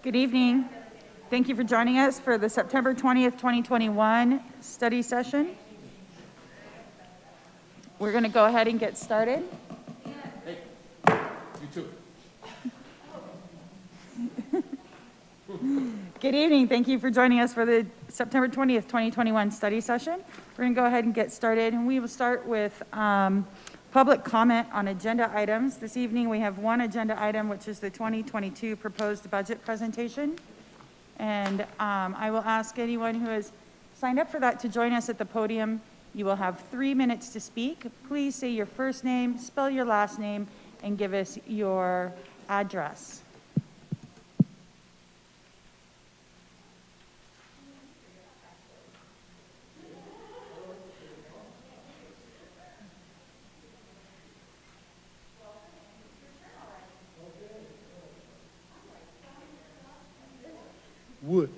Good evening. Thank you for joining us for the September 20th, 2021 study session. We're going to go ahead and get started. You too. Good evening. Thank you for joining us for the September 20th, 2021 study session. We're going to go ahead and get started, and we will start with public comment on agenda items. This evening we have one agenda item, which is the 2022 proposed budget presentation. And I will ask anyone who has signed up for that to join us at the podium. You will have 3 minutes to speak. Please say your first name, spell your last name, and give us your address. Wood.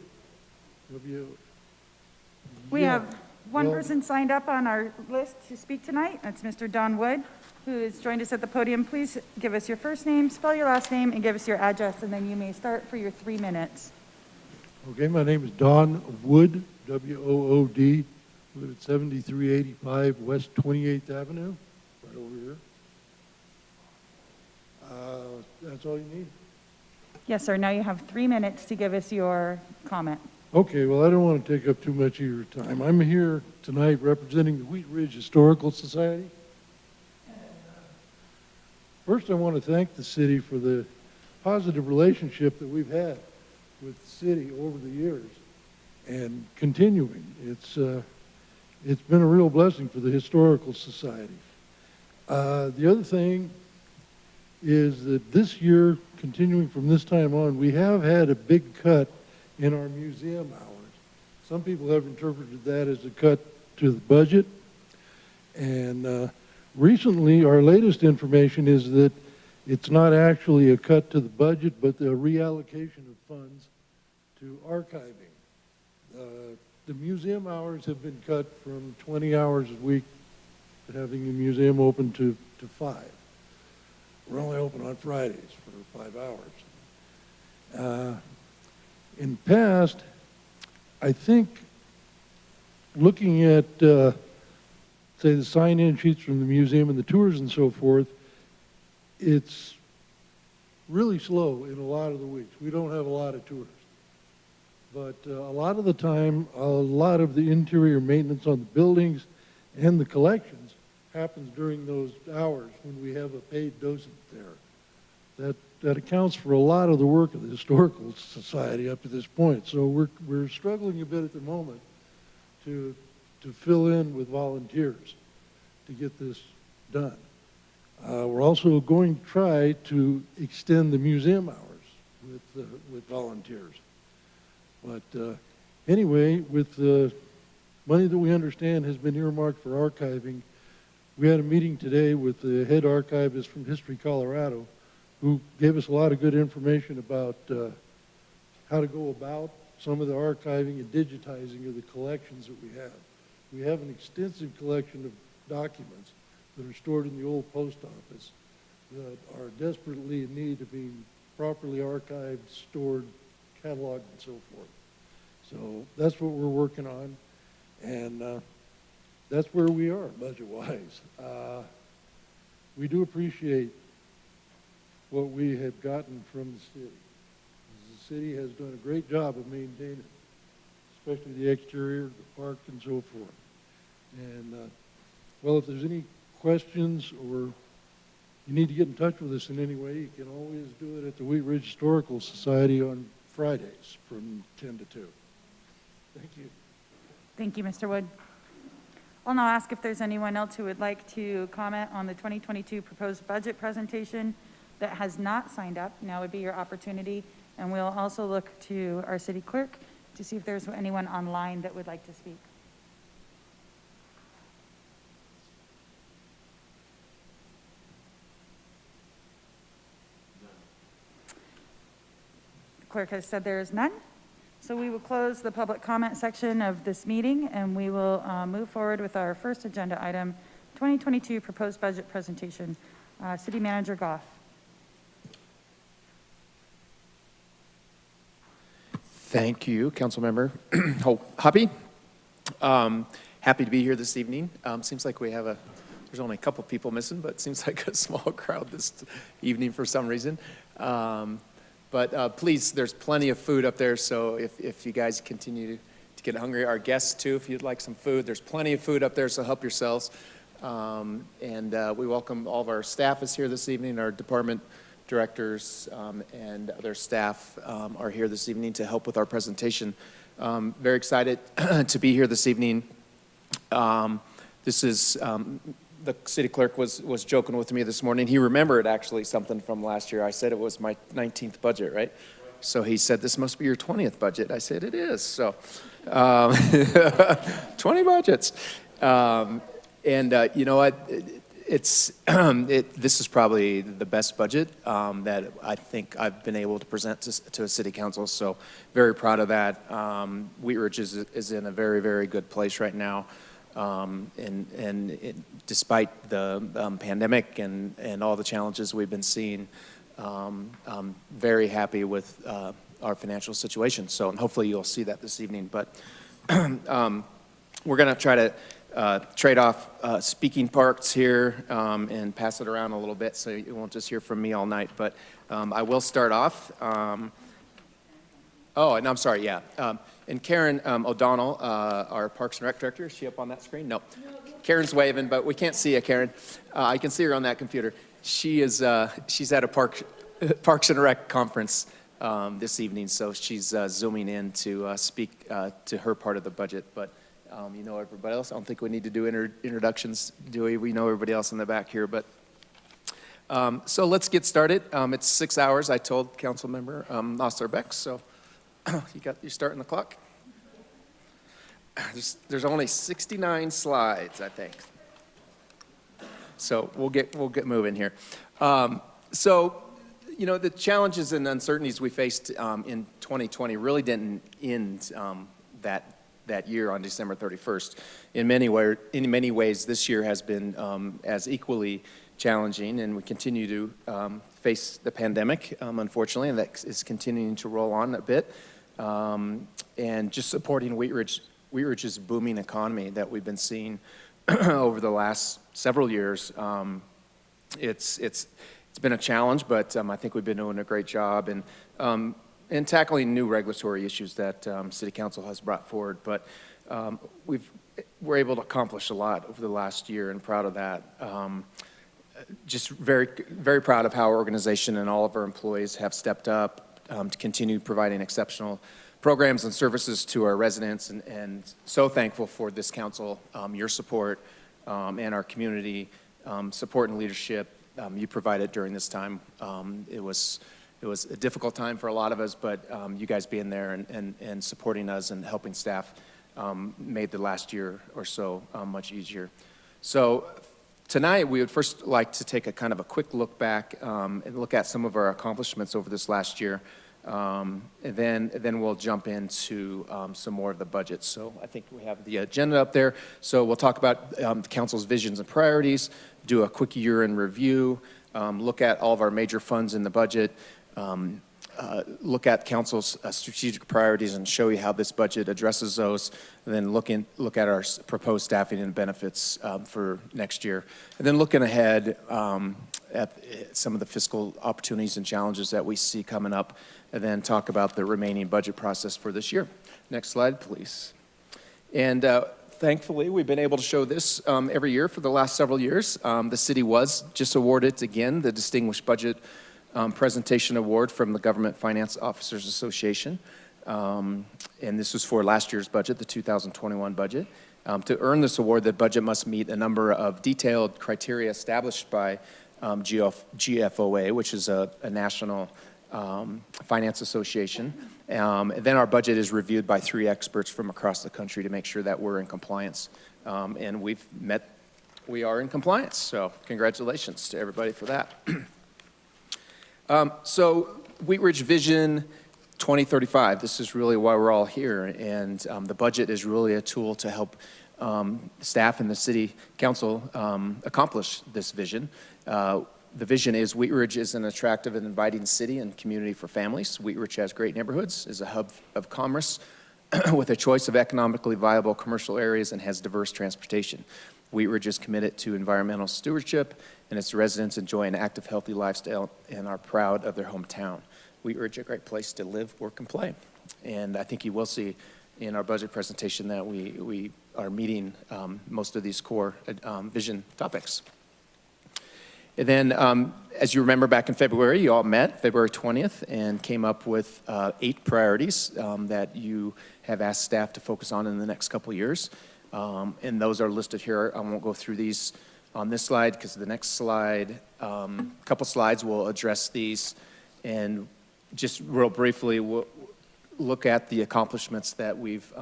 We have one well- person signed up on our list to speak tonight. That's Mr. Don Wood, who has joined us at the podium. Please give us your first name, spell your last name, and give us your address, and then you may start for your 3 minutes. Okay, my name is Don Wood, W-O-O-D. I live at 7385 West 28th Avenue, right over here. That's all you need? Yes, sir. Now you have 3 minutes to give us your comment. Okay, well, I don't want to take up too much of your time. I'm here tonight representing the Wheat Ridge Historical Society. First, I want to thank the city for the positive relationship that we've had with the city over the years and continuing. It's been a real blessing for the Historical Society. The other thing is that this year, continuing from this time on, we have had a big cut in our museum hours. Some people have interpreted that as a cut to the budget. And recently, our latest information is that it's not actually a cut to the budget, but the reallocation of funds to archiving. The museum hours have been cut from 20 hours a week to having the museum open to 5. We're only open on Fridays for 5 hours. In the past, I think looking at, say, the sign-in sheets from the museum and the tours and so forth, it's really slow in a lot of the weeks. We don't have a lot of tours. But a lot of the time, a lot of the interior maintenance on the buildings and the collections happens during those hours when we have a paid docent there. That accounts for a lot of the work of the Historical Society up to this point. So we're struggling a bit at the moment to fill in with volunteers to get this done. We're also going to try to extend the museum hours with volunteers. But anyway, with the money that we understand has been earmarked for archiving, we had a meeting today with the head archivist from History Colorado, who gave us a lot of good information about how to go about some of the archiving and digitizing of the collections that we have. We have an extensive collection of documents that are stored in the old post office that are desperately in need of being properly archived, stored, cataloged, and so forth. So that's what we're working on, and that's where we are budget-wise. We do appreciate what we have gotten from the city. The city has done a great job of maintaining it, especially the exterior, the park, and so forth. And, well, if there's any questions or you need to get in touch with us in any way, you can always do it at the Wheat Ridge Historical Society on Fridays from 10 to 2. Thank you. Thank you, Mr. Wood. I'll now ask if there's anyone else who would like to comment on the 2022 proposed budget presentation that has not signed up. Now would be your opportunity. And we'll also look to our city clerk to see if there's anyone online that would like to speak. The clerk has said there is none. So we will close the public comment section of this meeting, and we will move forward with our first agenda item, 2022 proposed budget presentation. City Manager Goff. Thank you, Councilmember Hoppy. Happy to be here this evening. Seems like there's only a couple people missing, but it seems like a small crowd this evening for some reason. But please, there's plenty of food up there, so if you guys continue to get hungry, our guests too, if you'd like some food, there's plenty of food up there, so help yourselves. We welcome all of our staff is here this evening, our department directors and other staff are here this evening to help with our presentation. Very excited to be here this evening. This is, the city clerk was joking with me this morning. He remembered actually something from last year. I said it was my 19th budget, right? So he said, this must be your 20th budget. I said, it is. So 20 budgets. You know what? This is probably the best budget that I think I've been able to present to a city council. So very proud of that. Wheat Ridge is in a very, very good place right now. Despite the pandemic and all the challenges we've been seeing, I'm very happy with our financial situation. So and hopefully you'll see that this evening. But we're going to try to trade off speaking parts here and pass it around a little bit so you won't just hear from me all night. But I will start off. Oh, and I'm sorry, yeah. And Karen O'Donnell, our Parks and Rec Director, is she up on that screen? No. Karen's waving, but we can't see you, Karen. I can see her on that computer. She's at a Parks and Rec conference this evening, so she's zooming in to speak to her part of the budget. But you know everybody else. I don't think we need to do introductions, do we? We know everybody else in the back here. But so let's get started. It's 6 hours, I told Councilmember Osterbeck, so you're starting the clock? There's only 69 slides, I think. So we'll get moving here. So, you know, the challenges and uncertainties we faced in 2020 really didn't end that year on December 31st. In many ways, this year has been as equally challenging, and we continue to face the pandemic, unfortunately, and that is continuing to roll on a bit. And just supporting Wheat Ridge's booming economy that we've been seeing over the last several years. It's been a challenge, but I think we've been doing a great job in tackling new regulatory issues that City Council has brought forward. But we're able to accomplish a lot over the last year, and proud of that. Just very, very proud of how our organization and all of our employees have stepped up to continue providing exceptional programs and services to our residents, and so thankful for this council, your support, and our community support and leadership you provided during this time. It was a difficult time for a lot of us, but you guys being there and supporting us and helping staff made the last year or so much easier. So tonight, we would first like to take a kind of a quick look back and look at some of our accomplishments over this last year. And then we'll jump into some more of the budget. So I think we have the agenda up there. So we'll talk about the council's visions and priorities, do a quick year in review, look at all of our major funds in the budget, look at council's strategic priorities and show you how this budget addresses those, and then look at our proposed staffing and benefits for next year. And then looking ahead at some of the fiscal opportunities and challenges that we see coming up, and then talk about the remaining budget process for this year. Next slide, please. And thankfully, we've been able to show this every year for the last several years. The city was just awarded, again, the Distinguished Budget Presentation Award from the Government Finance Officers Association. And this was for last year's budget, the 2021 budget. To earn this award, the budget must meet a number of detailed criteria established by GFOA, which is a national finance association. Then our budget is reviewed by 3 experts from across the country to make sure that we're in compliance. And we are in compliance, so congratulations to everybody for that. So Wheat Ridge Vision 2035, this is really why we're all here, and the budget is really a tool to help staff and the city council accomplish this vision. The vision is Wheat Ridge is an attractive and inviting city and community for families. Wheat Ridge has great neighborhoods, is a hub of commerce with a choice of economically viable commercial areas, and has diverse transportation. Wheat Ridge is committed to environmental stewardship, and its residents enjoy an active, healthy lifestyle and are proud of their hometown. Wheat Ridge, a great place to live, work, and play. And I think you will see in our budget presentation that we are meeting most of these core vision topics. And then, as you remember back in February, you all met February 20th and came up with 8 priorities that you have asked staff to focus on in the next couple of years. And those are listed here. I won't go through these on this slide because the next slide, couple slides will address these. And just real briefly, we'll look at the accomplishments that we've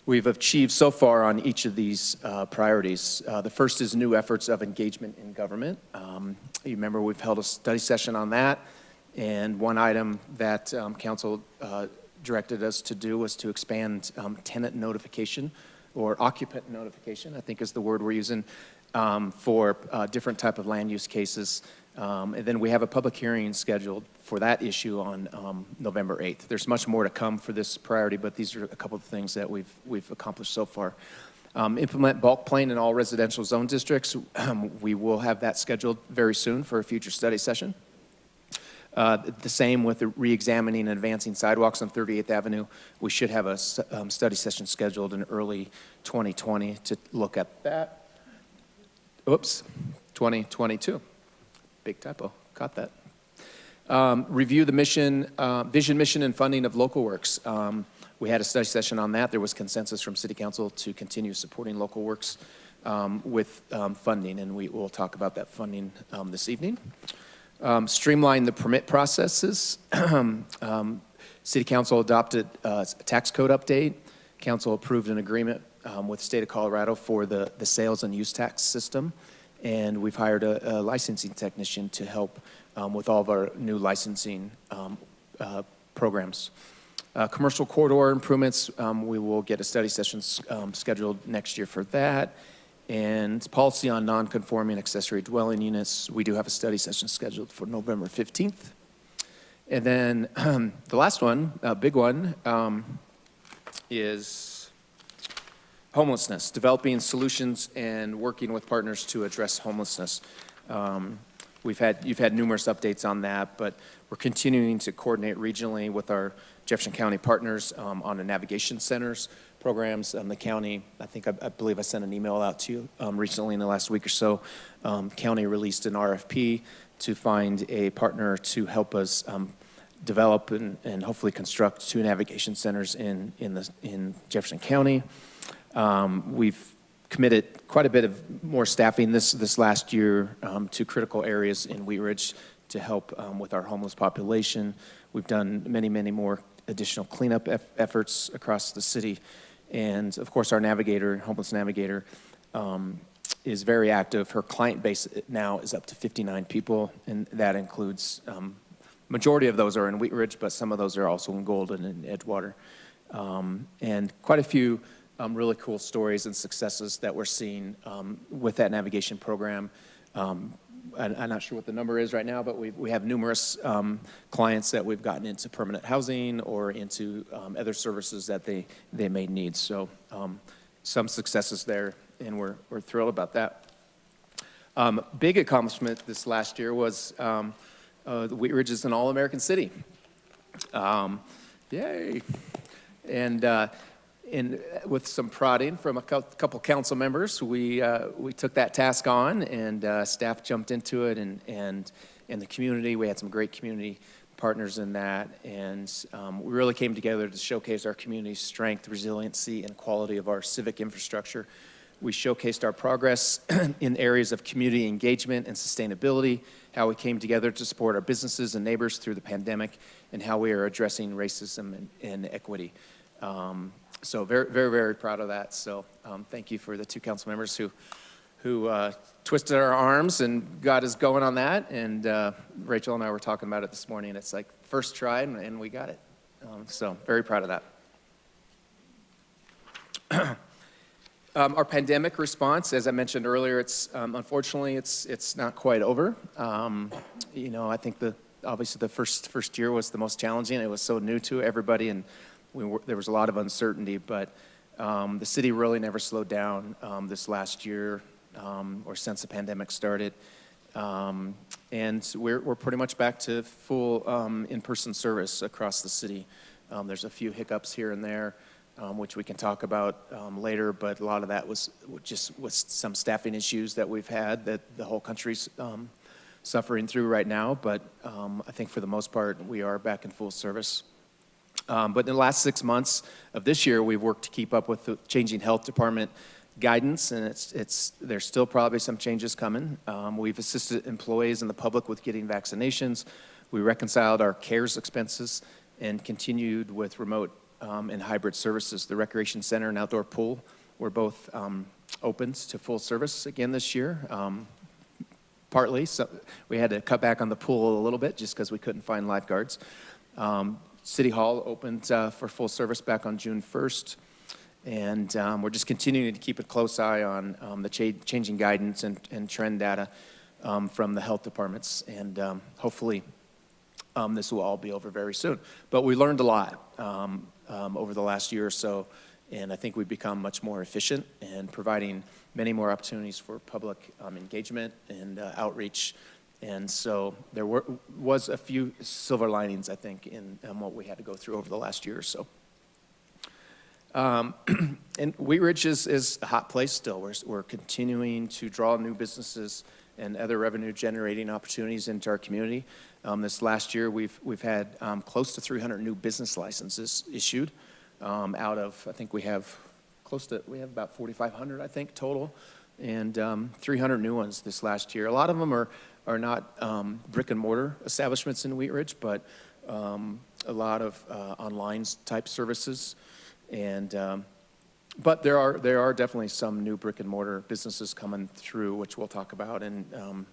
achieved so far on each of these priorities. The first is new efforts of engagement in government. You remember we've held a study session on that, and one item that council directed us to do was to expand tenant notification, or occupant notification, I think is the word we're using, for different type of land use cases. And then we have a public hearing scheduled for that issue on November 8th. There's much more to come for this priority, but these are a couple of things that we've accomplished so far. Implement bulk plan in all residential zone districts. We will have that scheduled very soon for a future study session. The same with the re-examining and advancing sidewalks on 38th Avenue. We should have a study session scheduled in early 2020 to look at that. Oops, 2022. Big typo, caught that. Review the mission, vision, mission, and funding of local works. We had a study session on that. There was consensus from City Council to continue supporting local works with funding, and we will talk about that funding this evening. Streamline the permit processes. City Council adopted a tax code update. Council approved an agreement with the state of Colorado for the sales and use tax system. And we've hired a licensing technician to help with all of our new licensing programs. Commercial corridor improvements, we will get a study session scheduled next year for that. And policy on non-conforming accessory dwelling units, we do have a study session scheduled for November 15th. And then the last one, a big one, is homelessness, developing solutions and working with partners to address homelessness. You've had numerous updates on that, but we're continuing to coordinate regionally with our Jefferson County partners on the navigation centers programs. The county, I believe I sent an email out to you recently in the last week or so. County released an RFP to find a partner to help us develop and hopefully construct 2 navigation centers in Jefferson County. We've committed quite a bit of more staffing this last year to critical areas in Wheat Ridge to help with our homeless population. We've done many, many more additional cleanup efforts across the city. And of course, our navigator, homeless navigator, is very active. Her client base now is up to 59 people, and that includes, majority of those are in Wheat Ridge, but some of those are also in Golden and Edgewater. And quite a few really cool stories and successes that we're seeing with that navigation program. I'm not sure what the number is right now, but we have numerous clients that we've gotten into permanent housing or into other services that they may need. So some successes there, and we're thrilled about that. Big accomplishment this last year was the Wheat Ridge is an all-American city. Yay! And with some prodding from a couple council members, we took that task on, and staff jumped into it, and in the community, we had some great community partners in that, and we really came together to showcase our community's strength, resiliency, and quality of our civic infrastructure. We showcased our progress in areas of community engagement and sustainability, how we came together to support our businesses and neighbors through the pandemic, and how we are addressing racism and equity. So very, very, very proud of that. So thank you for the 2 council members who twisted our arms and got us going on that. And Rachel and I were talking about it this morning. It's like first try, and we got it. So very proud of that. Our pandemic response, as I mentioned earlier, it's unfortunately it's not quite over. I think obviously the first year was the most challenging. It was so new to everybody, and there was a lot of uncertainty. But the city really never slowed down this last year or since the pandemic started. And we're pretty much back to full in-person service across the city. There's a few hiccups here and there, which we can talk about later, but a lot of that was just with some staffing issues that we've had that the whole country's suffering through right now. But I think for the most part, we are back in full service. But in the last 6 months of this year, we've worked to keep up with the changing health department guidance, and there's still probably some changes coming. We've assisted employees and the public with getting vaccinations. We reconciled our CARES expenses and continued with remote and hybrid services. The recreation center and outdoor pool were both opened to full service again this year. Partly, so we had to cut back on the pool a little bit just because we couldn't find lifeguards. City Hall opened for full service back on June 1st. And we're just continuing to keep a close eye on the changing guidance and trend data from the health departments. And hopefully this will all be over very soon. But we learned a lot over the last year or so. And I think we've become much more efficient in providing many more opportunities for public engagement and outreach. And so there was a few silver linings, I think, in what we had to go through over the last year or so. And Wheat Ridge is a hot place still. We're continuing to draw new businesses and other revenue-generating opportunities into our community. This last year, we've had close to 300 new business licenses issued. Out of, I think we have about 4,500, I think, total, and 300 new ones this last year. A lot of them are not brick and mortar establishments in Wheat Ridge, but a lot of online type services. And but there are definitely some new brick and mortar businesses coming through, which we'll talk about, and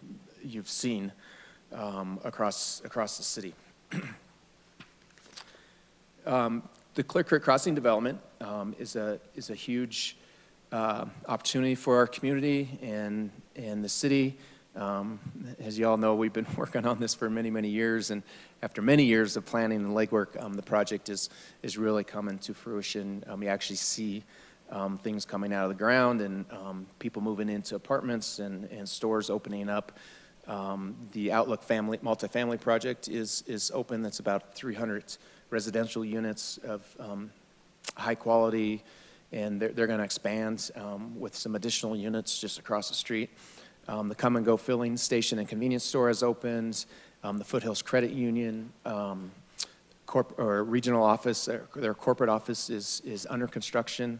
you've seen across the city. The Clear Creek Crossing development is a huge opportunity for our community and the city. As you all know, we've been working on this for many, many years, and after many years of planning and legwork, the project is really coming to fruition. We actually see things coming out of the ground and people moving into apartments and stores opening up. The Outlook multifamily project is open. That's about 300 residential units of high quality, and they're going to expand with some additional units just across the street. The Come and Go filling station and convenience store has opened. The Foothills Credit Union regional office, their corporate office is under construction.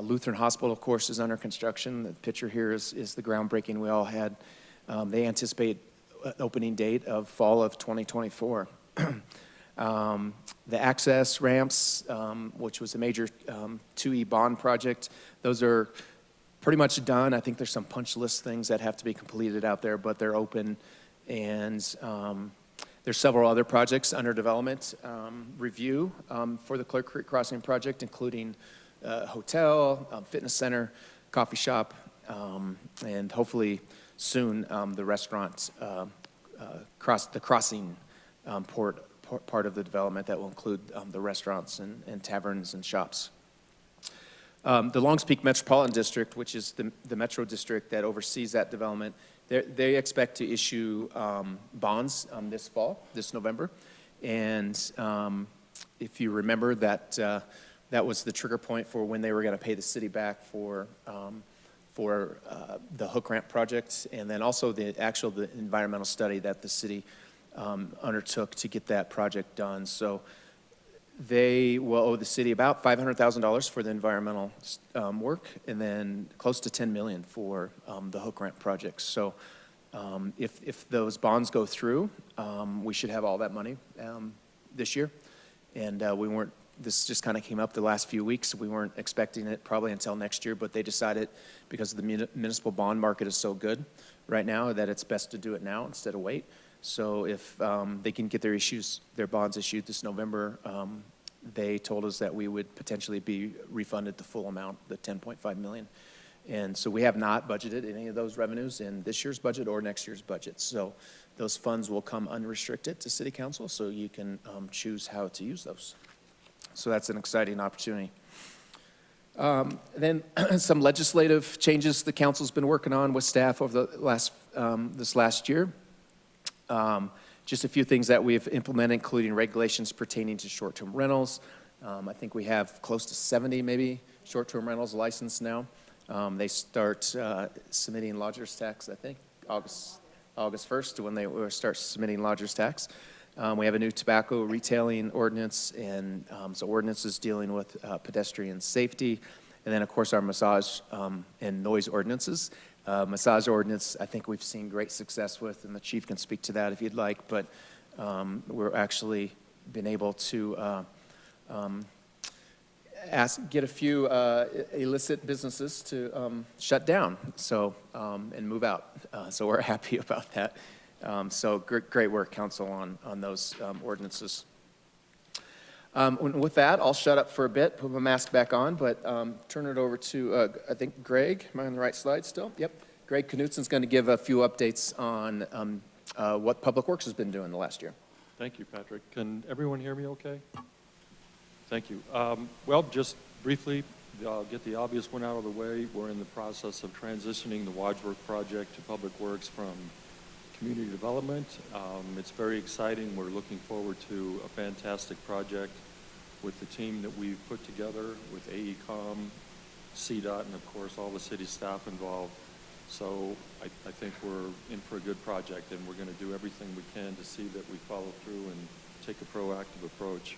Lutheran Hospital, of course, is under construction. The picture here is the groundbreaking we all had. They anticipate an opening date of fall of 2024. The access ramps, which was a major 2E bond project, those are pretty much done. I think there's some punch list things that have to be completed out there, but they're open. And there's several other projects under development review for the Clear Creek Crossing project, including hotel, fitness center, coffee shop, and hopefully soon the restaurant, the crossing part of the development that will include the restaurants and taverns and shops. The Longs Peak Metropolitan District, which is the metro district that oversees that development, they expect to issue bonds this November. And if you remember that was the trigger point for when they were going to pay the city back for the hook ramp project, and then also the environmental study that the city undertook to get that project done. So they will owe the city about $500,000 for the environmental work, and then close to $10 million for the hook ramp projects. So if those bonds go through, we should have all that money this year. And this just kind of came up the last few weeks. We weren't expecting it probably until next year, but they decided because the municipal bond market is so good right now that it's best to do it now instead of wait. So if they can get their bonds issued this November, they told us that we would potentially be refunded the full amount, the $10.5 million. And so we have not budgeted any of those revenues in this year's budget or next year's budget. So those funds will come unrestricted to City Council, so you can choose how to use those. So that's an exciting opportunity. Then some legislative changes the council's been working on with staff over this last year. Just a few things that we've implemented, including regulations pertaining to short-term rentals. I think we have close to 70 maybe short-term rentals licensed now. They start submitting lodger's tax, I think, August 1st when they start submitting lodger's tax. We have a new tobacco retailing ordinance and so ordinances dealing with pedestrian safety. And then, of course, our massage and noise ordinances. Massage ordinance, I think we've seen great success with, and the chief can speak to that if you'd like, but we're actually been able to get a few illicit businesses to shut down, so and move out. So we're happy about that. So great work, council, on those ordinances. With that, I'll shut up for a bit, put my mask back on, but turn it over to, I think, Greg. Am I on the right slide still? Yep. Greg Knutsen's going to give a few updates on what Public Works has been doing the last year. Thank you, Patrick. Can everyone hear me okay? Thank you. Well, just briefly, I'll get the obvious one out of the way. We're in the process of transitioning the Wadsworth project to Public Works from community development. It's very exciting. We're looking forward to a fantastic project with the team that we've put together with AECom, CDOT, and of course all the city staff involved. So I think we're in for a good project, and we're going to do everything we can to see that we follow through and take a proactive approach.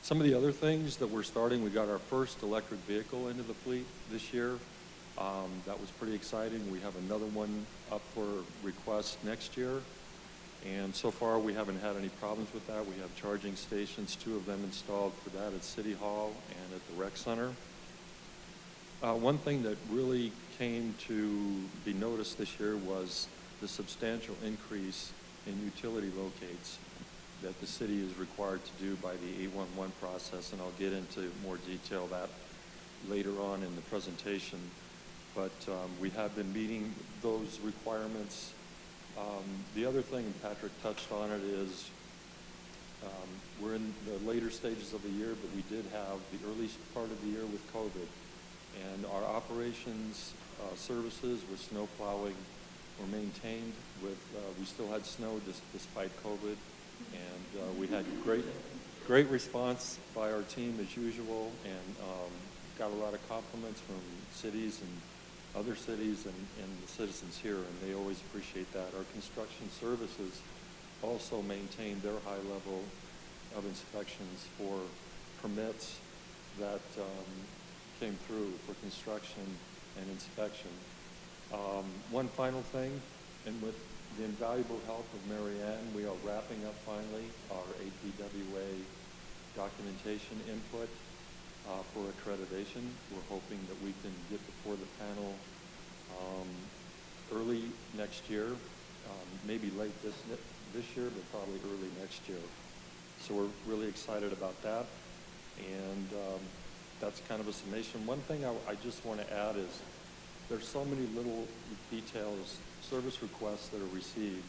Some of the other things that we're starting, we got our first electric vehicle into the fleet this year. That was pretty exciting. We have another one up for request next year. And so far, we haven't had any problems with that. We have charging stations, 2 of them installed for that at City Hall and at the Rec Center. One thing that really came to be noticed this year was the substantial increase in utility locates that the city is required to do by the 811 process, and I'll get into more detail that later on in the presentation. But we have been meeting those requirements. The other thing, Patrick touched on it, is we're in the later stages of the year, but we did have the early part of the year with COVID. And our operations services with snow plowing were maintained with, we still had snow despite COVID. And we had great response by our team as usual, and got a lot of compliments from cities and other cities and the citizens here, and they always appreciate that. Our construction services also maintained their high level of inspections for permits that came through for construction and inspection. One final thing, and with the invaluable help of Mary Ann, we are wrapping up finally our APWA documentation input for accreditation. We're hoping that we can get before the panel early next year, maybe late this year, but probably early next year. So we're really excited about that, and that's kind of a summation. One thing I just want to add is there's so many little details, service requests that are received,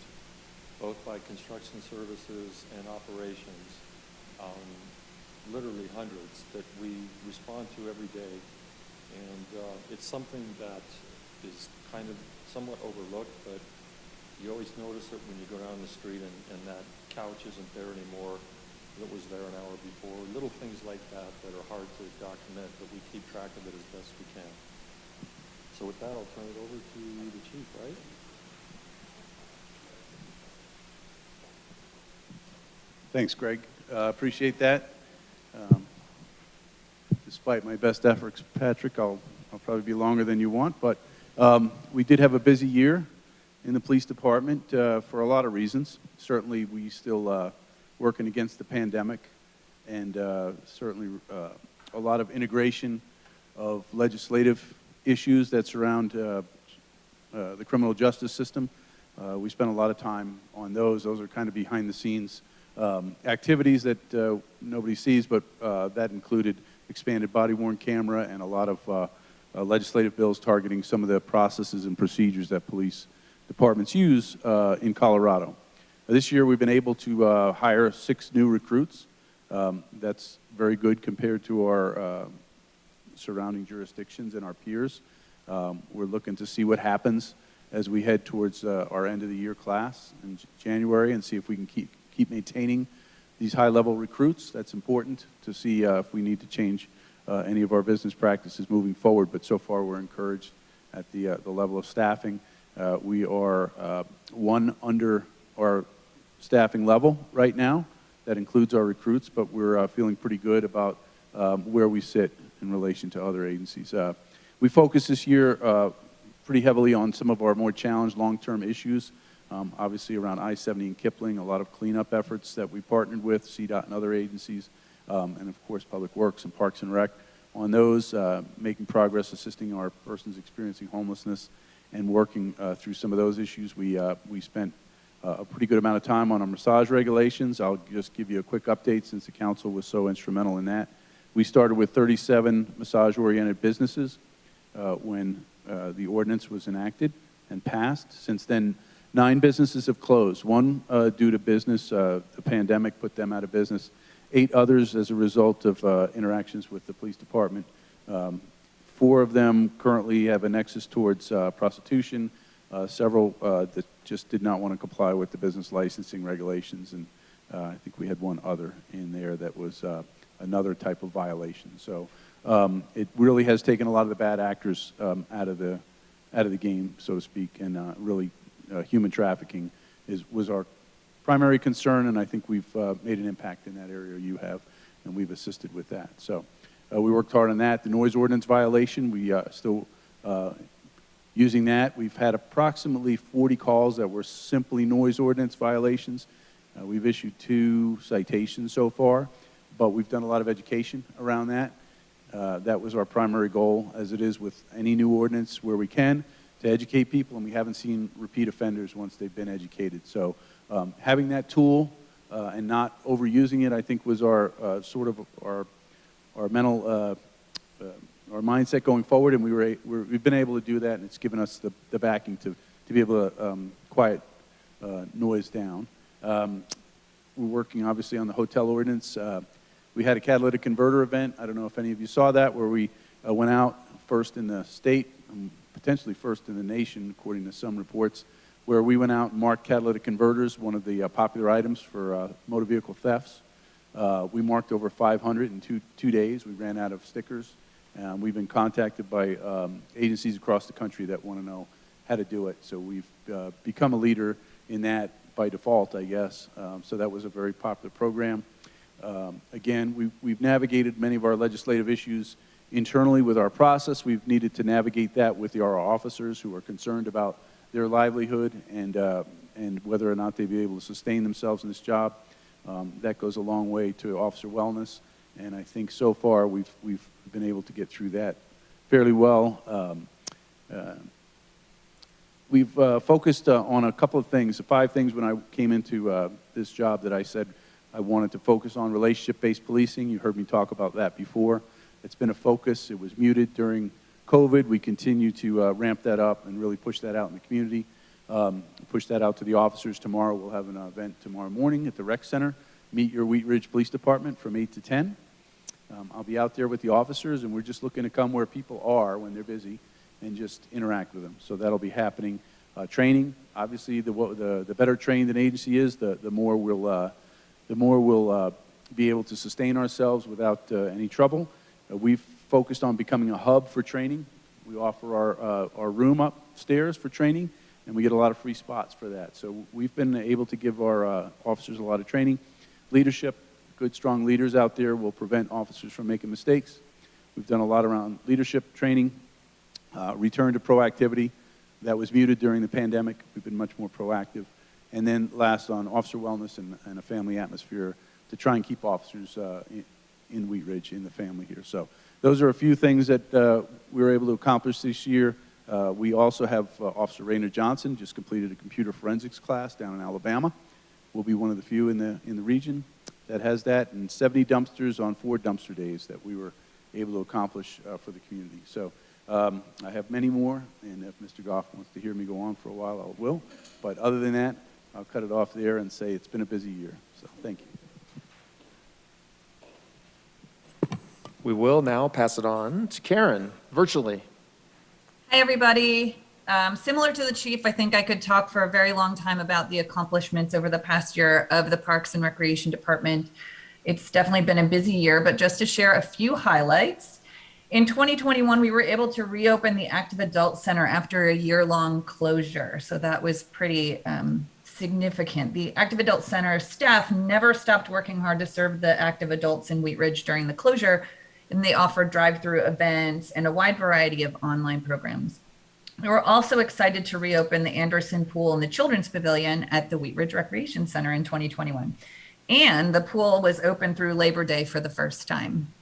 both by construction services and operations, literally hundreds that we respond to every day. And it's something that is kind of somewhat overlooked, but you always notice it when you go down the street and that couch isn't there anymore that was there an hour before. Little things like that that are hard to document, but we keep track of it as best we can. So with that, I'll turn it over to the chief, right? Thanks, Greg. Appreciate that. Despite my best efforts, Patrick, I'll probably be longer than you want, but we did have a busy year in the police department for a lot of reasons. Certainly, we still working against the pandemic, and certainly a lot of integration of legislative issues that surround the criminal justice system. We spent a lot of time on those. Those are kind of behind the scenes activities that nobody sees, but that included expanded body-worn camera and a lot of legislative bills targeting some of the processes and procedures that police departments use in Colorado. This year we've been able to hire 6 new recruits. That's very good compared to our surrounding jurisdictions and our peers. We're looking to see what happens as we head towards our end of the year class in January and see if we can keep maintaining these high-level recruits. That's important to see if we need to change any of our business practices moving forward, but so far we're encouraged at the level of staffing. We are one under our staffing level right now. That includes our recruits, but we're feeling pretty good about where we sit in relation to other agencies. We focused this year pretty heavily on some of our more challenged long-term issues, obviously around I-70 and Kipling, a lot of cleanup efforts that we partnered with, CDOT and other agencies, and of course Public Works and Parks and Rec on those, making progress, assisting our persons experiencing homelessness and working through some of those issues. We spent a pretty good amount of time on our massage regulations. I'll just give you a quick update since the council was so instrumental in that. We started with 37 massage-oriented businesses when the ordinance was enacted and passed. Since then, 9 businesses have closed. One due to business, the pandemic put them out of business. 8 others as a result of interactions with the police department. 4 of them currently have a nexus towards prostitution. Several that just did not want to comply with the business licensing regulations, and I think we had 1 other in there that was another type of violation. So it really has taken a lot of the bad actors out of the game, so to speak, and really human trafficking was our primary concern, and I think we've made an impact in that area. You have, and we've assisted with that. So we worked hard on that. The noise ordinance violation, we still using that. We've had approximately 40 calls that were simply noise ordinance violations. We've issued 2 citations so far, but we've done a lot of education around that. That was our primary goal, as it is with any new ordinance where we can, to educate people, and we haven't seen repeat offenders once they've been educated. So having that tool and not overusing it, I think, was our sort of our mental our mindset going forward, and we've been able to do that, and it's given us the backing to be able to quiet noise down. We're working obviously on the hotel ordinance. We had a catalytic converter event. I don't know if any of you saw that, where we went out first in the state, potentially first in the nation, according to some reports, where we went out and marked catalytic converters, one of the popular items for motor vehicle thefts. We marked over 500 in 2 days. We ran out of stickers. We've been contacted by agencies across the country that want to know how to do it. So we've become a leader in that by default, I guess. So that was a very popular program. Again, we've navigated many of our legislative issues internally with our process. We've needed to navigate that with our officers who are concerned about their livelihood and whether or not they'll be able to sustain themselves in this job. That goes a long way to officer wellness. And I think so far we've been able to get through that fairly well. We've focused on a couple of things, 5 things when I came into this job that I said I wanted to focus on. Relationship-based policing, you heard me talk about that before. It's been a focus. It was muted during COVID. We continue to ramp that up and really push that out in the community, push that out to the officers. Tomorrow we'll have an event tomorrow morning at the rec center. Meet your Wheat Ridge Police Department from 8 to 10. I'll be out there with the officers, and we're just looking to come where people are when they're busy and just interact with them. So that'll be happening. Training, obviously, the better trained an agency is, the more we'll be able to sustain ourselves without any trouble. We've focused on becoming a hub for training. We offer our room upstairs for training, and we get a lot of free spots for that. So we've been able to give our officers a lot of training. Leadership, good, strong leaders out there will prevent officers from making mistakes. We've done a lot around leadership training, return to proactivity. That was muted during the pandemic. We've been much more proactive. And then last, on officer wellness and a family atmosphere to try and keep officers in Wheat Ridge, in the family here. So those are a few things that we were able to accomplish this year. We also have Officer Raynor Johnson just completed a computer forensics class down in Alabama, We'll be one of the few in the region that has that, and 70 dumpsters on 4 dumpster days that we were able to accomplish for the community. So I have many more, and if Mr. Goff wants to hear me go on for a while, I will. But other than that, I'll cut it off there and say it's been a busy year. So thank you. We will now pass it on to Karen, virtually. Hi, everybody. Similar to the chief, I think I could talk for a very long time about the accomplishments over the past year of the Parks and Recreation Department. It's definitely been a busy year, but just to share a few highlights. In 2021, we were able to reopen the Active Adult Center after a year-long closure. So that was pretty significant. The Active Adult Center staff never stopped working hard to serve the active adults in Wheat Ridge during the closure, and they offered drive-through events and a wide variety of online programs. We were also excited to reopen the Anderson Pool and the Children's Pavilion at the Wheat Ridge Recreation Center in 2021. And the pool was open through Labor Day for the first time.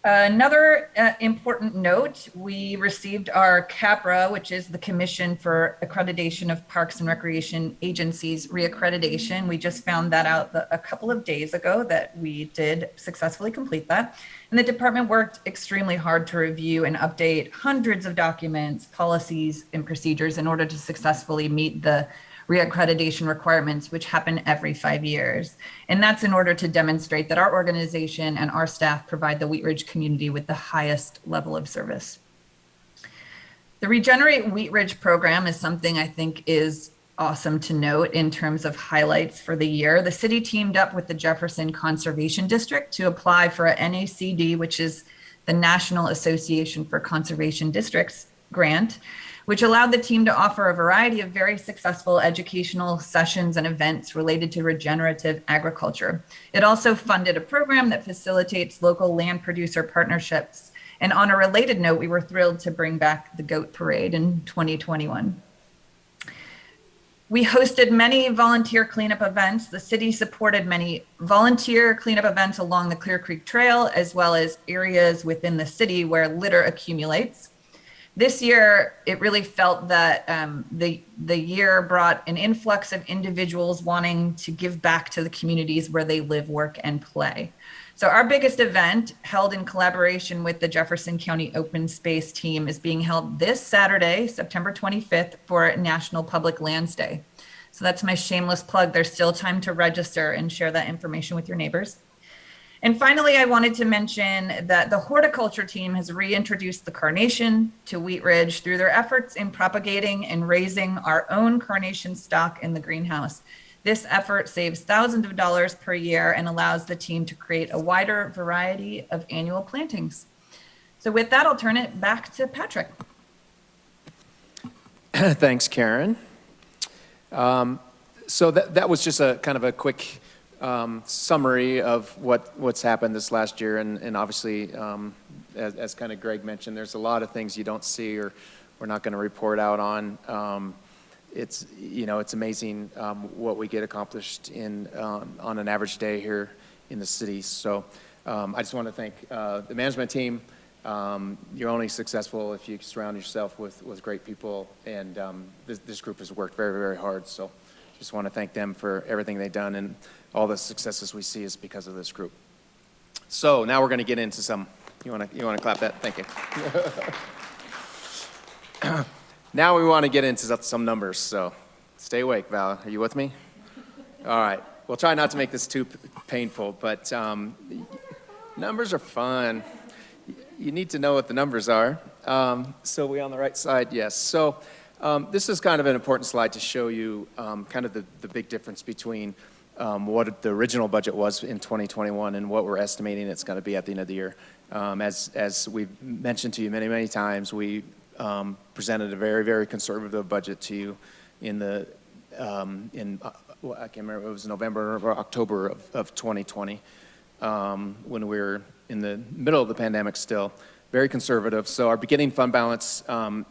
Another important note, we received our CAPRA, which is the Commission for Accreditation of Parks and Recreation Agencies reaccreditation. We just found that out a couple of days ago that we did successfully complete that. And the department worked extremely hard to review and update hundreds of documents, policies, and procedures in order to successfully meet the reaccreditation requirements, which happen every 5 years. And that's in order to demonstrate that our organization and our staff provide the Wheat Ridge community with the highest level of service. The Regenerate Wheat Ridge program is something I think is awesome to note in terms of highlights for the year. The city teamed up with the Jefferson Conservation District to apply for a NACD, which is the National Association for Conservation Districts grant, which allowed the team to offer a variety of very successful educational sessions and events related to regenerative agriculture. It also funded a program that facilitates local land producer partnerships. And on a related note, we were thrilled to bring back the Goat Parade in 2021. We hosted many volunteer cleanup events. The city supported many volunteer cleanup events along the Clear Creek Trail, as well as areas within the city where litter accumulates. This year, it really felt that the year brought an influx of individuals wanting to give back to the communities where they live, work, and play. So our biggest event, held in collaboration with the Jefferson County Open Space team, is being held this Saturday, September 25th, for National Public Lands Day. So that's my shameless plug. There's still time to register and share that information with your neighbors. And finally, I wanted to mention that the horticulture team has reintroduced the carnation to Wheat Ridge through their efforts in propagating and raising our own carnation stock in the greenhouse. This effort saves thousands of dollars per year and allows the team to create a wider variety of annual plantings. So with that, I'll turn it back to Patrick. Thanks, Karen. So that was just a kind of a quick summary of what's happened this last year, and obviously, as kind of Greg mentioned, there's a lot of things you don't see or we're not going to report out on. It's amazing what we get accomplished on an average day here in the city. So I just want to thank the management team. You're only successful if you surround yourself with great people, and this group has worked very, very hard. So just want to thank them for everything they've done, and all the successes we see is because of this group. So now we're going to get into some. You want to clap that? Thank you. Now we want to get into some numbers. So stay awake, Val. Are you with me? All right. We'll try not to make this too painful, but numbers are fun. You need to know what the numbers are. So we on the right side? Yes. So this is kind of an important slide to show you kind of the big difference between what the original budget was in 2021 and what we're estimating it's going to be at the end of the year. As we've mentioned to you many, many times, we presented a very, very conservative budget to you I can't remember, it was November or October of 2020, when we were in the middle of the pandemic still, very conservative. So our beginning fund balance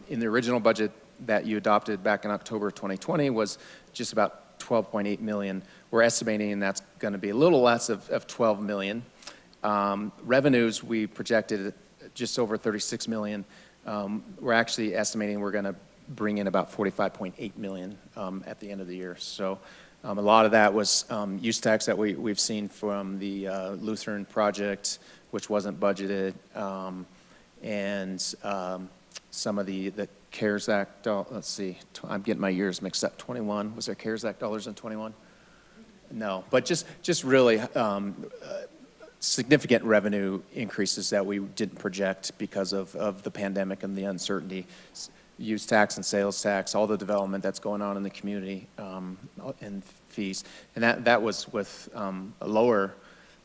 in the original budget that you adopted back in October 2020 was just about 12.8 million. We're estimating that's going to be a little less of 12 million. Revenues, we projected just over 36 million. We're actually estimating we're going to bring in about 45.8 million at the end of the year. So A lot of that was use tax that we've seen from the Lutheran project, which wasn't budgeted, and some of the CARES Act, let's see, I'm getting my years mixed up, 21, was there CARES Act dollars in 21? No, but just really significant revenue increases that we didn't project because of the pandemic and the uncertainty. Use tax and sales tax, all the development that's going on in the community, and fees. And that was with lower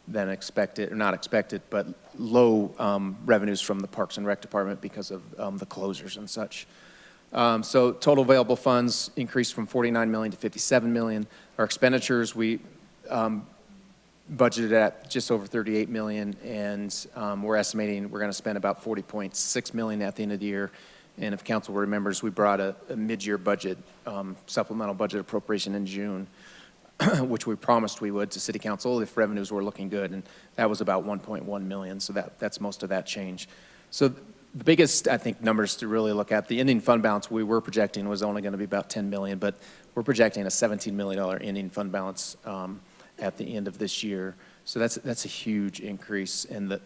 than expected, or not expected, but low revenues from the Parks and Rec Department because of the closures and such. So total available funds increased from 49 million to 57 million. Our expenditures, we budgeted at just over 38 million, and we're estimating we're going to spend about 40.6 million at the end of the year. And if council remembers, we brought a mid-year budget, supplemental budget appropriation in June, which we promised we would to City Council if revenues were looking good, and that was about 1.1 million, so that's most of that change. So the biggest, I think, numbers to really look at, the ending fund balance we were projecting was only going to be about 10 million, but we're projecting a $17 million ending fund balance at the end of this year. So that's a huge increase, and the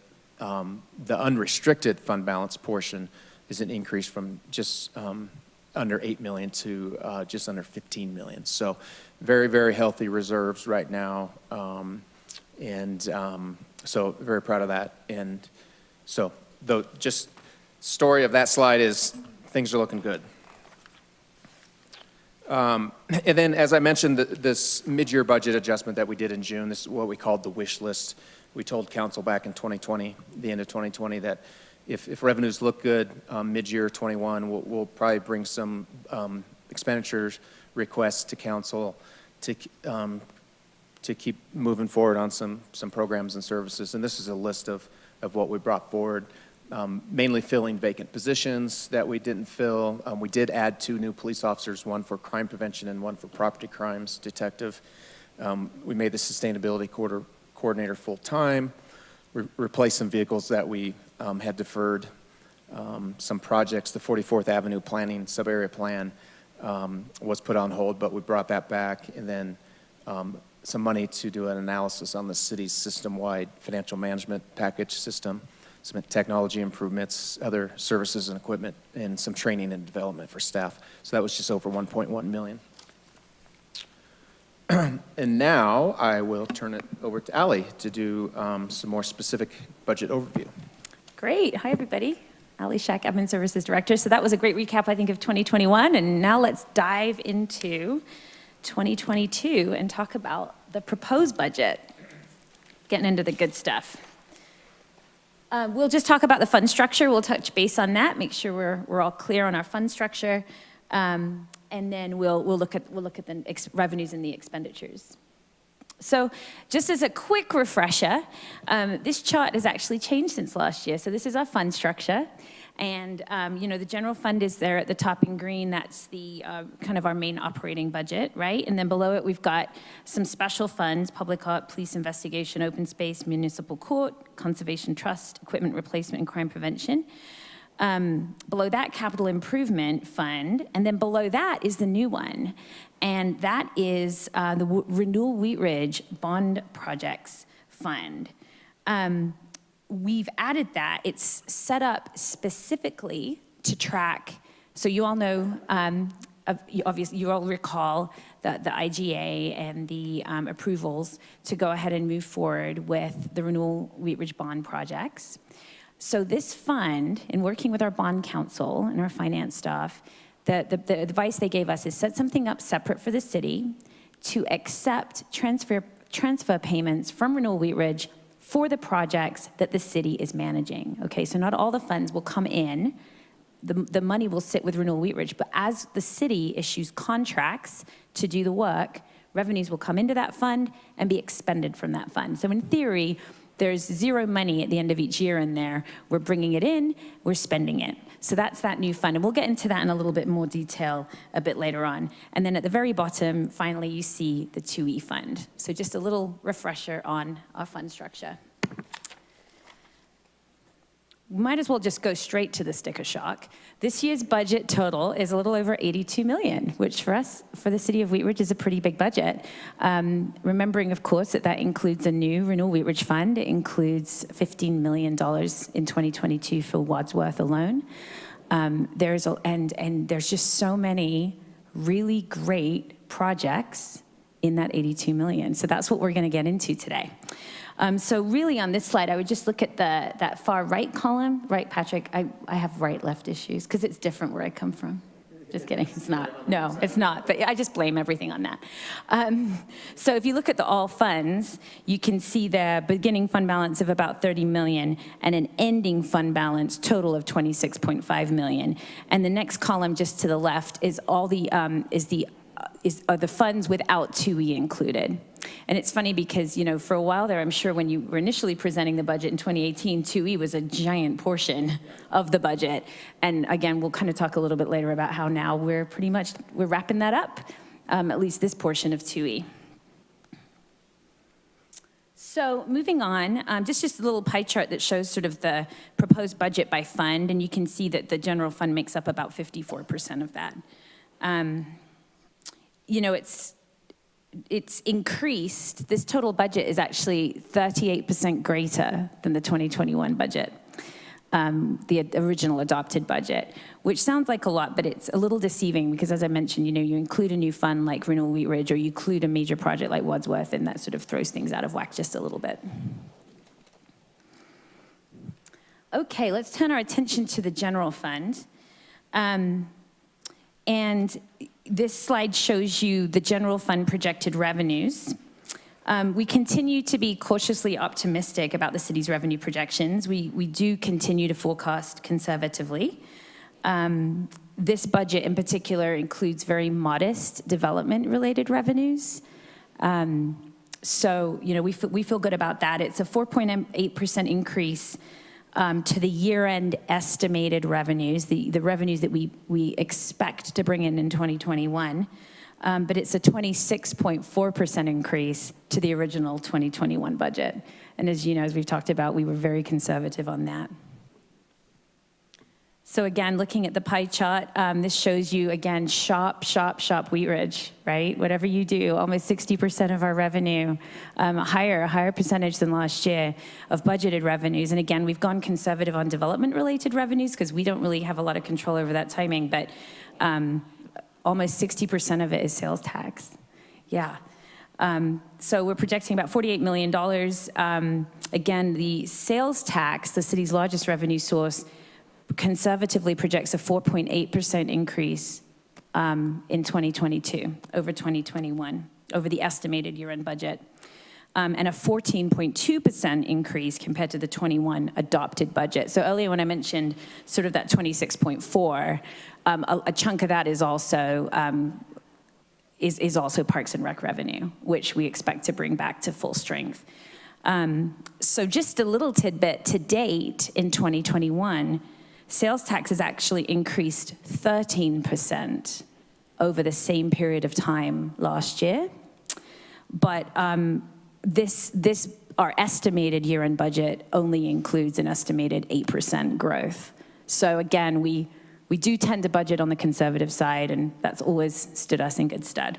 unrestricted fund balance portion is an increase from just under 8 million to just under 15 million. So very, very healthy reserves right now. So very proud of that. And so the just story of that slide is things are looking good. And then, as I mentioned, this mid-year budget adjustment that we did in June, this is what we called the wish list. We told council back in 2020, the end of 2020, that if revenues look good mid-year 21, we'll probably bring some expenditures requests to council to keep moving forward on some programs and services. And this is a list of what we brought forward, mainly filling vacant positions that we didn't fill. We did add 2 new police officers, one for crime prevention and one for property crimes detective. We made the sustainability coordinator full-time. Replaced some vehicles that we had deferred, some projects. The 44th Avenue planning sub-area plan was put on hold, but we brought that back, and then some money to do an analysis on the city's system-wide financial management package system, some technology improvements, other services and equipment, and some training and development for staff. So that was just over 1.1 million. And now I will turn it over to Ally to do some more specific budget overview. Great. Hi, everybody. Ally Shack, Admin Services Director. So that was a great recap, I think, of 2021. And now let's dive into 2022 and talk about the proposed budget. Getting into the good stuff. We'll just talk about the fund structure. We'll touch base on that, make sure we're all clear on our fund structure. And then we'll look at the revenues and the expenditures. So just as a quick refresher, this chart has actually changed since last year. So this is our fund structure. And, the general fund is there at the top in green. That's the kind of our main operating budget, right? And then below it, we've got some special funds: public art, police investigation, open space, municipal court, conservation trust, equipment replacement, and crime prevention. Below that, capital improvement fund, and then below that is the new one, and that is the Renewal Wheat Ridge Bond Projects Fund. We've added that. It's set up specifically to track, so you all know, obviously you all recall the IGA and the approvals to go ahead and move forward with the Renewal Wheat Ridge Bond projects. So this fund, in working with our bond counsel and our finance staff, the advice they gave us is set something up separate for the city to accept transfer payments from Renewal Wheat Ridge for the projects that the city is managing. Okay, so not all the funds will come in. The money will sit with Renewal Wheat Ridge, but as the city issues contracts to do the work, revenues will come into that fund and be expended from that fund. So in theory, there's zero money at the end of each year in there. We're bringing it in, we're spending it. So that's that new fund, and we'll get into that in a little bit more detail a bit later on. And then at the very bottom, finally, you see the 2E fund. So just a little refresher on our fund structure. might as well just go straight to the sticker shock. This year's budget total is a little over 82 million, which for us, for the city of Wheat Ridge, is a pretty big budget. Remembering, of course, that that includes a new Renewal Wheat Ridge Fund. It includes $15 million in 2022 for Wadsworth alone. There's just so many really great projects in that 82 million. So that's what we're going to get into today. So really on this slide, I would just look at that far right column. Right, Patrick? I have right-left issues because it's different where I come from. Just kidding, it's not. No, it's not, but I just blame everything on that. So if you look at the all funds, you can see the beginning fund balance of about 30 million and an ending fund balance total of 26.5 million. And the next column just to the left is all the, are the funds without TUI included. And it's funny because, you know, for a while there, I'm sure when you were initially presenting the budget in 2018, TUI was a giant portion of the budget. And again, we'll kind of talk a little bit later about how now we're wrapping that up, at least this portion of TUI. So moving on, just a little pie chart that shows sort of the proposed budget by fund. And you can see that the general fund makes up about 54% of that. You know, it's increased. This total budget is actually 38% greater than the 2021 budget, the original adopted budget, which sounds like a lot, but it's a little deceiving because, as I mentioned, you know, you include a new fund like Renewal Wheat Ridge, or you include a major project like Wadsworth, and that sort of throws things out of whack just a little bit. Okay, let's turn our attention to the general fund. And this slide shows you the general fund projected revenues. We continue to be cautiously optimistic about the city's revenue projections. We do continue to forecast conservatively. This budget in particular includes very modest development-related revenues. So, you know, we feel good about that. It's a 4.8% increase to the year-end estimated revenues, the revenues that we expect to bring in 2021. But it's a 26.4% increase to the original 2021 budget. And as you know, as we've talked about, we were very conservative on that. So again, looking at the pie chart, this shows you, again, shop Wheat Ridge, right? Whatever you do, almost 60% of our revenue, a higher percentage than last year of budgeted revenues. And again, we've gone conservative on development-related revenues because we don't really have a lot of control over that timing, but almost 60% of it is sales tax. Yeah. So we're projecting about $48 million. Again, the sales tax, the city's largest revenue source, conservatively projects a 4.8% increase in 2022 over 2021, over the estimated year-end budget, and a 14.2% increase compared to the 21 adopted budget. So earlier when I mentioned sort of that 26.4, a chunk of that is also Parks and Rec revenue, which we expect to bring back to full strength. So just a little tidbit, to date in 2021, sales tax has actually increased 13% over the same period of time last year. But our estimated year-end budget only includes an estimated 8% growth. So again, we do tend to budget on the conservative side, and that's always stood us in good stead.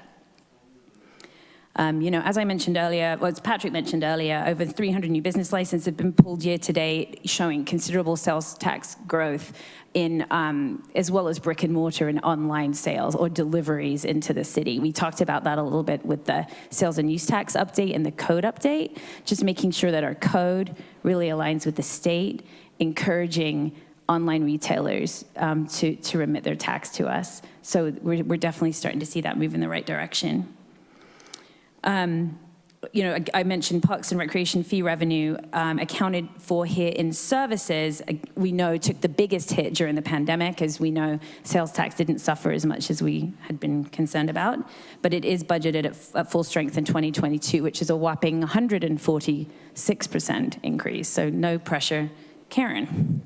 You know, as I mentioned earlier, well, as Patrick mentioned earlier, over 300 new business licenses have been pulled year to date, showing considerable sales tax growth in, as well as brick and mortar and online sales or deliveries into the city. We talked about that a little bit with the sales and use tax update and the code update, just making sure that our code really aligns with the state, encouraging online retailers to remit their tax to us. So we're definitely starting to see that move in the right direction. You know, I mentioned Parks and Recreation fee revenue accounted for here in services, we know took the biggest hit during the pandemic. As we know, sales tax didn't suffer as much as we had been concerned about, but it is budgeted at full strength in 2022, which is a whopping 146% increase. So no pressure, Karen.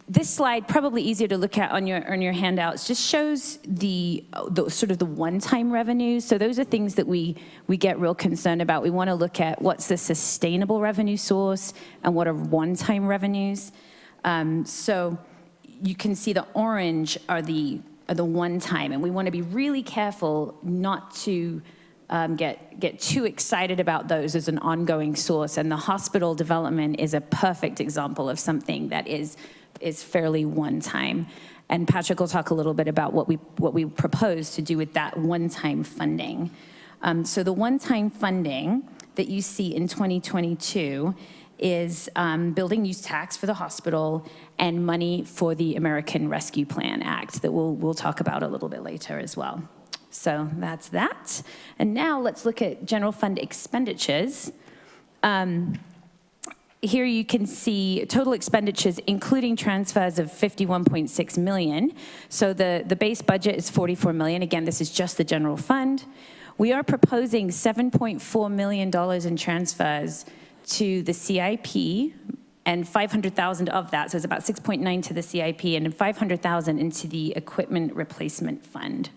this slide, probably easier to look at on your handouts, just shows the sort of the one-time revenues. So those are things that we get real concerned about. We want to look at what's the sustainable revenue source and what are one-time revenues. So you can see the orange are the one-time, and we want to be really careful not to get too excited about those as an ongoing source. And the hospital development is a perfect example of something that is fairly one-time. And Patrick will talk a little bit about what we propose to do with that one-time funding. So the one-time funding that you see in 2022 is building use tax for the hospital and money for the American Rescue Plan Act that we'll talk about a little bit later as well. So that's that. And now let's look at general fund expenditures. Here you can see total expenditures, including transfers of 51.6 million. So the base budget is 44 million. Again, this is just the general fund. We are proposing $7.4 million in transfers to the CIP, and 500,000 of that, so it's about 6.9 to the CIP, and 500,000 into the equipment replacement fund.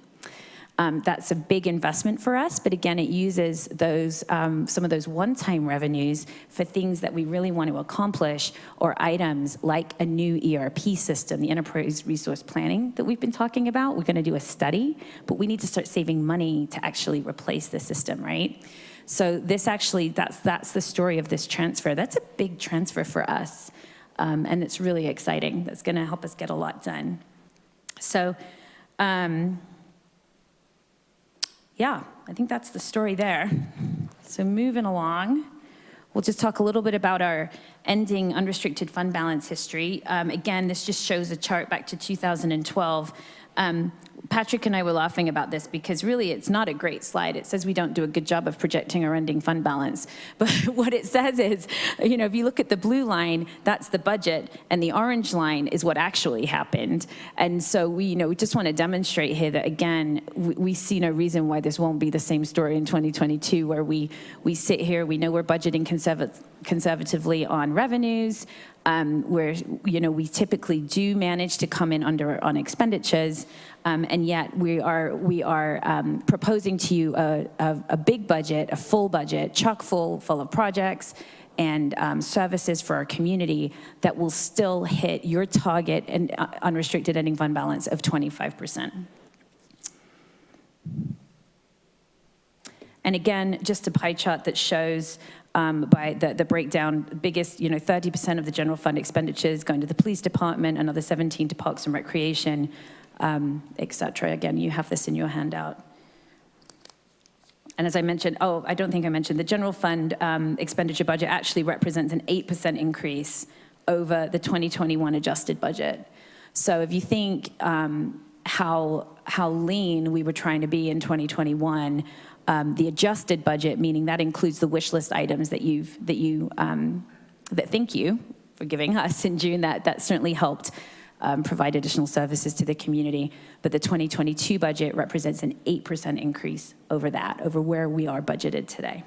That's a big investment for us, but again, it uses those some of those one-time revenues for things that we really want to accomplish, or items like a new ERP system, the enterprise resource planning that we've been talking about. We're going to do a study, but we need to start saving money to actually replace the system, right? So this actually, that's the story of this transfer. That's a big transfer for us, and it's really exciting. That's going to help us get a lot done. So. Yeah, I think that's the story there. So moving along, we'll just talk a little bit about our ending unrestricted fund balance history. Again, this just shows a chart back to 2012. Patrick and I were laughing about this because really it's not a great slide. It says we don't do a good job of projecting our ending fund balance. But what it says is, you know, if you look at the blue line, that's the budget, and the orange line is what actually happened. And so we just want to demonstrate here that, again, we see no reason why this won't be the same story in 2022, where we sit here, we know we're budgeting conservatively on revenues, where we typically do manage to come in under on expenditures, and yet we are proposing to you a big budget, a full budget, chock full of projects and services for our community that will still hit your target and unrestricted ending fund balance of 25%. And again, just a pie chart that shows by the breakdown, biggest, 30% of the general fund expenditures going to the police department, another 17 to parks and recreation, et cetera. Again, you have this in your handout. And as I mentioned, I don't think I mentioned, the general fund expenditure budget actually represents an 8% increase over the 2021 adjusted budget. So if you think how lean we were trying to be in 2021, the adjusted budget, meaning that includes the wish list items that thank you for giving us in June, that certainly helped provide additional services to the community. But the 2022 budget represents an 8% increase over where we are budgeted today.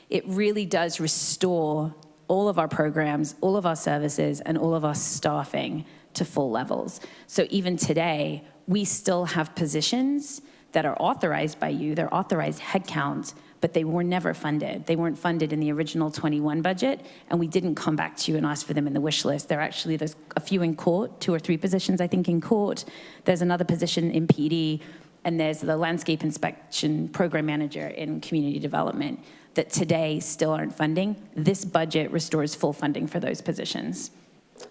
It really does restore all of our programs, all of our services, and all of our staffing to full levels. So even today, we still have positions that are authorized by you. They're authorized headcounts, but they were never funded. They weren't funded in the original 21 budget, and we didn't come back to you and ask for them in the wish list. There's a few in court, 2 or 3 positions, I think, in court. There's another position in PD, and there's the landscape inspection program manager in community development that today still aren't funding. This budget restores full funding for those positions.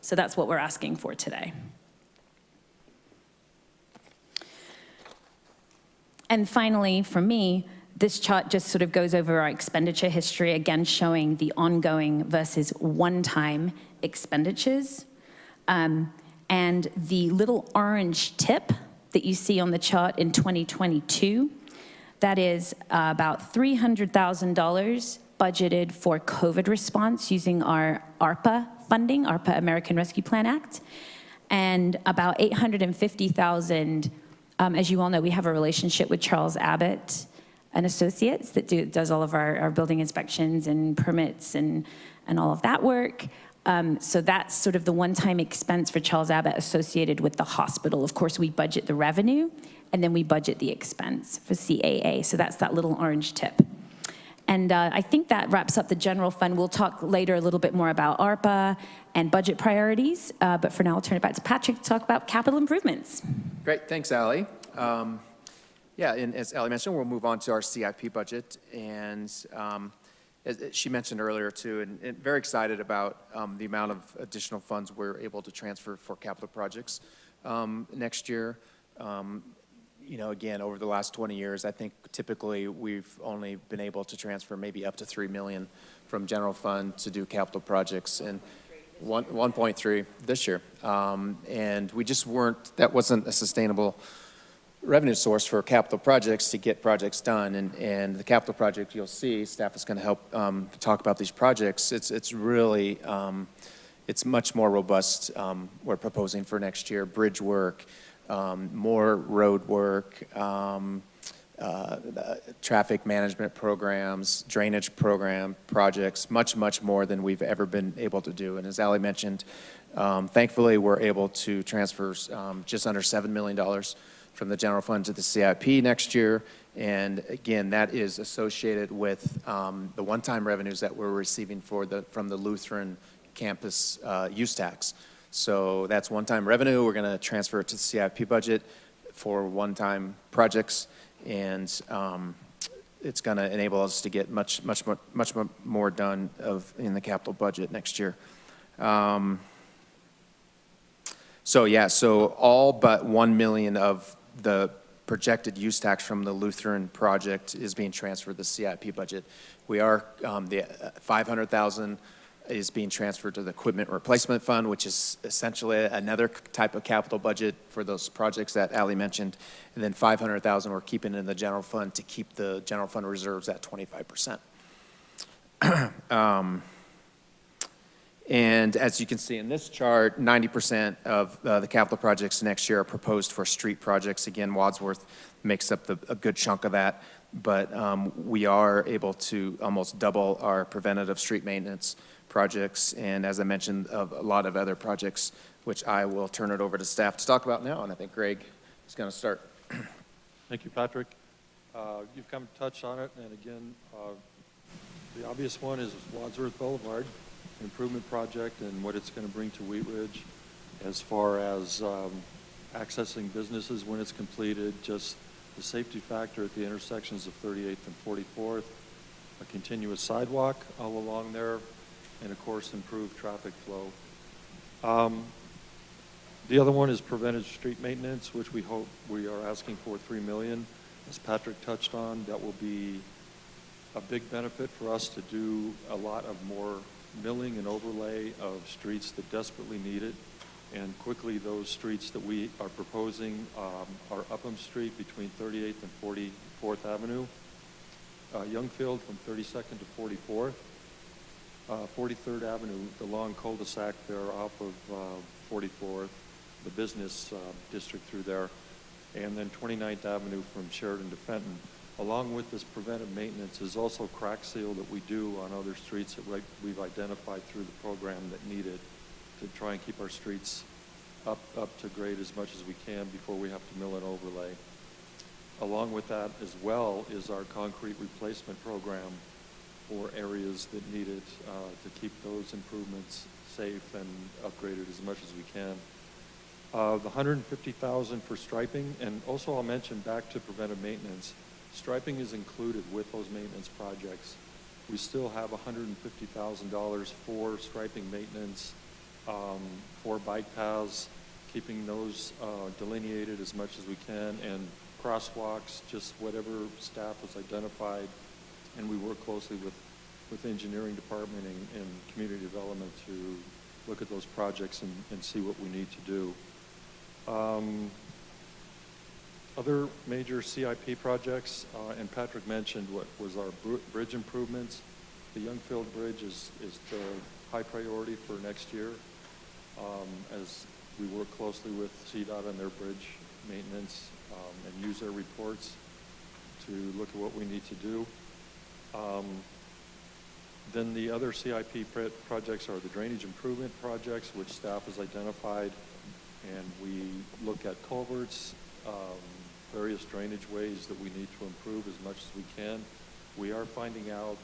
So that's what we're asking for today. And finally, for me, this chart just sort of goes over our expenditure history, again showing the ongoing versus one-time expenditures. And the little orange tip that you see on the chart in 2022, that is about $300,000 budgeted for COVID response using our ARPA funding, ARPA American Rescue Plan Act, and about $850,000. As you all know, we have a relationship with Charles Abbott and Associates that does all of our building inspections and permits and all of that work. So that's sort of the one-time expense for Charles Abbott associated with the hospital. Of course, we budget the revenue, and then we budget the expense for CAA. So that's that little orange tip. And I think that wraps up the general fund. We'll talk later a little bit more about ARPA and budget priorities. But for now, I'll turn it back to Patrick to talk about capital improvements. Great, thanks, Ally. Yeah, and as Ally mentioned, we'll move on to our CIP budget. And as she mentioned earlier, too, and very excited about the amount of additional funds we're able to transfer for capital projects next year. You know, again, over the last 20 years, I think typically we've only been able to transfer maybe up to $3 million from general fund to do capital projects, and 1.3 this year. And we just weren't, that wasn't a sustainable revenue source for capital projects to get projects done. And the capital project, you'll see, staff is going to help talk about these projects. It's really, it's much more robust. We're proposing for next year, bridge work, more road work, traffic management programs, drainage program projects, much more than we've ever been able to do. And as Ally mentioned, thankfully, we're able to transfer just under $7 million from the general fund to the CIP next year. And again, that is associated with the one-time revenues that we're receiving from the Lutheran campus use tax. So that's one-time revenue. We're going to transfer it to the CIP budget for one-time projects, and it's going to enable us to get much more done in the capital budget next year. So yeah, so all but $1 million of the projected use tax from the Lutheran project is being transferred to the CIP budget. We are the $500,000 is being transferred to the equipment replacement fund, which is essentially another type of capital budget for those projects that Ally mentioned. And then $500,000 we're keeping in the general fund to keep the general fund reserves at 25%. And as you can see in this chart, 90% of the capital projects next year are proposed for street projects. Again, Wadsworth makes up a good chunk of that, but we are able to almost double our preventative street maintenance projects, and as I mentioned, a lot of other projects, which I will turn it over to staff to talk about now, and I think Greg is going to start. Thank you, Patrick. You've come to touch on it, and again, the obvious one is Wadsworth Boulevard improvement project and what it's going to bring to Wheat Ridge as far as accessing businesses when it's completed, just the safety factor at the intersections of 38th and 44th, a continuous sidewalk all along there, and of course improved traffic flow. The other one is preventive street maintenance, which we are asking for $3 million. As Patrick touched on, that will be a big benefit for us to do a lot of more milling and overlay of streets that desperately need it. And quickly, those streets that we are proposing are Upham Street between 38th and 44th Avenue, Youngfield from 32nd to 44th, 43rd Avenue, the long cul-de-sac there off of 44th, the business district through there, and then 29th Avenue from Sheridan to Fenton. Along with this preventive maintenance is also crack seal that we do on other streets that we've identified through the program that need it to try and keep our streets up to grade as much as we can before we have to mill and overlay. Along with that as well is our concrete replacement program for areas that need it to keep those improvements safe and upgraded as much as we can. The $150,000 for striping, and also I'll mention back to preventive maintenance, striping is included with those maintenance projects. We still have $150,000 for striping maintenance, for bike paths, keeping those delineated as much as we can, and crosswalks, just whatever staff has identified. And we work closely with the engineering department and community development to look at those projects and see what we need to do. Other major CIP projects, and Patrick mentioned what was our bridge improvements. The Youngfield Bridge is the high priority for next year, as we work closely with CDOT on their bridge maintenance and use their reports to look at what we need to do. Then the other CIP projects are the drainage improvement projects, which staff has identified, and we look at culverts, various drainage ways that we need to improve as much as we can. We are finding out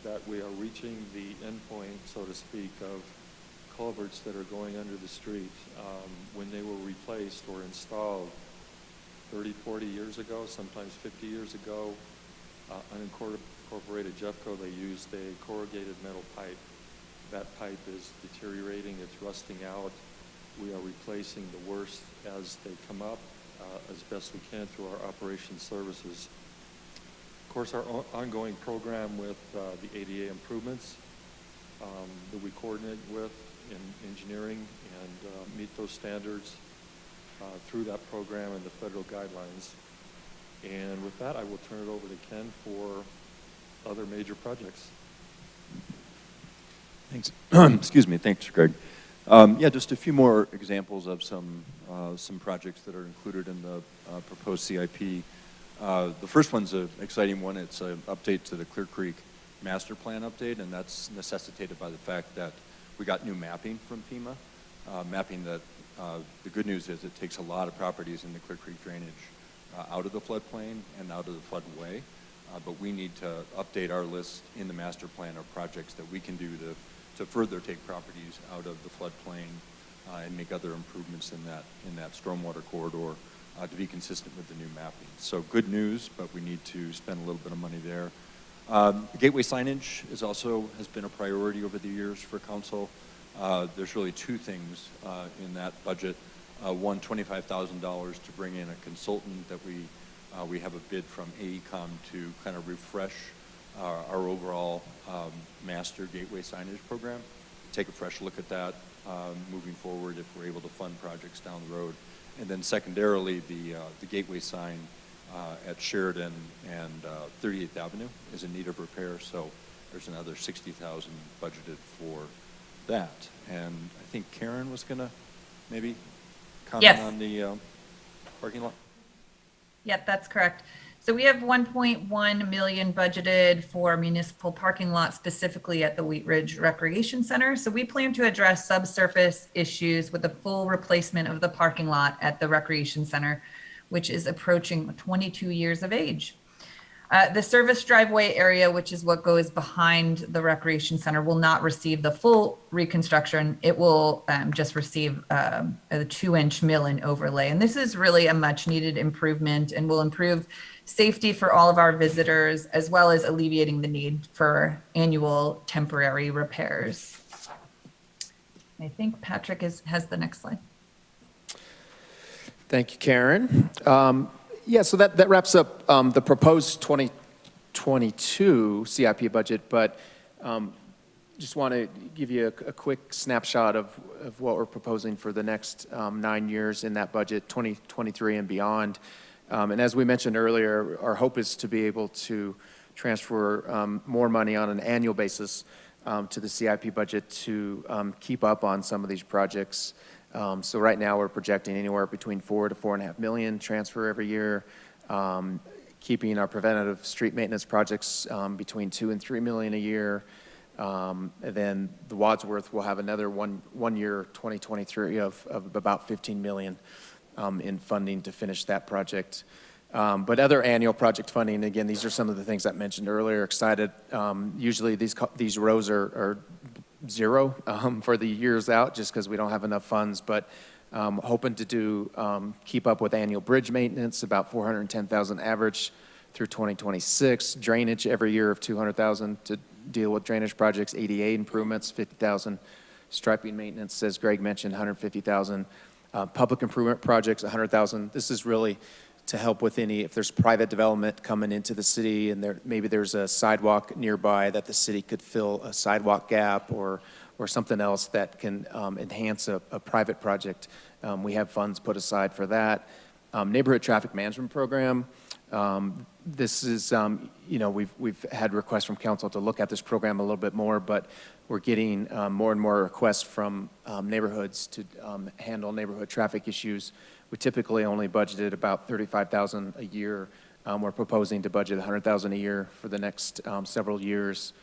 that we are reaching the endpoint, so to speak, of culverts that are going under the street. When they were replaced or installed 30, 40 years ago, sometimes 50 years ago, unincorporated Jeffco, they used a corrugated metal pipe. That pipe is deteriorating, it's rusting out. We are replacing the worst as they come up as best we can through our operations services. Of course, our ongoing program with the ADA improvements that we coordinate with in engineering and meet those standards through that program and the federal guidelines. And with that, I will turn it over to Ken for other major projects. Thanks. Excuse me. Thanks, Greg. Yeah, just a few more examples of some projects that are included in the proposed CIP. The first one's an exciting one. It's an update to the Clear Creek Master Plan update, and that's necessitated by the fact that we got new mapping from FEMA. Mapping that, the good news is it takes a lot of properties in the Clear Creek drainage out of the floodplain and out of the floodway. But we need to update our list in the master plan of projects that we can do to further take properties out of the floodplain and make other improvements in that stormwater corridor to be consistent with the new mapping. So good news, but we need to spend a little bit of money there. Gateway signage has been a priority over the years for council. There's really two things in that budget. One, $25,000 to bring in a consultant that we have a bid from AECOM to kind of refresh our overall master gateway signage program. Take a fresh look at that moving forward if we're able to fund projects down the road. And then secondarily, the gateway sign at Sheridan and 38th Avenue is in need of repair, so there's another $60,000 budgeted for that. And I think Karen was going to maybe comment Yes. on the parking lot. Yep, that's correct. So we have 1.1 million budgeted for municipal parking lot, specifically at the Wheat Ridge Recreation Center. So we plan to address subsurface issues with a full replacement of the parking lot at the Recreation Center, which is approaching 22 years of age. The service driveway area, which is what goes behind the Recreation Center, will not receive the full reconstruction. It will just receive a 2-inch mill and overlay. And this is really a much needed improvement and will improve safety for all of our visitors, as well as alleviating the need for annual temporary repairs. I think Patrick has the next slide. Thank you, Karen. Yeah, so that wraps up the proposed 2022 CIP budget, but just want to give you a quick snapshot of what we're proposing for the next 9 years in that budget, 2023 and beyond. And as we mentioned earlier, our hope is to be able to transfer more money on an annual basis to the CIP budget to keep up on some of these projects. So right now we're projecting anywhere between $4 to $4.5 million transfer every year, keeping our preventative street maintenance projects between $2 and $3 million a year. And then the Wadsworth will have another one year, 2023, of about $15 million in funding to finish that project. But other annual project funding, again, these are some of the things I mentioned earlier. Excited. Usually these rows are zero for the years out just because we don't have enough funds, but hoping to keep up with annual bridge maintenance, about $410,000 average through 2026. Drainage every year of $200,000 to deal with drainage projects. ADA improvements, $50,000. Striping maintenance, as Greg mentioned, $150,000. Public improvement projects, $100,000. This is really to help with if there's private development coming into the city and maybe there's a sidewalk nearby that the city could fill a sidewalk gap or something else that can enhance a private project. We have funds put aside for that. Neighborhood traffic management program. This is, we've had requests from council to look at this program a little bit more, but we're getting more and more requests from neighborhoods to handle neighborhood traffic issues. We typically only budgeted about $35,000 a year. We're proposing to budget $100,000 a year for the next several years.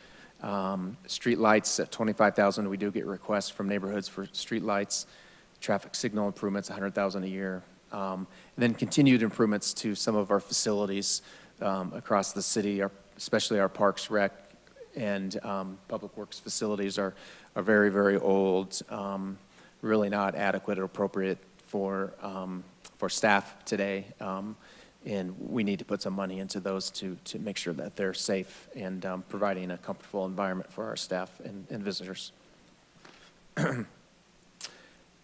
Streetlights at 25,000, we do get requests from neighborhoods for streetlights. Traffic signal improvements, 100,000 a year. And then continued improvements to some of our facilities across the city, especially our Parks, Rec, and Public Works facilities are very, very old, really not adequate or appropriate for staff today. And we need to put some money into those to make sure that they're safe and providing a comfortable environment for our staff and visitors.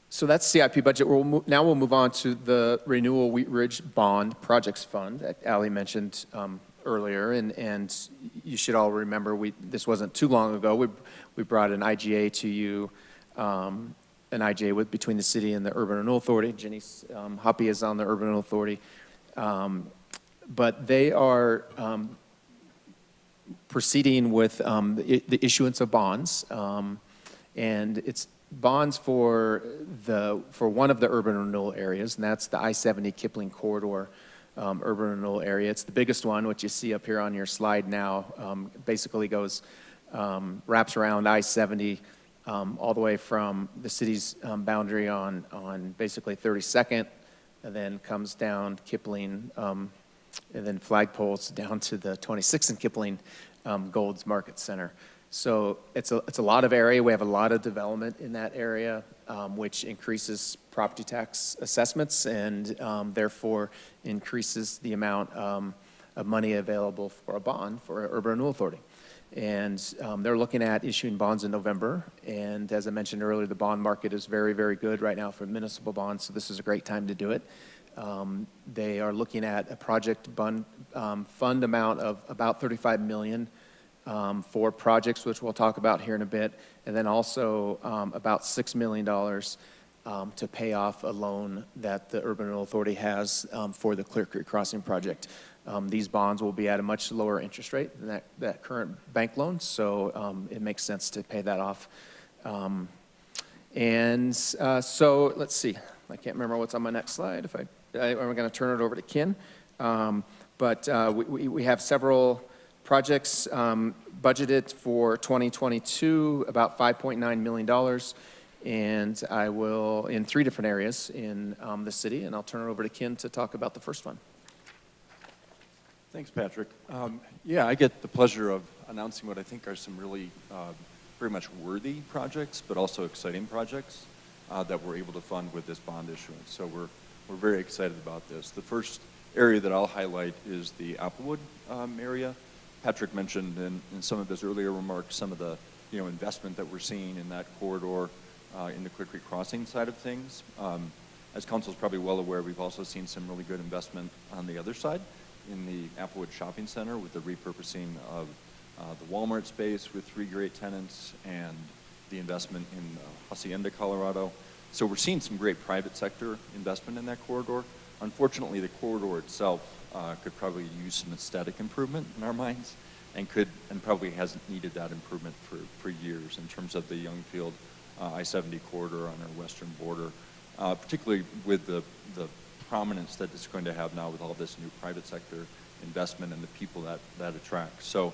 So that's CIP budget. Now we'll move on to the Renewal Wheat Ridge Bond Projects Fund that Ally mentioned earlier. And you should all remember, this wasn't too long ago. We brought an IGA to you, an IGA between the city and the Urban Renewal Authority. Jenny Hoppy is on the Urban Renewal Authority. But they are proceeding with the issuance of bonds. And it's bonds for one of the urban renewal areas, and that's the I-70 Kipling Corridor urban renewal area. It's the biggest one, which you see up here on your slide now. Basically goes, wraps around I-70 all the way from the city's boundary on basically 32nd, and then comes down Kipling, and then flagpoles down to the 26th and Kipling Gold's Market Center. So it's a lot of area. We have a lot of development in that area, which increases property tax assessments and therefore increases the amount of money available for a bond for Urban Renewal Authority. And they're looking at issuing bonds in November. And as I mentioned earlier, the bond market is very, very good right now for municipal bonds, so this is a great time to do it. They are looking at a project fund amount of about $35 million for projects, which we'll talk about here in a bit, and then also about $6 million to pay off a loan that the Urban Renewal Authority has for the Clear Creek Crossing project. These bonds will be at a much lower interest rate than that current bank loan, so it makes sense to pay that off. So let's see. I can't remember what's on my next slide. I'm going to turn it over to Ken. But we have several projects budgeted for 2022, about $5.9 million, and I will, in 3 different areas in the city, and I'll turn it over to Ken to talk about the first one. Thanks, Patrick. Yeah, I get the pleasure of announcing what I think are some really very much worthy projects, but also exciting projects that we're able to fund with this bond issuance. So we're very excited about this. The first area that I'll highlight is the Applewood area. Patrick mentioned in some of his earlier remarks some of the investment that we're seeing in that corridor in the Clear Creek Crossing side of things. As council is probably well aware, we've also seen some really good investment on the other side in the Applewood Shopping Center with the repurposing of the Walmart space with 3 great tenants and the investment in Hacienda, Colorado. So we're seeing some great private sector investment in that corridor. Unfortunately, the corridor itself could probably use some aesthetic improvement in our minds and probably hasn't needed that improvement for years in terms of the Youngfield I-70 corridor on our western border, particularly with the prominence that it's going to have now with all this new private sector investment and the people that attracts. So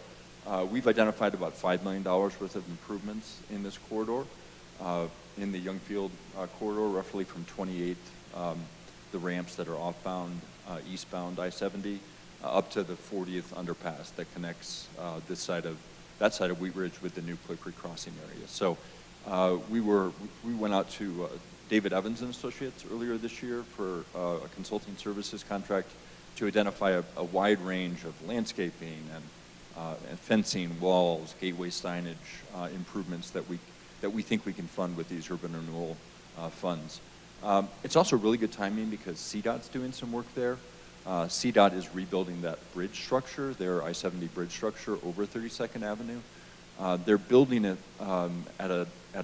we've identified about $5 million worth of improvements in this corridor, in the Youngfield corridor, roughly from 28, the ramps that are offbound, eastbound I-70, up to the 40th underpass that connects that side of Wheat Ridge with the new Clear Creek Crossing area. So we went out to David Evans and Associates earlier this year for a consulting services contract to identify a wide range of landscaping and fencing, walls, gateway signage improvements that we think we can fund with these urban renewal funds. It's also really good timing because CDOT's doing some work there. CDOT is rebuilding that bridge structure, their I-70 bridge structure over 32nd Avenue. They're building it at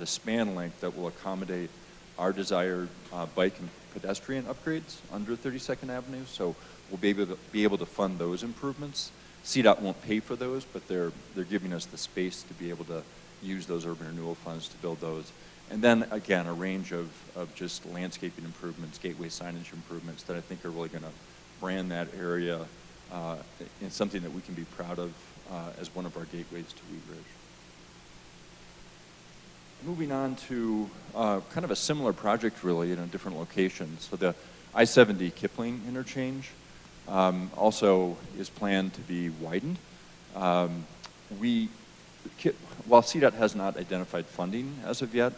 a span length that will accommodate our desired bike and pedestrian upgrades under 32nd Avenue. So we'll be able to fund those improvements. CDOT won't pay for those, but they're giving us the space to be able to use those urban renewal funds to build those. And then, again, a range of just landscaping improvements, gateway signage improvements that I think are really going to brand that area in something that we can be proud of as one of our gateways to Wheat Ridge. Moving on to kind of a similar project, really, in a different location. So the I-70 Kipling interchange also is planned to be widened. While CDOT has not identified funding as of yet,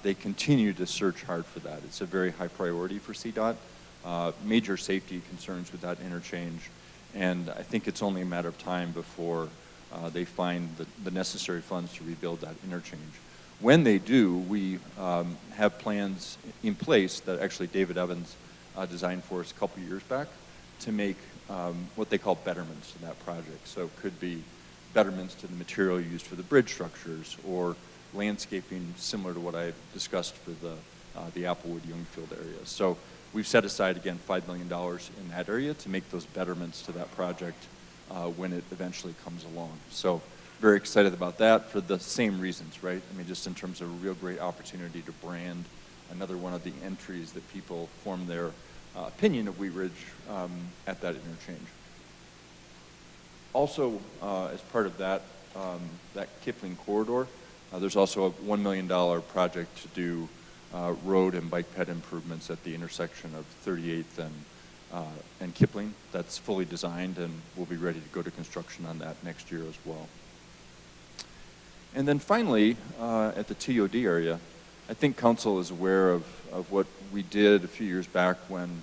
they continue to search hard for that. It's a very high priority for CDOT. Major safety concerns with that interchange, and I think it's only a matter of time before they find the necessary funds to rebuild that interchange. When they do, we have plans in place that actually David Evans designed for us a couple years back to make what they call betterments to that project. So it could be betterments to the material used for the bridge structures, or landscaping similar to what I discussed for the Applewood-Youngfield area. So we've set aside, again, $5 million in that area to make those betterments to that project when it eventually comes along. So very excited about that for the same reasons, right? I mean, just in terms of a real great opportunity to brand another one of the entries that people form their opinion of Wheat Ridge at that interchange. Also, as part of that, that Kipling corridor, there's also a $1 million project to do road and bike ped improvements at the intersection of 38th and Kipling. That's fully designed, and we'll be ready to go to construction on that next year as well. And then finally, at the TOD area, I think council is aware of what we did a few years back when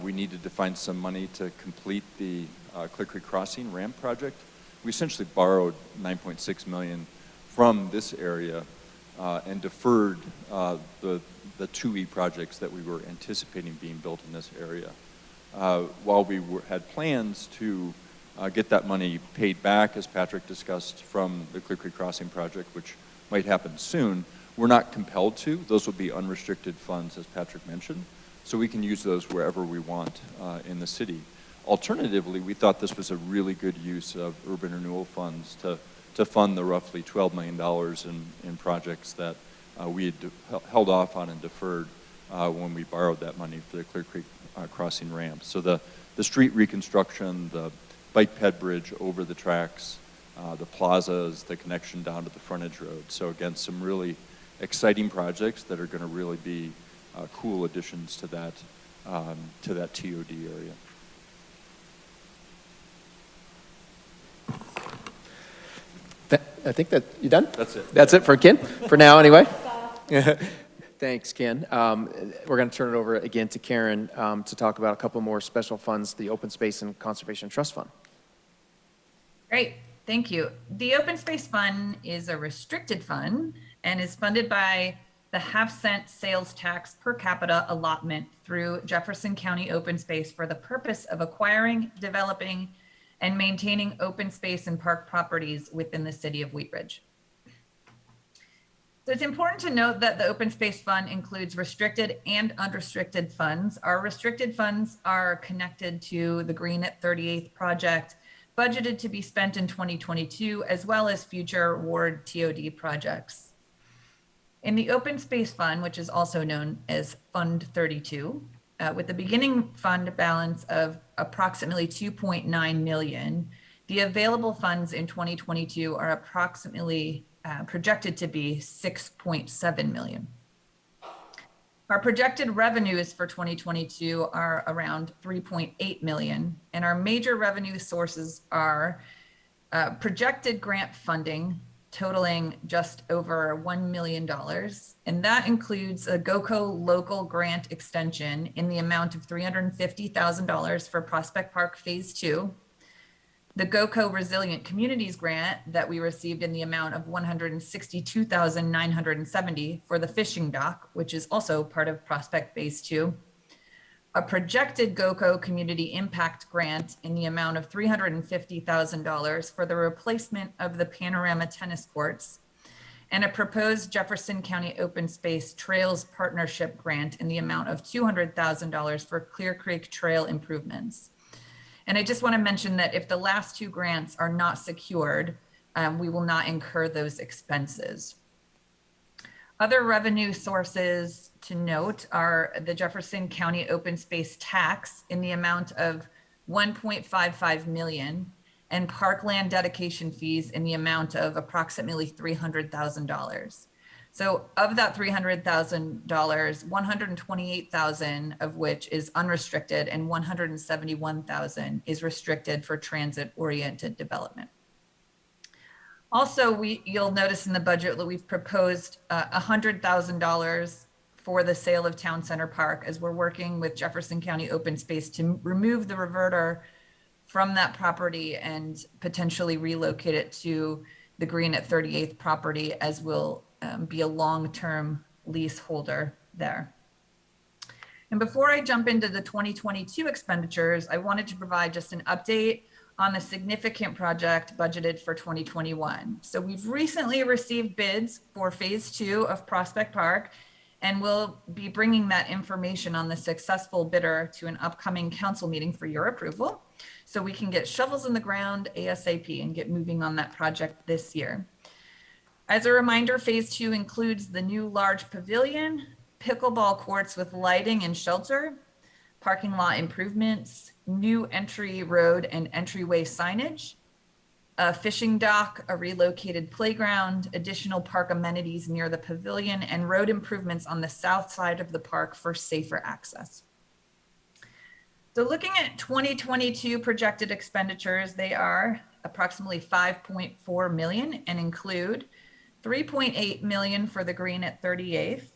we needed to find some money to complete the Clear Creek Crossing ramp project. We essentially borrowed $9.6 million from this area and deferred the 2E projects that we were anticipating being built in this area. While we had plans to get that money paid back, as Patrick discussed, from the Clear Creek Crossing project, which might happen soon, we're not compelled to. Those would be unrestricted funds, as Patrick mentioned, so we can use those wherever we want in the city. Alternatively, we thought this was a really good use of urban renewal funds to fund the roughly $12 million in projects that we had held off on and deferred when we borrowed that money for the Clear Creek Crossing ramp. So the street reconstruction, the bike ped bridge over the tracks, the plazas, the connection down to the frontage road. So again, some really exciting projects that are going to really be cool additions to that TOD area. I think that, you done? That's it. That's it for Ken, for now anyway. Thanks, Ken. We're going to turn it over again to Karen to talk about a couple more special funds, the Open Space and Conservation Trust Fund. Great, thank you. The Open Space Fund is a restricted fund and is funded by the half-cent sales tax per capita allotment through Jefferson County Open Space for the purpose of acquiring, developing, and maintaining open space and park properties within the city of Wheat Ridge. So it's important to note that the Open Space Fund includes restricted and unrestricted funds. Our restricted funds are connected to the Green at 38th project, budgeted to be spent in 2022, as well as future Ward TOD projects. In the Open Space Fund, which is also known as Fund 32, with the beginning fund balance of approximately 2.9 million, the available funds in 2022 are approximately projected to be 6.7 million. Our projected revenues for 2022 are around 3.8 million, and our major revenue sources are projected grant funding totaling just over $1 million. And that includes a GOCO local grant extension in the amount of $350,000 for Prospect Park Phase 2, the GOCO Resilient Communities Grant that we received in the amount of $162,970 for the fishing dock, which is also part of Prospect Phase 2, a projected GOCO Community Impact Grant in the amount of $350,000 for the replacement of the Panorama tennis courts, and a proposed Jefferson County Open Space Trails Partnership Grant in the amount of $200,000 for Clear Creek Trail improvements. And I just want to mention that if the last two grants are not secured, we will not incur those expenses. Other revenue sources to note are the Jefferson County Open Space Tax in the amount of $1.55 million and parkland dedication fees in the amount of approximately $300,000. So of that $300,000, $128,000 of which is unrestricted and $171,000 is restricted for transit-oriented development. Also, you'll notice in the budget that we've proposed $100,000 for the sale of Town Center Park, as we're working with Jefferson County Open Space to remove the reverter from that property and potentially relocate it to the Green at 38th property, as will be a long-term leaseholder there. And before I jump into the 2022 expenditures, I wanted to provide just an update on the significant project budgeted for 2021. So we've recently received bids for phase 2 of Prospect Park, and we'll be bringing that information on the successful bidder to an upcoming council meeting for your approval, so we can get shovels in the ground ASAP and get moving on that project this year. As a reminder, phase 2 includes the new large pavilion, pickleball courts with lighting and shelter, parking lot improvements, new entry road and entryway signage, a fishing dock, a relocated playground, additional park amenities near the pavilion, and road improvements on the south side of the park for safer access. So looking at 2022 projected expenditures, they are approximately $5.4 million and include $3.8 million for the Green at 38th.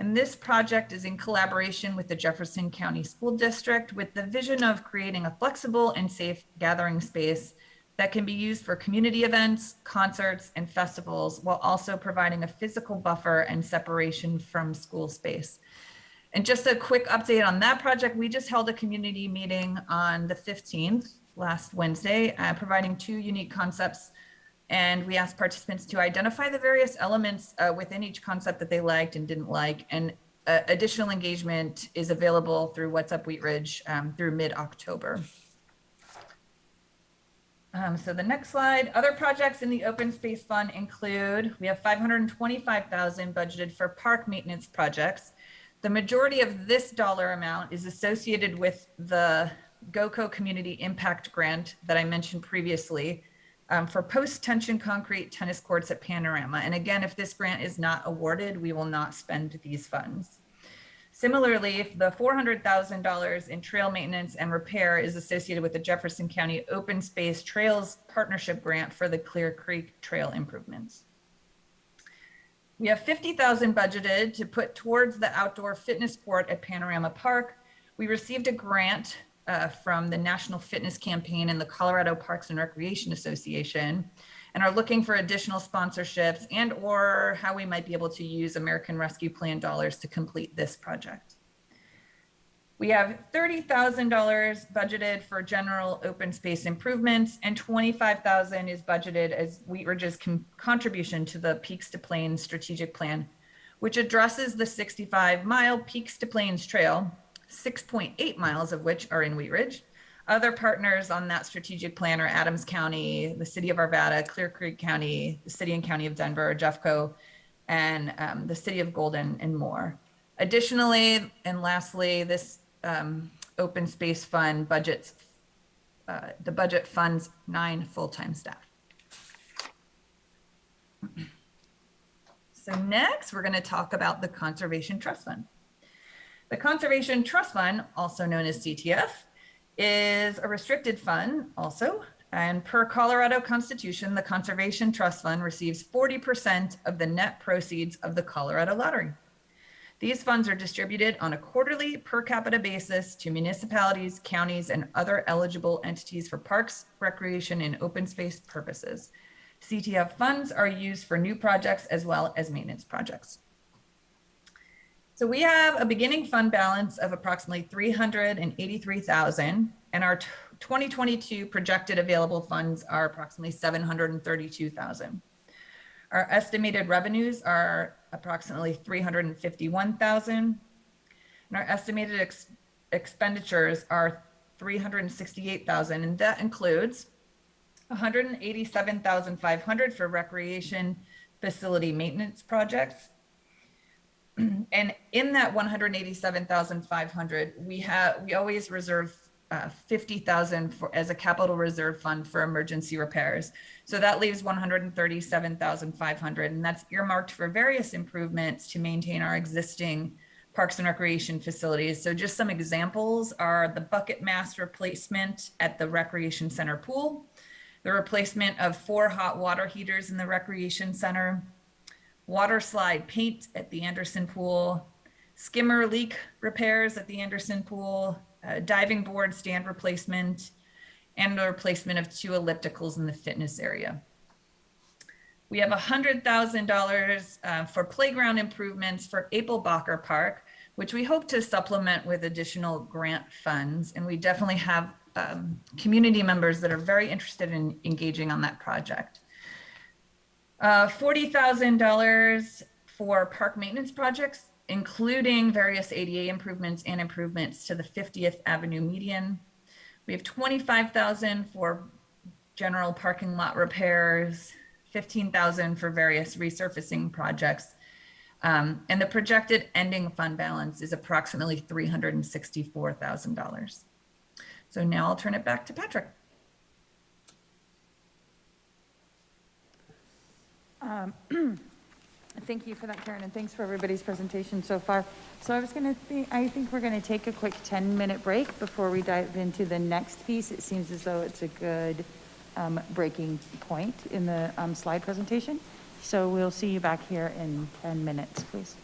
And this project is in collaboration with the Jefferson County School District, with the vision of creating a flexible and safe gathering space that can be used for community events, concerts, and festivals, while also providing a physical buffer and separation from school space. And just a quick update on that project, we just held a community meeting on the 15th, last Wednesday, providing 2 unique concepts. And we asked participants to identify the various elements within each concept that they liked and didn't like. And additional engagement is available through What's Up Wheat Ridge through mid-October. So the next slide, other projects in the open space fund include, we have $525,000 budgeted for park maintenance projects. The majority of this dollar amount is associated with the GOCO Community Impact Grant that I mentioned previously, for post-tension concrete tennis courts at Panorama. And again, if this grant is not awarded, we will not spend these funds. Similarly, the $400,000 in trail maintenance and repair is associated with the Jefferson County Open Space Trails Partnership Grant for the Clear Creek Trail improvements. We have $50,000 budgeted to put towards the outdoor fitness court at Panorama Park. We received a grant from the National Fitness Campaign and the Colorado Parks and Recreation Association, and are looking for additional sponsorships and or how we might be able to use American Rescue Plan dollars to complete this project. We have $30,000 budgeted for general open space improvements, and $25,000 is budgeted as Wheat Ridge's contribution to the Peaks to Plains strategic plan, which addresses the 65-mile Peaks to Plains Trail, 6.8 miles of which are in Wheat Ridge. Other partners on that strategic plan are Adams County, the City of Arvada, Clear Creek County, the City and County of Denver, Jeffco, and the City of Golden, and more. Additionally, and lastly, this open space fund budgets, the budget funds 9 full-time staff. So next, we're going to talk about the Conservation Trust Fund. The Conservation Trust Fund, also known as CTF, is a restricted fund also, and per Colorado Constitution, the Conservation Trust Fund receives 40% of the net proceeds of the Colorado Lottery. These funds are distributed on a quarterly per capita basis to municipalities, counties, and other eligible entities for parks, recreation, and open space purposes. CTF funds are used for new projects as well as maintenance projects. So we have a beginning fund balance of approximately $383,000, and our 2022 projected available funds are approximately $732,000. Our estimated revenues are approximately $351,000, and our estimated expenditures are $368,000, and that includes $187,500 for recreation facility maintenance projects. And in that $187,500, we always reserve 50,000 for as a capital reserve fund for emergency repairs. So that leaves 137,500, and that's earmarked for various improvements to maintain our existing parks and recreation facilities. So just some examples are the bucket mass replacement at the recreation center pool, the replacement of 4 hot water heaters in the recreation center, water slide paint at the Anderson pool, skimmer leak repairs at the Anderson pool, diving board stand replacement, and the replacement of 2 ellipticals in the fitness area. We have $100,000 for playground improvements for Apelbacher Park, which we hope to supplement with additional grant funds. And we definitely have community members that are very interested in engaging on that project. $40,000 for park maintenance projects, including various ADA improvements and improvements to the 50th Avenue median. We have $25,000 for general parking lot repairs, $15,000 for various resurfacing projects. And the projected ending fund balance is approximately $364,000. So now I'll turn it back to Patrick. Thank you for that, Karen, and thanks for everybody's presentation so far. So I think we're going to take a quick 10-minute break before we dive into the next piece. It seems as though it's a good breaking point in the slide presentation. So we'll see you back here in 10 minutes, please.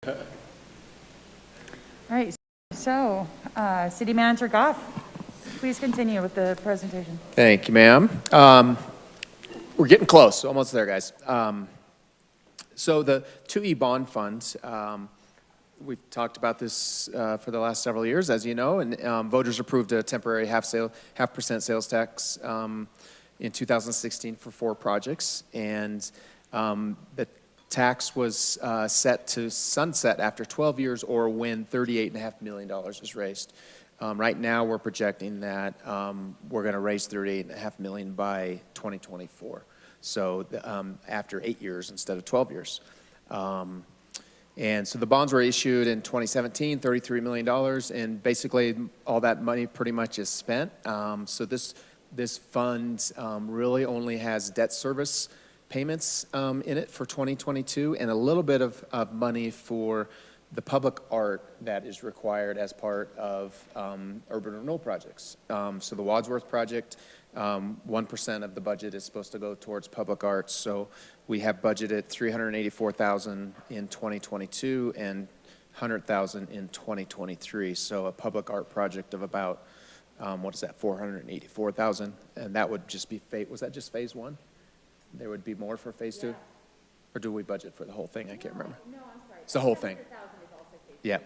All right, so, City Manager Goff, please continue with the presentation. Thank you, ma'am. We're getting close, almost there, guys. So the 2E bond funds, we've talked about this for the last several years, as you know, and voters approved a temporary half% sales tax in 2016 for 4 projects, and the tax was set to sunset after 12 years or when $38.5 million is raised. Right now, we're projecting that we're going to raise $38.5 million by 2024. So after 8 years instead of 12 years. And so the bonds were issued in 2017, $33 million, and basically all that money pretty much is spent. So this fund really only has debt service payments in it for 2022 and a little bit of money for the public art that is required as part of urban renewal projects. So the Wadsworth project, 1% of the budget is supposed to go towards public arts. So we have budgeted $384,000 in 2022 and $100,000 in 2023. So a public art project of about, what is that, $484,000? And that would just be, was that just phase 1? There would be more for phase 2? Or do we budget for the whole thing? I can't remember. No, I'm sorry. It's the whole thing. Yeah.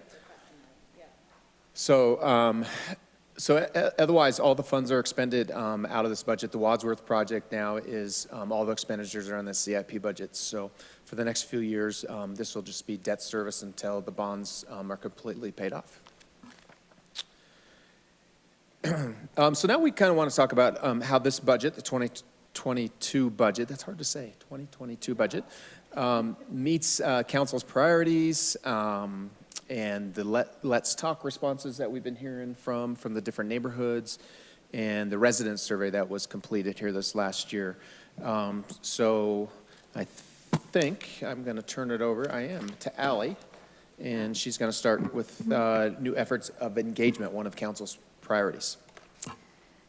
So, otherwise, all the funds are expended out of this budget. The Wadsworth project now is, all the expenditures are on the CIP budget. So for the next few years, this will just be debt service until the bonds are completely paid off. So now we kind of want to talk about how this budget, the 2022 budget, that's hard to say, 2022 budget, meets council's priorities, and the Let's Talk responses that we've been hearing from the different neighborhoods, and the resident survey that was completed here this last year. So I think I'm going to turn it over, to Allie, and she's going to start with new efforts of engagement, one of council's priorities.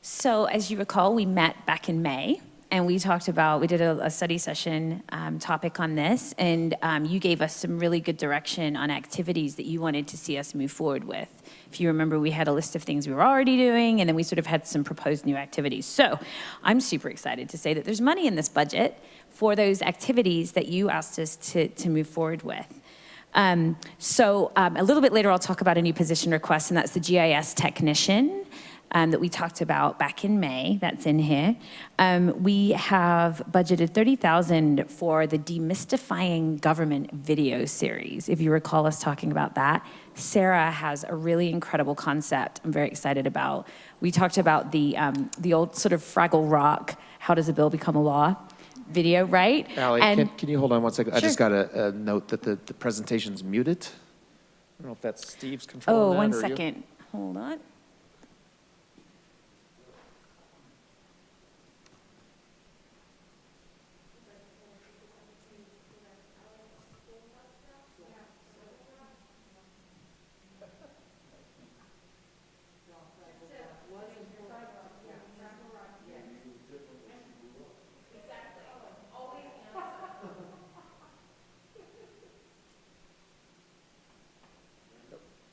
So as you recall, we met back in May, and we talked about, we did a study session topic on this, and you gave us some really good direction on activities that you wanted to see us move forward with. If you remember, we had a list of things we were already doing, and then we sort of had some proposed new activities. So I'm super excited to say that there's money in this budget for those activities that you asked us to move forward with. So a little bit later, I'll talk about a new position request, and that's the GIS technician. That we talked about back in May, that's in here. We have budgeted $30,000 for the Demystifying Government video series. If you recall us talking about that, Sarah has a really incredible concept I'm very excited about. We talked about the old sort of Fraggle Rock, How Does a Bill Become a Law video, right? Allie, can you hold on one second? Sure. I just got a note that the presentation's muted. I don't know if that's Steve's controlling that Oh, one or you. second, hold on.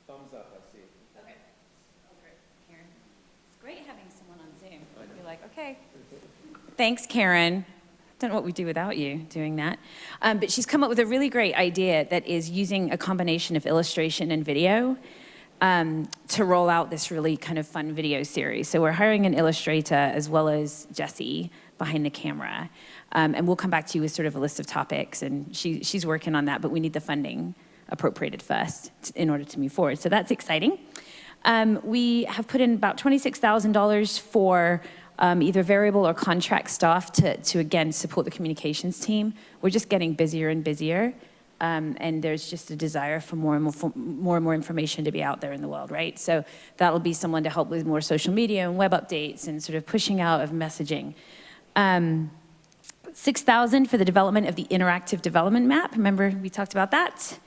Thumbs up, I see. Okay. Karen. It's great having someone on Zoom. You're like, okay. Thanks, Karen. Don't know what we'd do without you doing that. But she's come up with a really great idea that is using a combination of illustration and video to roll out this really kind of fun video series. So we're hiring an illustrator as well as Jessie behind the camera. And we'll come back to you with sort of a list of topics. And she's working on that, but we need the funding appropriated first in order to move forward. So that's exciting. We have put in about $26,000 for either variable or contract staff to again, support the communications team. We're just getting busier and busier. And there's just a desire for more and more information to be out there in the world, right? So that'll be someone to help with more social media and web updates and sort of pushing out of messaging. $6,000 for the development of the interactive development map. Remember, we talked about that.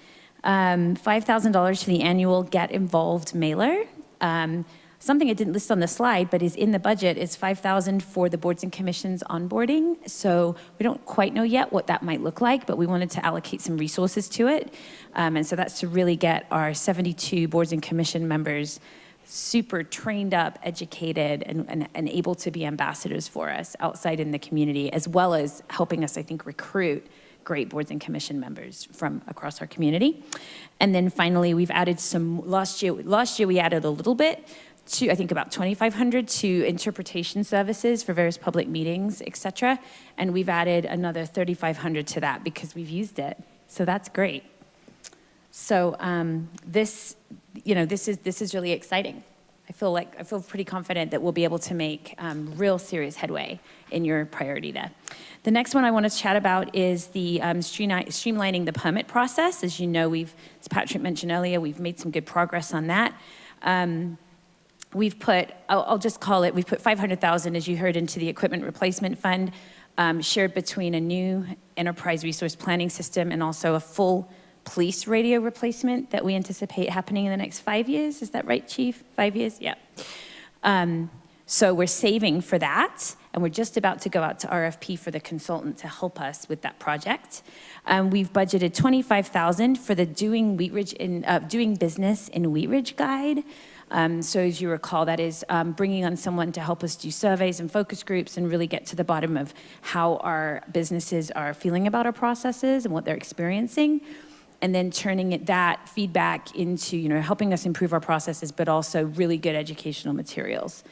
$5,000 for the annual Get Involved mailer. Something I didn't list on the slide, but is in the budget, is $5,000 for the boards and commissions onboarding. So we don't quite know yet what that might look like, but we wanted to allocate some resources to it. And so that's to really get our 72 boards and commission members super trained up, educated, and able to be ambassadors for us outside in the community, as well as helping us, I think, recruit great boards and commission members from across our community. And then finally, we've added some, last year we added a little bit to, I think about 2,500 to interpretation services for various public meetings, et cetera. And we've added another 3,500 to that because we've used it. So that's great. So this is really exciting. I feel pretty confident that we'll be able to make real serious headway in your priority there. The next one I want to chat about is the streamlining the permit process. As you know, as Patrick mentioned earlier, we've made some good progress on that. We've put, I'll just call it, we've put $500,000, as you heard, into the equipment replacement fund, shared between a new enterprise resource planning system and also a full police radio replacement that we anticipate happening in the next 5 years. Is that right, Chief? 5 years? Yeah. So we're saving for that, and we're just about to go out to RFP for the consultant to help us with that project. We've budgeted $25,000 for the Doing Business in Wheat Ridge guide. So as you recall, that is bringing on someone to help us do surveys and focus groups and really get to the bottom of how our businesses are feeling about our processes and what they're experiencing, and then turning that feedback into, helping us improve our processes, but also really good educational materials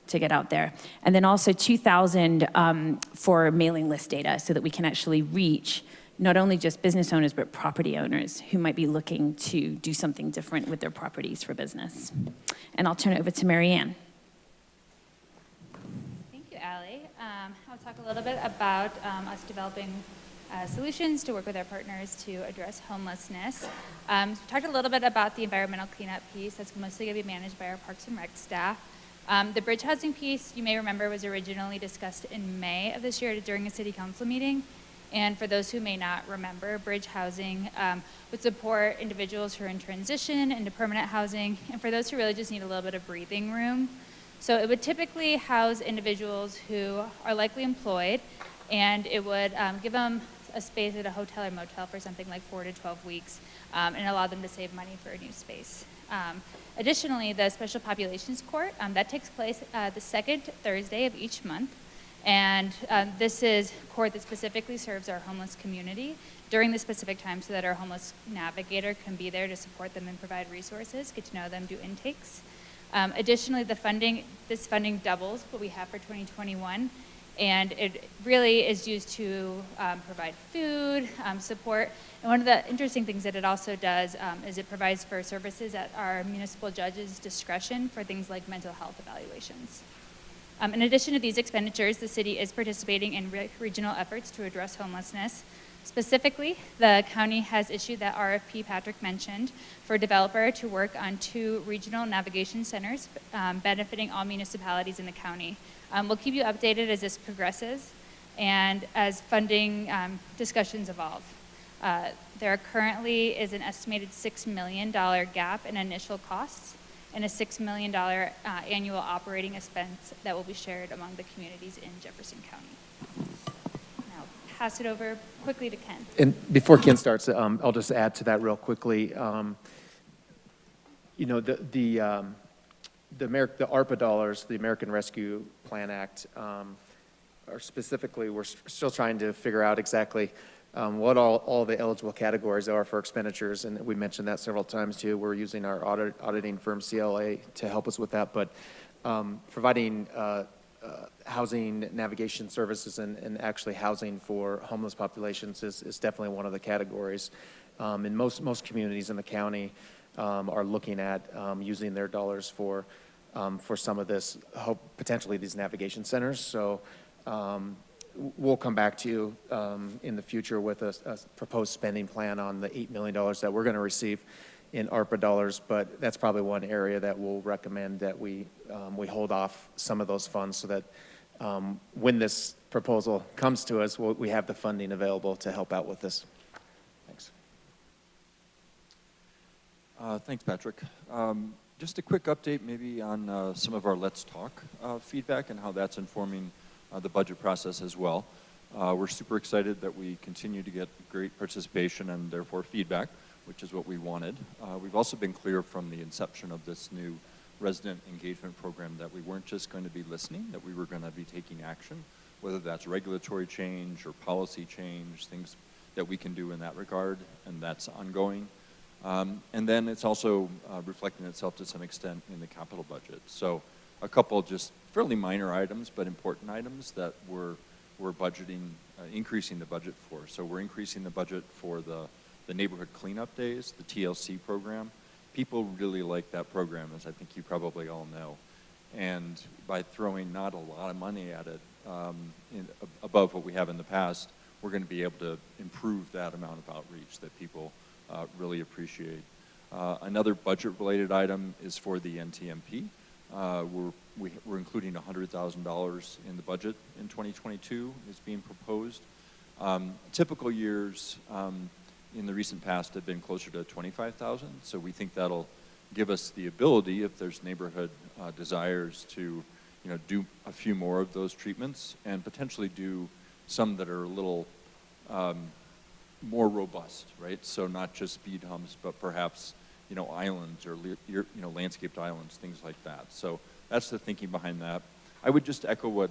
to get out there. And then also $2,000 for mailing list data so that we can actually reach not only just business owners, but property owners who might be looking to do something different with their properties for business. And I'll turn it over to Mary Ann. Thank you, Allie. I'll talk a little bit about us developing solutions to work with our partners to address homelessness. We talked a little bit about the environmental cleanup piece. That's mostly going to be managed by our Parks and Rec staff. The bridge housing piece, you may remember, was originally discussed in May of this year during a city council meeting. And for those who may not remember, bridge housing would support individuals who are in transition into permanent housing, and for those who really just need a little bit of breathing room. So it would typically house individuals who are likely employed, and it would give them a space at a hotel or motel for something like 4 to 12 weeks and allow them to save money for a new space. Additionally, the Special Populations Court, that takes place the second Thursday of each month. And this is a court that specifically serves our homeless community during the specific time so that our homeless navigator can be there to support them and provide resources, get to know them, do intakes. Additionally, this funding doubles what we have for 2021, and it really is used to provide food, support. And one of the interesting things that it also does is it provides for services at our municipal judge's discretion for things like mental health evaluations. In addition to these expenditures, the city is participating in regional efforts to address homelessness. Specifically, the county has issued that RFP Patrick mentioned for a developer to work on 2 regional navigation centers benefiting all municipalities in the county. We'll keep you updated as this progresses and as funding discussions evolve. There currently is an estimated $6 million gap in initial costs and a $6 million annual operating expense that will be shared among the communities in Jefferson County. Now, pass it over quickly to Ken. And before Ken starts, I'll just add to that real quickly. The ARPA dollars, the American Rescue Plan Act, are specifically, we're still trying to figure out exactly what all the eligible categories are for expenditures, and we mentioned that several times too. We're using our auditing firm CLA to help us with that, but providing housing navigation services and actually housing for homeless populations is definitely one of the categories. And most communities in the county are looking at using their dollars for some of this, potentially these navigation centers. So we'll come back to you in the future with a proposed spending plan on the $8 million that we're going to receive in ARPA dollars, but that's probably one area that we'll recommend that we hold off some of those funds so that when this proposal comes to us, we have the funding available to help out with this. Thanks. Thanks, Patrick. Just a quick update maybe on some of our Let's Talk feedback and how that's informing the budget process as well. We're super excited that we continue to get great participation and therefore feedback, which is what we wanted. We've also been clear from the inception of this new resident engagement program that we weren't just going to be listening, that we were going to be taking action, whether that's regulatory change or policy change, things that we can do in that regard, and that's ongoing. And then it's also reflecting itself to some extent in the capital budget. So a couple just fairly minor items, but important items that we're budgeting, increasing the budget for. So we're increasing the budget for the neighborhood cleanup days, the TLC program. People really like that program, as I think you probably all know. And by throwing not a lot of money at it above what we have in the past, we're going to be able to improve that amount of outreach that people really appreciate. Another budget-related item is for the NTMP. We're including $100,000 in the budget in 2022 is being proposed. Typical years in the recent past have been closer to 25,000, so we think that'll give us the ability, if there's neighborhood desires, to do a few more of those treatments and potentially do some that are a little more robust, right? So not just speed humps, but perhaps islands or landscaped islands, things like that. So that's the thinking behind that. I would just echo what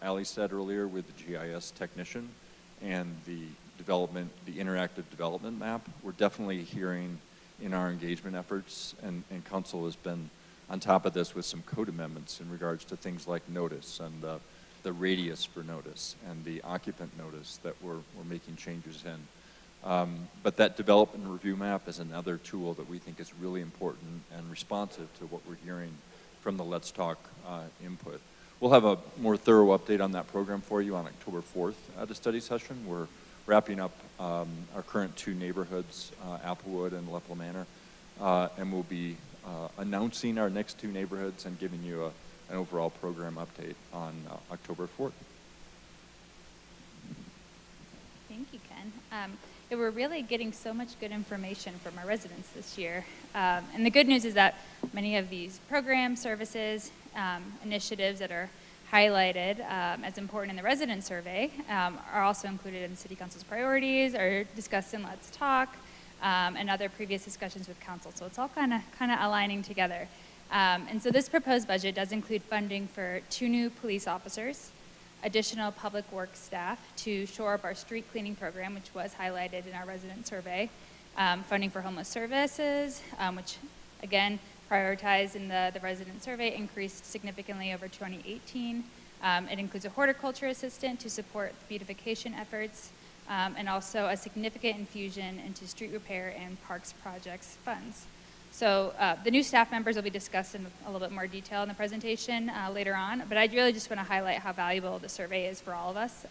Ali said earlier with the GIS technician and the development, the interactive development map. We're definitely hearing in our engagement efforts, and council has been on top of this with some code amendments in regards to things like notice and the radius for notice and the occupant notice that we're making changes in. But that development review map is another tool that we think is really important and responsive to what we're hearing from the Let's Talk input. We'll have a more thorough update on that program for you on October 4th at a study session. We're wrapping up our current two neighborhoods, Applewood and Lepel Manor, and we'll be announcing our next two neighborhoods and giving you an overall program update on October 4th. Thank you, Ken. We're really getting so much good information from our residents this year. And the good news is that many of these programs, services, initiatives that are highlighted as important in the resident survey are also included in City Council's priorities, or discussed in Let's Talk, and other previous discussions with Council. So it's all kind of aligning together. And so this proposed budget does include funding for 2 new police officers, additional public works staff to shore up our street cleaning program, which was highlighted in our resident survey, funding for homeless services, which again, prioritized in the resident survey, increased significantly over 2018. It includes a horticulture assistant to support beautification efforts, and also a significant infusion into street repair and parks projects funds. So the new staff members will be discussed in a little bit more detail in the presentation later on, but I really just want to highlight how valuable the survey is for all of us,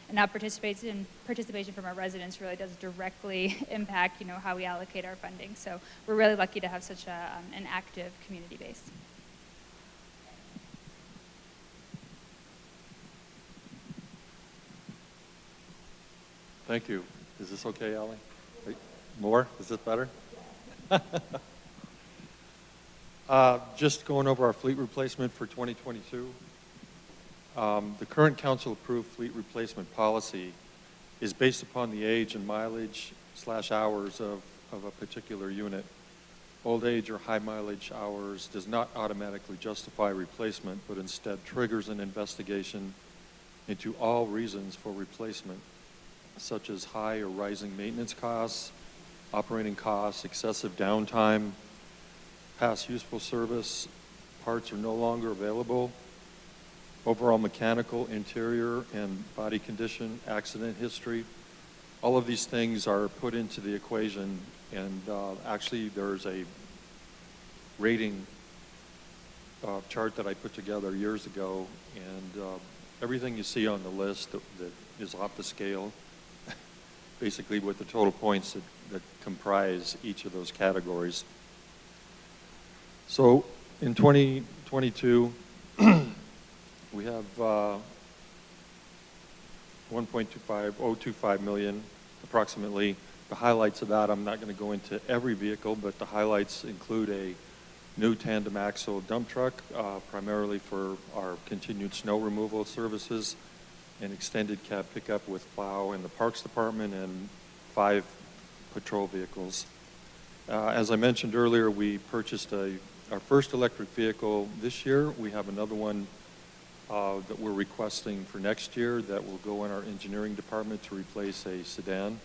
and how participation from our residents really does directly impact, how we allocate our funding. So we're really lucky to have such an active community base. Thank you. Is this okay, Ali? Wait, more? Is this better? Just going over our fleet replacement for 2022. The current council-approved fleet replacement policy is based upon the age and mileage/hours of a particular unit. Old age or high mileage hours does not automatically justify replacement, but instead triggers an investigation into all reasons for replacement, such as high or rising maintenance costs, operating costs, excessive downtime, past useful service, parts are no longer available, overall mechanical, interior, and body condition, accident history. All of these things are put into the equation, and actually there's a rating chart that I put together years ago, and everything you see on the list that is off the scale, basically with the total points that comprise each of those categories. So in 2022, we have 1.025 million approximately. The highlights of that, I'm not going to go into every vehicle, but the highlights include a new tandem axle dump truck, primarily for our continued snow removal services, an extended cab pickup with plow in the Parks Department, and 5 patrol vehicles. As I mentioned earlier, we purchased our first electric vehicle this year. We have another one that we're requesting for next year that will go in our engineering department to replace a sedan.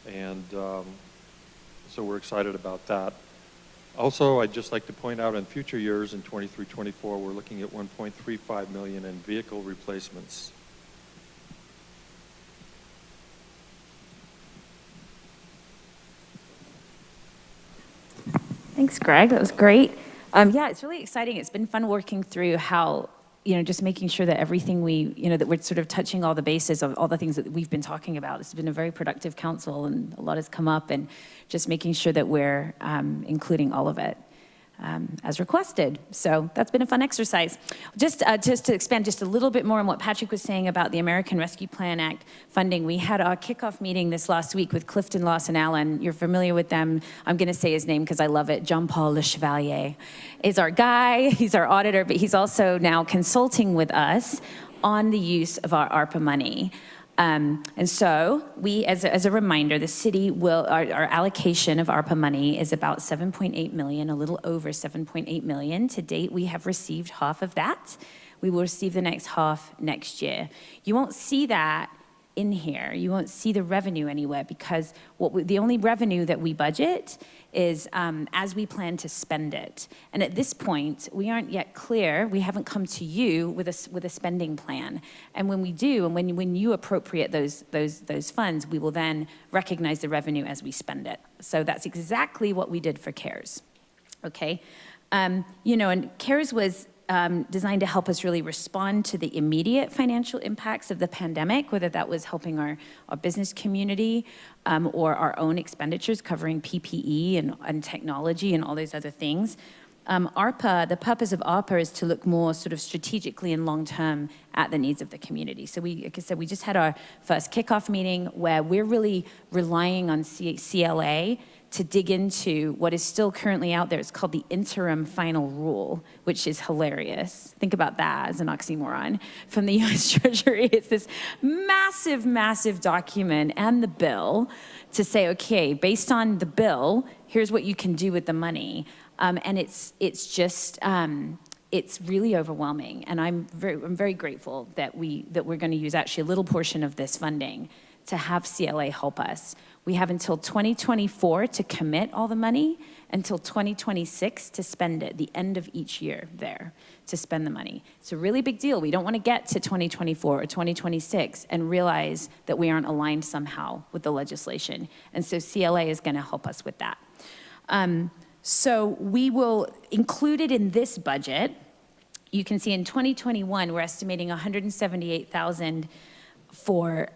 And so we're excited about that. Also, I'd just like to point out in future years, in 23-24, we're looking at $1.35 million in vehicle replacements. Thanks, Greg. That was great. Yeah, it's really exciting. It's been fun working through how, just making sure that everything that we're sort of touching all the bases of all the things that we've been talking about. It's been a very productive council, and a lot has come up, and just making sure that we're including all of it as requested. So that's been a fun exercise. Just to expand just a little bit more on what Patrick was saying about the American Rescue Plan Act funding, we had our kickoff meeting this last week with Clifton Lawson Allen. You're familiar with them. I'm going to say his name because I love it. Jean-Paul Le Chevalier is our guy. He's our auditor, but he's also now consulting with us on the use of our ARPA money. And so we, as a reminder, the city our allocation of ARPA money is about 7.8 million, a little over 7.8 million. To date, we have received half of that. We will receive the next half next year. You won't see that in here. You won't see the revenue anywhere, because the only revenue that we budget is as we plan to spend it. And at this point, we aren't yet clear. We haven't come to you with a spending plan. And when we do, and when you appropriate those funds, we will then recognize the revenue as we spend it. So that's exactly what we did for CARES. Okay, and CARES was designed to help us really respond to the immediate financial impacts of the pandemic, whether that was helping our business community or our own expenditures covering PPE and technology and all those other things. ARPA, the purpose of ARPA is to look more sort of strategically and long-term at the needs of the community. So like I said, we just had our first kickoff meeting where we're really relying on CLA to dig into what is still currently out there. It's called the interim final rule, which is hilarious. Think about that as an oxymoron from the US Treasury. It's this massive, massive document and the bill to say, okay, based on the bill, here's what you can do with the money. And it's really overwhelming. And I'm very grateful that we're going to use actually a little portion of this funding to have CLA help us. We have until 2024 to commit all the money, until 2026 to spend it, the end of each year there to spend the money. It's a really big deal. We don't want to get to 2024 or 2026 and realize that we aren't aligned somehow with the legislation. And so CLA is going to help us with that. So we will include it in this budget. You can see in 2021, we're estimating $178,000 for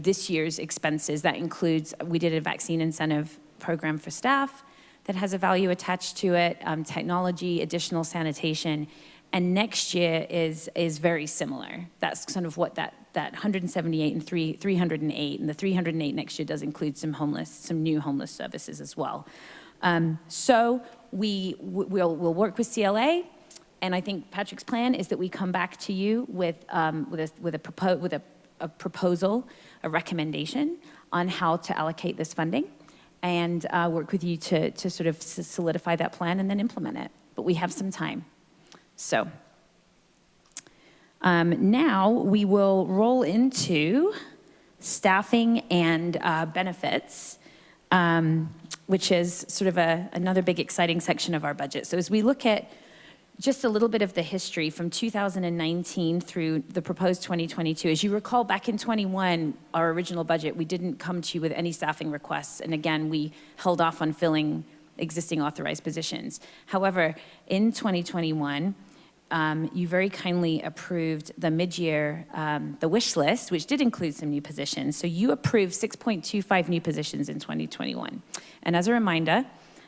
this year's expenses. That includes, we did a vaccine incentive program for staff that has a value attached to it, technology, additional sanitation, and next year is very similar. That's kind of what that 178 and 308, and the 308 next year does include some new homeless services as well. So we'll work with CLA. And I think Patrick's plan is that we come back to you with a proposal, a recommendation on how to allocate this funding, and work with you to sort of solidify that plan and then implement it. But we have some time. So now we will roll into staffing and benefits, which is sort of another big exciting section of our budget. So as we look at just a little bit of the history from 2019 through the proposed 2022. As you recall, back in 21, our original budget, we didn't come to you with any staffing requests. And again, we held off on filling existing authorized positions. However, in 2021, you very kindly approved the mid-year, the wish list, which did include some new positions. So you approved 6.25 new positions in 2021. And as a reminder,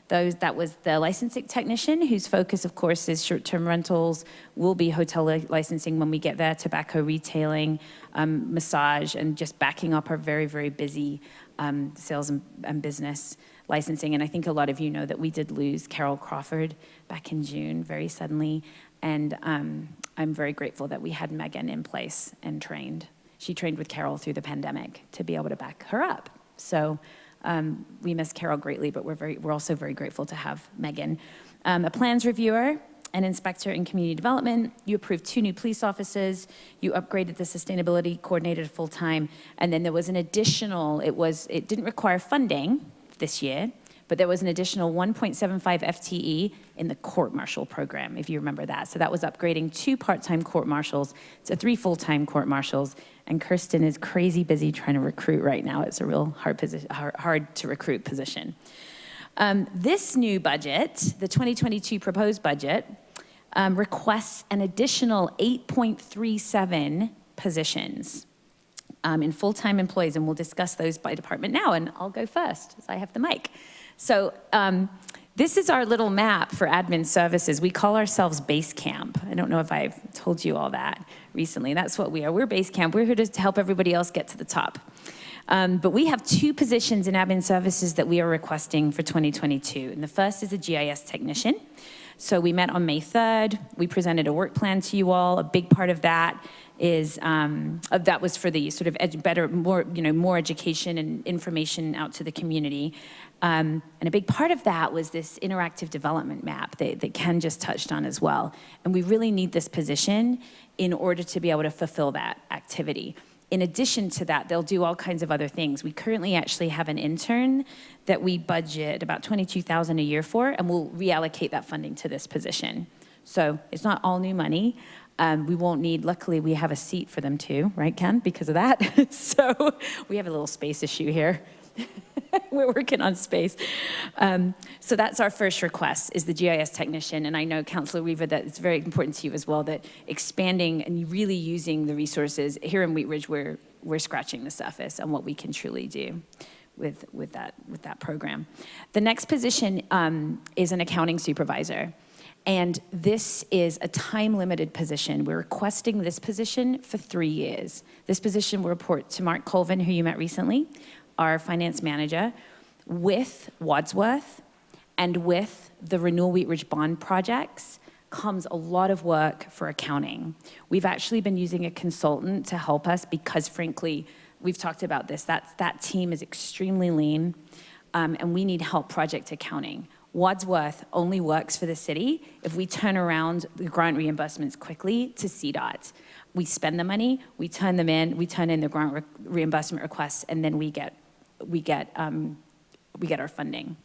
that was the licensing technician, whose focus, of course, is short-term rentals, will be hotel licensing when we get there, tobacco retailing, massage, and just backing up our very, very busy sales and business licensing. And I think a lot of you know that we did lose Carol Crawford back in June very suddenly. And I'm very grateful that we had Megan in place and trained. She trained with Carol through the pandemic to be able to back her up. So we miss Carol greatly, but we're also very grateful to have Megan. A plans reviewer, an inspector in community development. You approved 2 new police officers. You upgraded the sustainability coordinator to full-time. And then there was an additional, it didn't require funding this year, but there was an additional 1.75 FTE in the court martial program, if you remember that. So that was upgrading 2 part-time court marshals to 3 full-time court marshals. And Kirsten is crazy busy trying to recruit right now. It's a real hard to recruit position. This new budget, the 2022 proposed budget, requests an additional 8.37 positions in full-time employees, and we'll discuss those by department now, and I'll go first, as I have the mic. So this is our little map for admin services. We call ourselves Base Camp. I don't know if I've told you all that recently. That's what we are. We're Base Camp. We're here to help everybody else get to the top. But we have 2 positions in admin services that we are requesting for 2022. And the first is a GIS technician. So we met on May 3rd. We presented a work plan to you all. A big part of that is that was for the sort of more education and information out to the community. And a big part of that was this interactive development map that Ken just touched on as well. And we really need this position in order to be able to fulfill that activity. In addition to that, they'll do all kinds of other things. We currently actually have an intern that we budget about $22,000 a year for, and we'll reallocate that funding to this position. So it's not all new money. We won't need, luckily we have a seat for them too, right, Ken, because of that? So we have a little space issue here. We're working on space. So that's our first request, is the GIS technician. And I know, Councilor Weaver, that it's very important to you as well, that expanding and really using the resources here in Wheat Ridge, we're scratching the surface on what we can truly do with that program. The next position is an accounting supervisor. And this is a time-limited position. We're requesting this position for 3 years. This position will report to Mark Colvin, who you met recently, our finance manager, with Wadsworth and with the Renewal Wheat Ridge bond projects comes a lot of work for accounting. We've actually been using a consultant to help us because, frankly, we've talked about this, that team is extremely lean, and we need help project accounting. Wadsworth only works for the city if we turn around the grant reimbursements quickly to CDOT. We spend the money, we turn them in, we turn in the grant reimbursement requests, and then we get our funding.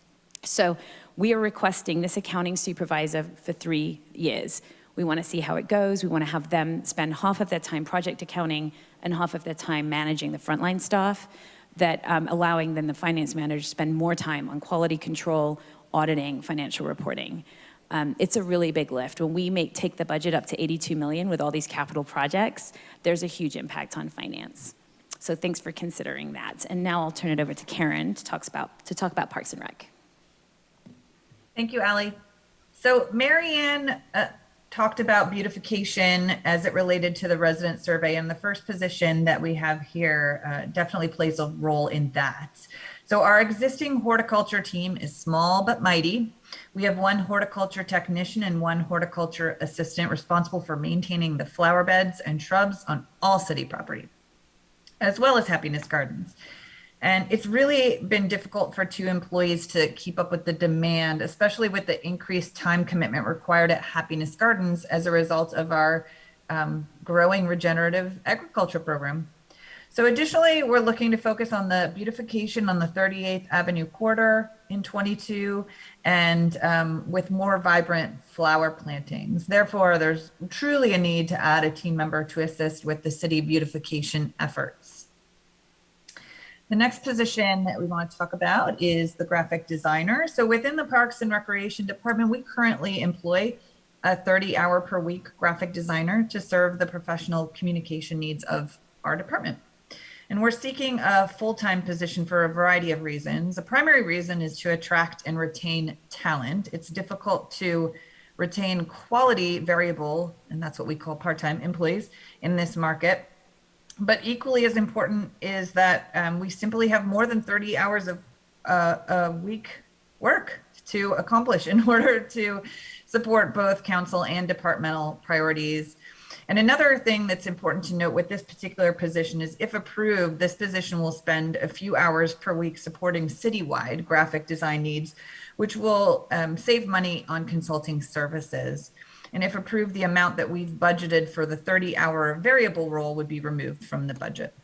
So we are requesting this accounting supervisor for 3 years. We want to see how it goes. We want to have them spend half of their time project accounting and half of their time managing the frontline staff, that allowing then the finance manager to spend more time on quality control, auditing, financial reporting. It's a really big lift. When we take the budget up to 82 million with all these capital projects, there's a huge impact on finance. So thanks for considering that. And now I'll turn it over to Karen to talk about Parks and Rec. Thank you, Allie. So Marianne talked about beautification as it related to the resident survey, and the first position that we have here definitely plays a role in that. So our existing horticulture team is small but mighty. We have 1 horticulture technician and 1 horticulture assistant responsible for maintaining the flower beds and shrubs on all city property, as well as Happiness Gardens. And it's really been difficult for 2 employees to keep up with the demand, especially with the increased time commitment required at Happiness Gardens as a result of our growing regenerative agriculture program. So additionally, we're looking to focus on the beautification on the 38th Avenue corridor in 22 and with more vibrant flower plantings. Therefore, there's truly a need to add a team member to assist with the city beautification efforts. The next position that we want to talk about is the graphic designer. So within the Parks and Recreation Department, we currently employ a 30-hour per week graphic designer to serve the professional communication needs of our department. And we're seeking a full-time position for a variety of reasons. The primary reason is to attract and retain talent. It's difficult to retain quality variable, and that's what we call part-time employees in this market. But equally as important is that we simply have more than 30 hours of a week work to accomplish in order to support both council and departmental priorities. And another thing that's important to note with this particular position is, if approved, this position will spend a few hours per week supporting citywide graphic design needs, which will save money on consulting services. And if approved, the amount that we've budgeted for the 30-hour variable role would be removed from the budget.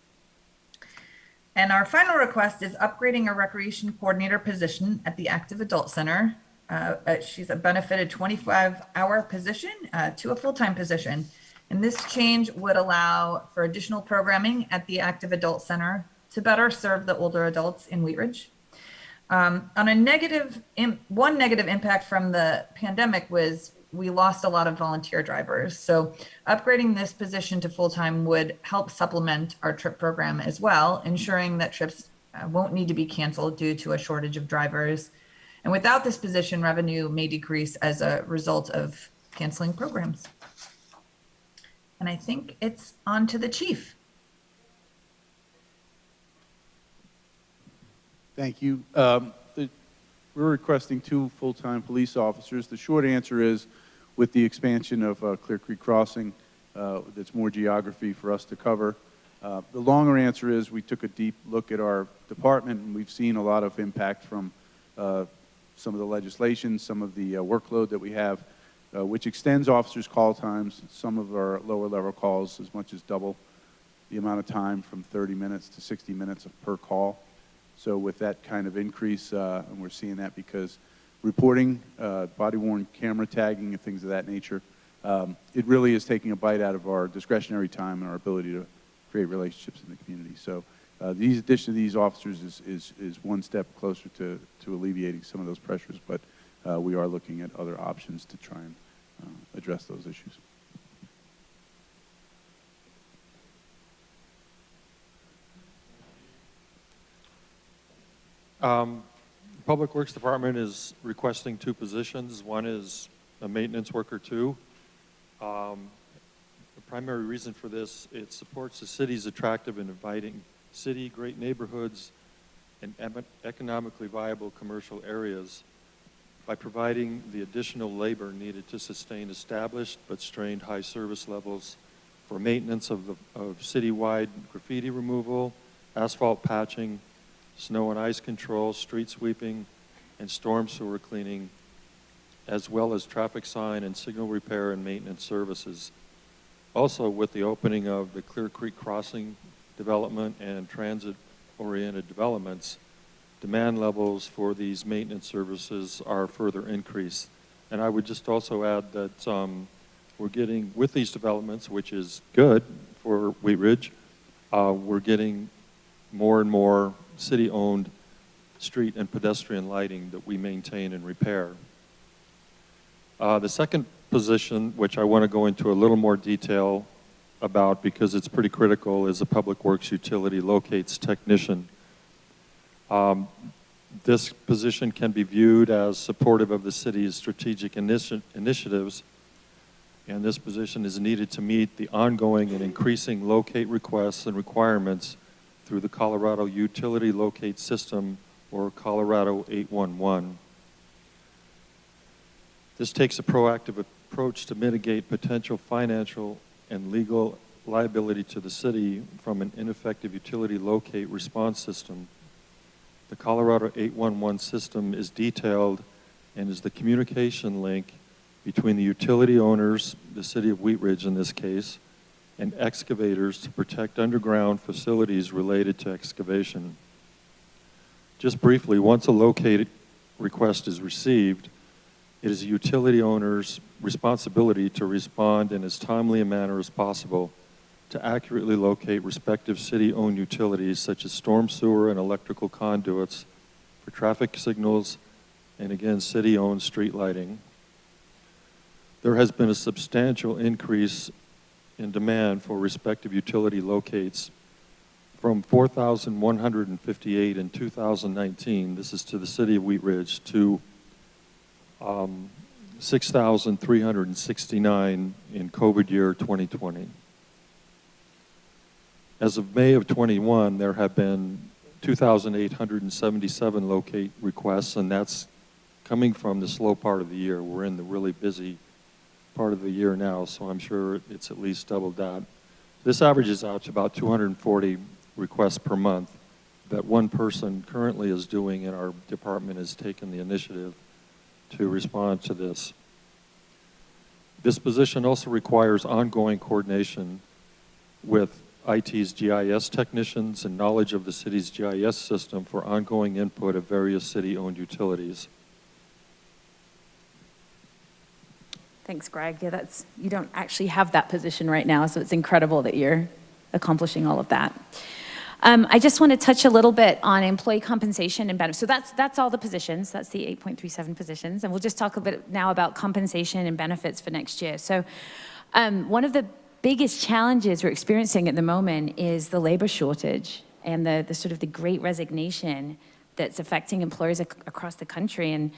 And our final request is upgrading a recreation coordinator position at the Active Adult Center. She's a benefited 25-hour position to a full-time position. And this change would allow for additional programming at the Active Adult Center to better serve the older adults in Wheat Ridge. On a one negative impact from the pandemic was we lost a lot of volunteer drivers. So upgrading this position to full-time would help supplement our trip program as well, ensuring that trips won't need to be canceled due to a shortage of drivers. And without this position, revenue may decrease as a result of canceling programs. And I think it's on to the chief. Thank you. We're requesting 2 full-time police officers. The short answer is, with the expansion of Clear Creek Crossing, that's more geography for us to cover. The longer answer is, we took a deep look at our department, and we've seen a lot of impact from some of the legislation, some of the workload that we have, which extends officers' call times. Some of our lower-level calls as much as double the amount of time, from 30 minutes to 60 minutes per call. So with that kind of increase, and we're seeing that because reporting, body-worn camera tagging, and things of that nature, it really is taking a bite out of our discretionary time and our ability to create relationships in the community. So the addition of these officers is one step closer to alleviating some of those pressures, but we are looking at other options to try and address those issues. Public Works Department is requesting 2 positions. One is a maintenance worker 2. The primary reason for this, it supports the city's attractive and inviting city, great neighborhoods, and economically viable commercial areas by providing the additional labor needed to sustain established but strained high service levels for maintenance of citywide graffiti removal, asphalt patching, snow and ice control, street sweeping, and storm sewer cleaning, as well as traffic sign and signal repair and maintenance services. Also, with the opening of the Clear Creek Crossing development and transit-oriented developments, demand levels for these maintenance services are further increased. And I would just also add that we're getting, with these developments, which is good for Wheat Ridge, we're getting more and more city-owned street and pedestrian lighting that we maintain and repair. The second position, which I want to go into a little more detail about because it's pretty critical, is a Public Works Utility Locates Technician. This position can be viewed as supportive of the city's strategic initiatives, and this position is needed to meet the ongoing and increasing locate requests and requirements through the Colorado Utility Locate System, or Colorado 811. This takes a proactive approach to mitigate potential financial and legal liability to the city from an ineffective utility locate response system. The Colorado 811 system is detailed and is the communication link between the utility owners, the city of Wheat Ridge in this case, and excavators to protect underground facilities related to excavation. Just briefly, once a locate request is received, it is a utility owner's responsibility to respond in as timely a manner as possible to accurately locate respective city-owned utilities such as storm sewer and electrical conduits for traffic signals and, again, city-owned street lighting. There has been a substantial increase in demand for respective utility locates from 4,158 in 2019, this is to the city of Wheat Ridge, to 6,369 in COVID year 2020. As of May of 21, there have been 2,877 locate requests, and that's coming from the slow part of the year. We're in the really busy part of the year now, so I'm sure it's at least double that. This averages out to about 240 requests per month that one person currently is doing, and our department has taken the initiative to respond to this. This position also requires ongoing coordination with IT's GIS technicians and knowledge of the city's GIS system for ongoing input of various city-owned utilities. Thanks, Greg. Yeah, you don't actually have that position right now, so it's incredible that you're accomplishing all of that. I just want to touch a little bit on employee compensation and benefits. So that's all the positions. That's the 8.37 positions. And we'll just talk a bit now about compensation and benefits for next year. So one of the biggest challenges we're experiencing at the moment is the labor shortage and the sort of the great resignation that's affecting employers across the country. And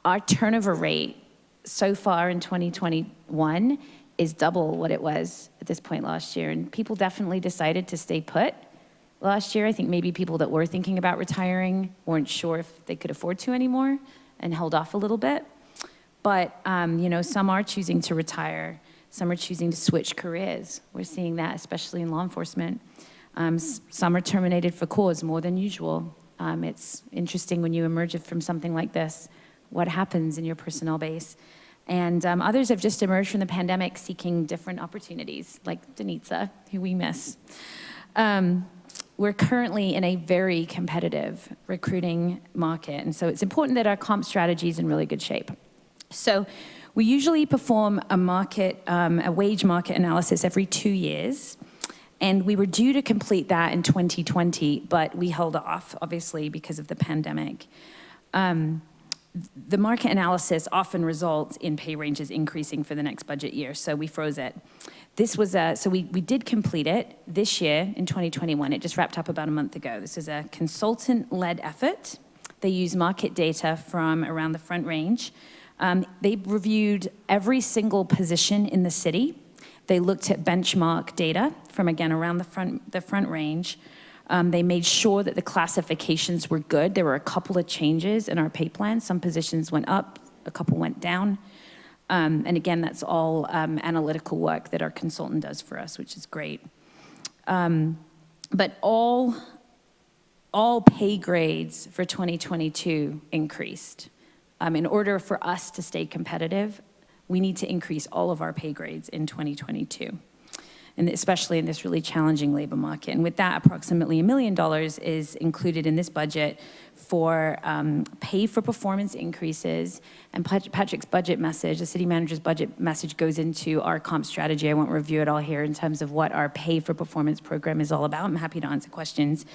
our turnover rate so far in 2021 is double what it was at this point last year. And people definitely decided to stay put last year. I think maybe people that were thinking about retiring weren't sure if they could afford to anymore and held off a little bit. But, some are choosing to retire. Some are choosing to switch careers. We're seeing that, especially in law enforcement. Some are terminated for cause more than usual. It's interesting when you emerge from something like this, what happens in your personnel base. And others have just emerged from the pandemic seeking different opportunities, like Denitza, who we miss. We're currently in a very competitive recruiting market, and so it's important that our comp strategy is in really good shape. So we usually perform a wage market analysis every 2 years, and we were due to complete that in 2020, but we held off, obviously, because of the pandemic. The market analysis often results in pay ranges increasing for the next budget year, so we froze it. So we did complete it this year in 2021. It just wrapped up about a month ago. This is a consultant-led effort. They use market data from around the Front Range. They reviewed every single position in the city. They looked at benchmark data from, again, around the Front Range. They made sure that the classifications were good. There were a couple of changes in our pay plan. Some positions went up, a couple went down. And again, that's all analytical work that our consultant does for us, which is great. But all pay grades for 2022 increased. In order for us to stay competitive, we need to increase all of our pay grades in 2022. And especially in this really challenging labor market. And with that, approximately $1 million is included in this budget for pay for performance increases. And Patrick's budget message, the city manager's budget message, goes into our comp strategy. I won't review it all here in terms of what our pay for performance program is all about. I'm happy to answer questions.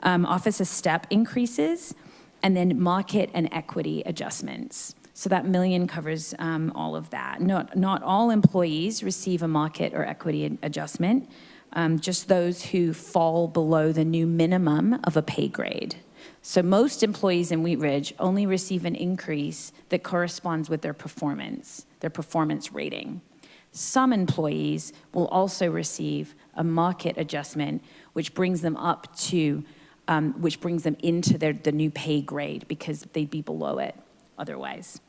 Officer step increases, and then market and equity adjustments. So that $1 million covers all of that. Not all employees receive a market or equity adjustment, just those who fall below the new minimum of a pay grade. So most employees in Wheat Ridge only receive an increase that corresponds with their performance rating. Some employees will also receive a market adjustment, which brings them up to, into the new pay grade because they'd be below it otherwise.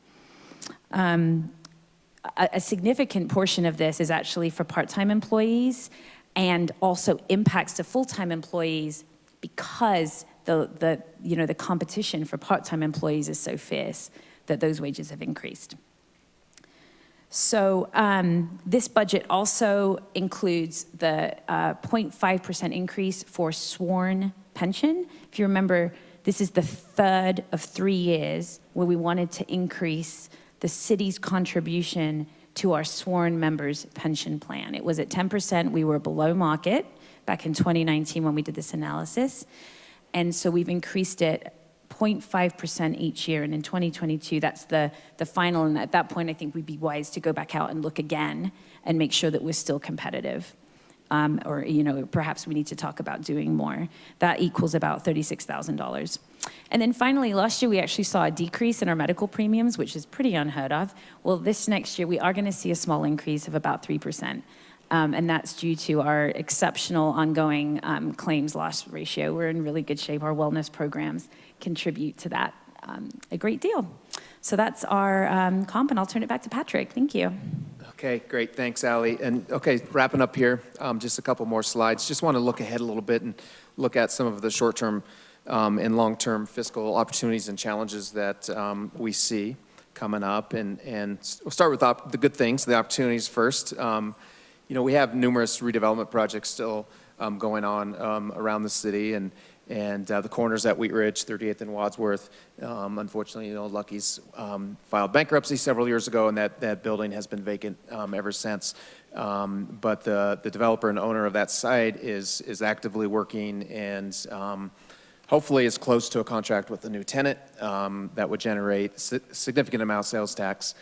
A significant portion of this is actually for part-time employees and also impacts to full-time employees because the competition for part-time employees is so fierce that those wages have increased. So this budget also includes the 0.5% increase for sworn pension. If you remember, this is the third of 3 years where we wanted to increase the city's contribution to our sworn members' pension plan. It was at 10%. We were below market back in 2019 when we did this analysis. And so we've increased it 0.5% each year. And in 2022, that's the final. And at that point, I think we'd be wise to go back out and look again and make sure that we're still competitive. Or perhaps we need to talk about doing more. That equals about $36,000. And then finally, last year we actually saw a decrease in our medical premiums, which is pretty unheard of. Well, this next year we are going to see a small increase of about 3%. And that's due to our exceptional ongoing claims loss ratio. We're in really good shape. Our wellness programs contribute to that a great deal. So that's our comp, and I'll turn it back to Patrick. Thank you. Okay, great, thanks, Ally. And, okay, wrapping up here, just a couple more slides. Just want to look ahead a little bit and look at some of the short-term and long-term fiscal opportunities and challenges that we see coming up. And we'll start with the good things, the opportunities first. You know, we have numerous redevelopment projects still going on around the city, and the corners at Wheat Ridge, 38th and Wadsworth. Unfortunately, you know, Lucky's filed bankruptcy several years ago, and that building has been vacant ever since. But the developer and owner of that site is actively working and hopefully is close to a contract with the new tenant that would generate significant amount of sales tax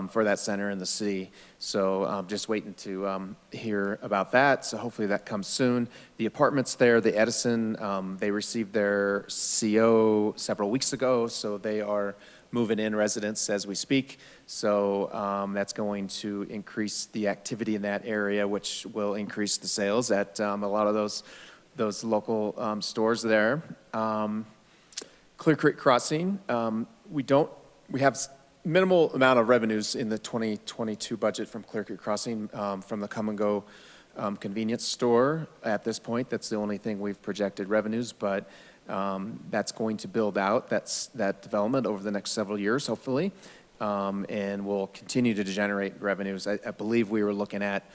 for that center in the city. So just waiting to hear about that. So hopefully that comes soon. The apartments there, the Edison, they received their CO several weeks ago, so they are moving in residents as we speak. So that's going to increase the activity in that area, which will increase the sales at a lot of those local stores there. Clear Creek Crossing, we have minimal amount of revenues in the 2022 budget from Clear Creek Crossing from the Come and Go convenience store at this point. That's the only thing we've projected revenues, but that's going to build out that development over the next several years, hopefully, and will continue to generate revenues. I believe we were looking at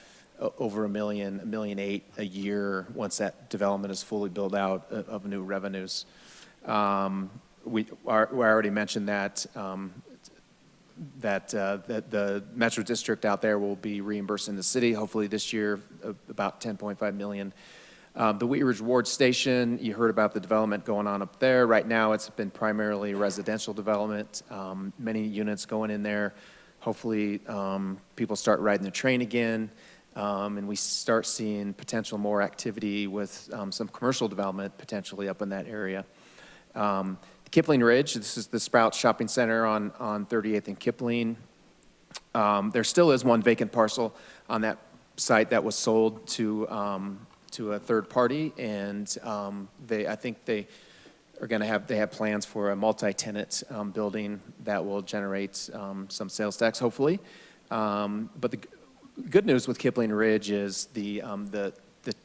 over $1 million, $1.8 million a year once that development is fully built out of new revenues. We already mentioned that the Metro District out there will be reimbursing the city, hopefully this year, about $10.5 million. The Wheat Ridge Ward Station, you heard about the development going on up there. Right now, it's been primarily residential development, many units going in there. Hopefully, people start riding the train again, and we start seeing potential more activity with some commercial development potentially up in that area. Kipling Ridge, this is the Sprouts Shopping Center on 38th and Kipling. There still is one vacant parcel on that site that was sold to a third party, and I think they have plans for a multi-tenant building that will generate some sales tax, hopefully. But the good news with Kipling Ridge is the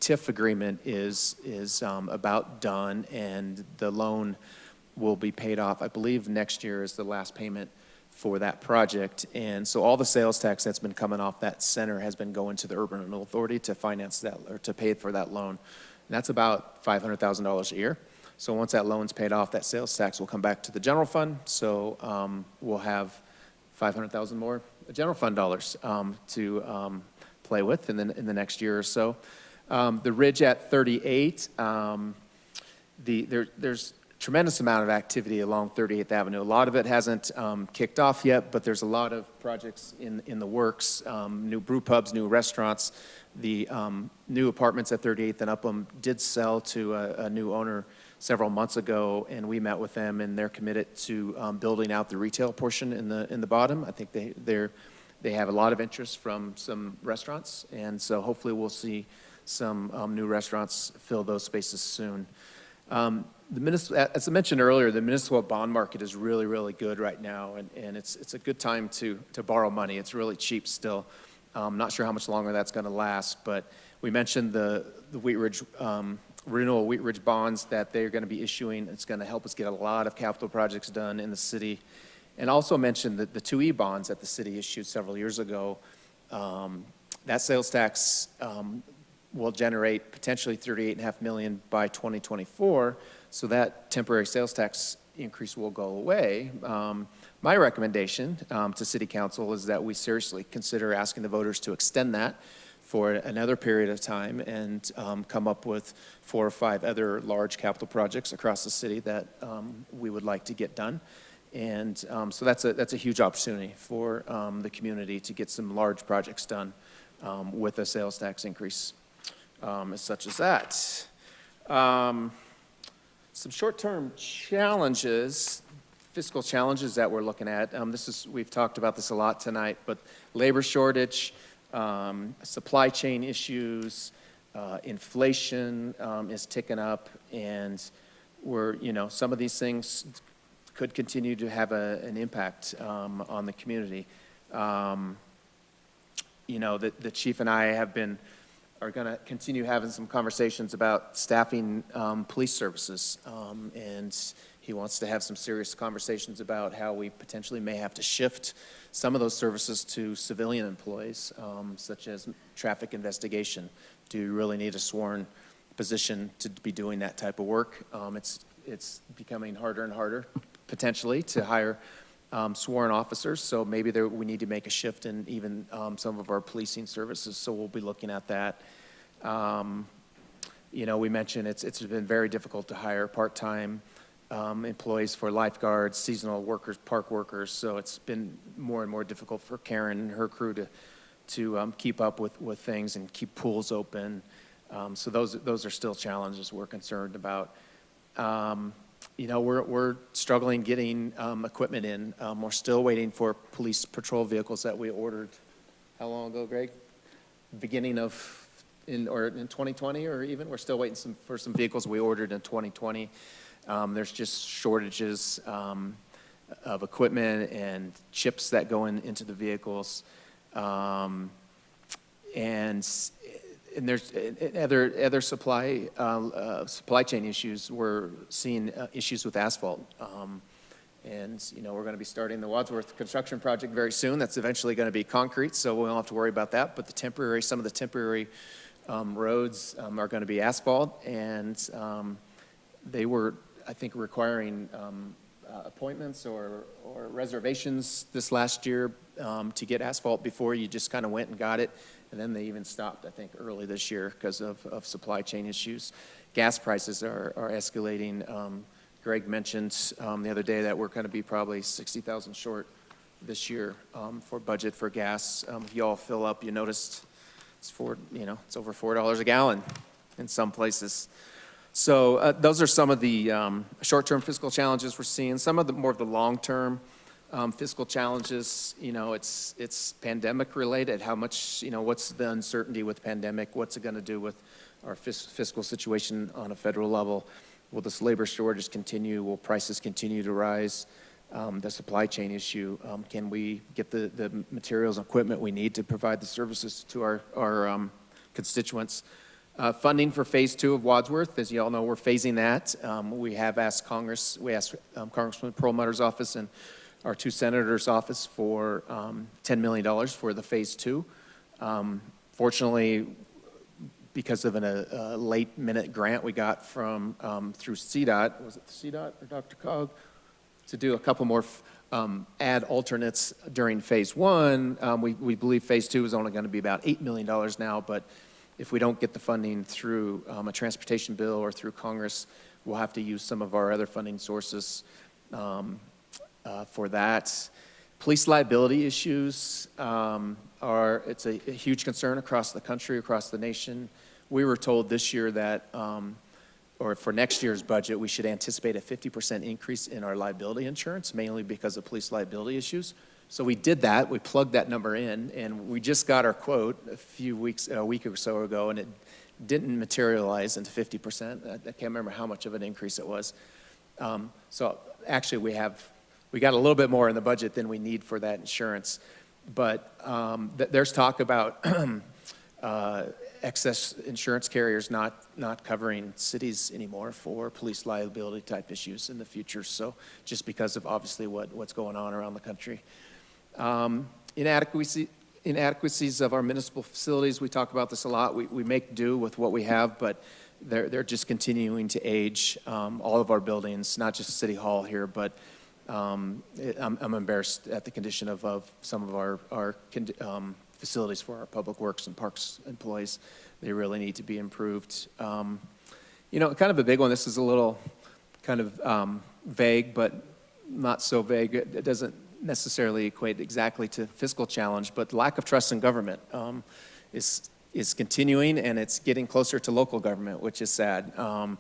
TIF agreement is about done, and the loan will be paid off. I believe next year is the last payment for that project. And so all the sales tax that's been coming off that center has been going to the Urban Renewal Authority to finance that, or to pay for that loan. And that's about $500,000 a year. So once that loan's paid off, that sales tax will come back to the general fund. So we'll have $500,000 more general fund dollars to play with in the next year or so. The Ridge at 38, there's tremendous amount of activity along 38th Avenue. A lot of it hasn't kicked off yet, but there's a lot of projects in the works, new brew pubs, new restaurants. The new apartments at 38th and Upham did sell to a new owner several months ago, and we met with them, and they're committed to building out the retail portion in the bottom. I think they have a lot of interest from some restaurants, and so hopefully we'll see some new restaurants fill those spaces soon. As I mentioned earlier, the municipal bond market is really, really good right now, and it's a good time to borrow money. It's really cheap still. Not sure how much longer that's going to last, but we mentioned the Wheat Ridge renewal Wheat Ridge bonds that they're going to be issuing. It's going to help us get a lot of capital projects done in the city, and also mentioned that the 2E bonds that the city issued several years ago. That sales tax will generate potentially $38.5 million by 2024. So that temporary sales tax increase will go away. My recommendation to City Council is that we seriously consider asking the voters to extend that for another period of time and come up with 4 or 5 other large capital projects across the city that we would like to get done. And so that's a huge opportunity for the community to get some large projects done with a sales tax increase such as that. Some short-term challenges, fiscal challenges that we're looking at. We've talked about this a lot tonight, but labor shortage, supply chain issues, inflation is ticking up, and some of these things could continue to have an impact on the community. The chief and I are going to continue having some conversations about staffing police services, and he wants to have some serious conversations about how we potentially may have to shift some of those services to civilian employees, such as traffic investigation. Do you really need a sworn position to be doing that type of work? It's becoming harder and harder, potentially, to hire sworn officers, so maybe we need to make a shift in even some of our policing services, so we'll be looking at that. We mentioned it's been very difficult to hire part-time employees for lifeguards, seasonal workers, park workers, so it's been more and more difficult for Karen and her crew to keep up with things and keep pools open. So those are still challenges we're concerned about. We're struggling getting equipment in. We're still waiting for police patrol vehicles that we ordered, how long ago, Greg? Beginning of, in 2020, or even, we're still waiting for some vehicles we ordered in 2020. There's just shortages of equipment and chips that go into the vehicles. And there's other supply chain issues. We're seeing issues with asphalt. We're going to be starting the Wadsworth construction project very soon. That's eventually going to be concrete, so we won't have to worry about that. But some of the temporary roads are going to be asphalt, and they were, I think, requiring appointments or reservations this last year to get asphalt before you just kind of went and got it. And then they even stopped, I think, early this year because of supply chain issues. Gas prices are escalating. Greg mentioned the other day that we're going to be probably 60,000 short this year for budget for gas. If you all fill up, you noticed it's over $4 a gallon in some places. So those are some of the short-term fiscal challenges we're seeing. Some of the more of the long-term fiscal challenges, it's pandemic related. How much, what's the uncertainty with pandemic? What's it going to do with our fiscal situation on a federal level? Will this labor shortage continue? Will prices continue to rise? The supply chain issue, can we get the materials and equipment we need to provide the services to our constituents? Funding for Phase 2 of Wadsworth, as you all know, we're phasing that. We have asked Congress, Congressman Perlmutter's office and our two senators' office for $10 million for the Phase 2. Fortunately, because of a late-minute grant we got from through CDOT, was it CDOT or Dr. Cog, to do a couple more add alternates during Phase 1. We believe Phase 2 is only going to be about $8 million now, but if we don't get the funding through a transportation bill or through Congress, we'll have to use some of our other funding sources for that. Police liability issues it's a huge concern across the country, across the nation. We were told this year that, or for next year's budget, we should anticipate a 50% increase in our liability insurance, mainly because of police liability issues. So we did that, we plugged that number in, and we just got our quote a week or so ago, and it didn't materialize into 50%. I can't remember how much of an increase it was. So actually we got a little bit more in the budget than we need for that insurance. But there's talk about excess insurance carriers not covering cities anymore for police liability type issues in the future. So just because of obviously what's going on around the country. Inadequacies of our municipal facilities, we talk about this a lot. We make do with what we have, but they're just continuing to age. All of our buildings, not just City Hall here, but I'm embarrassed at the condition of some of our facilities for our public works and parks employees. They really need to be improved. Kind of a big one, this is a little kind of vague, but not so vague. It doesn't necessarily equate exactly to fiscal challenge, but lack of trust in government is continuing, and it's getting closer to local government, which is sad. How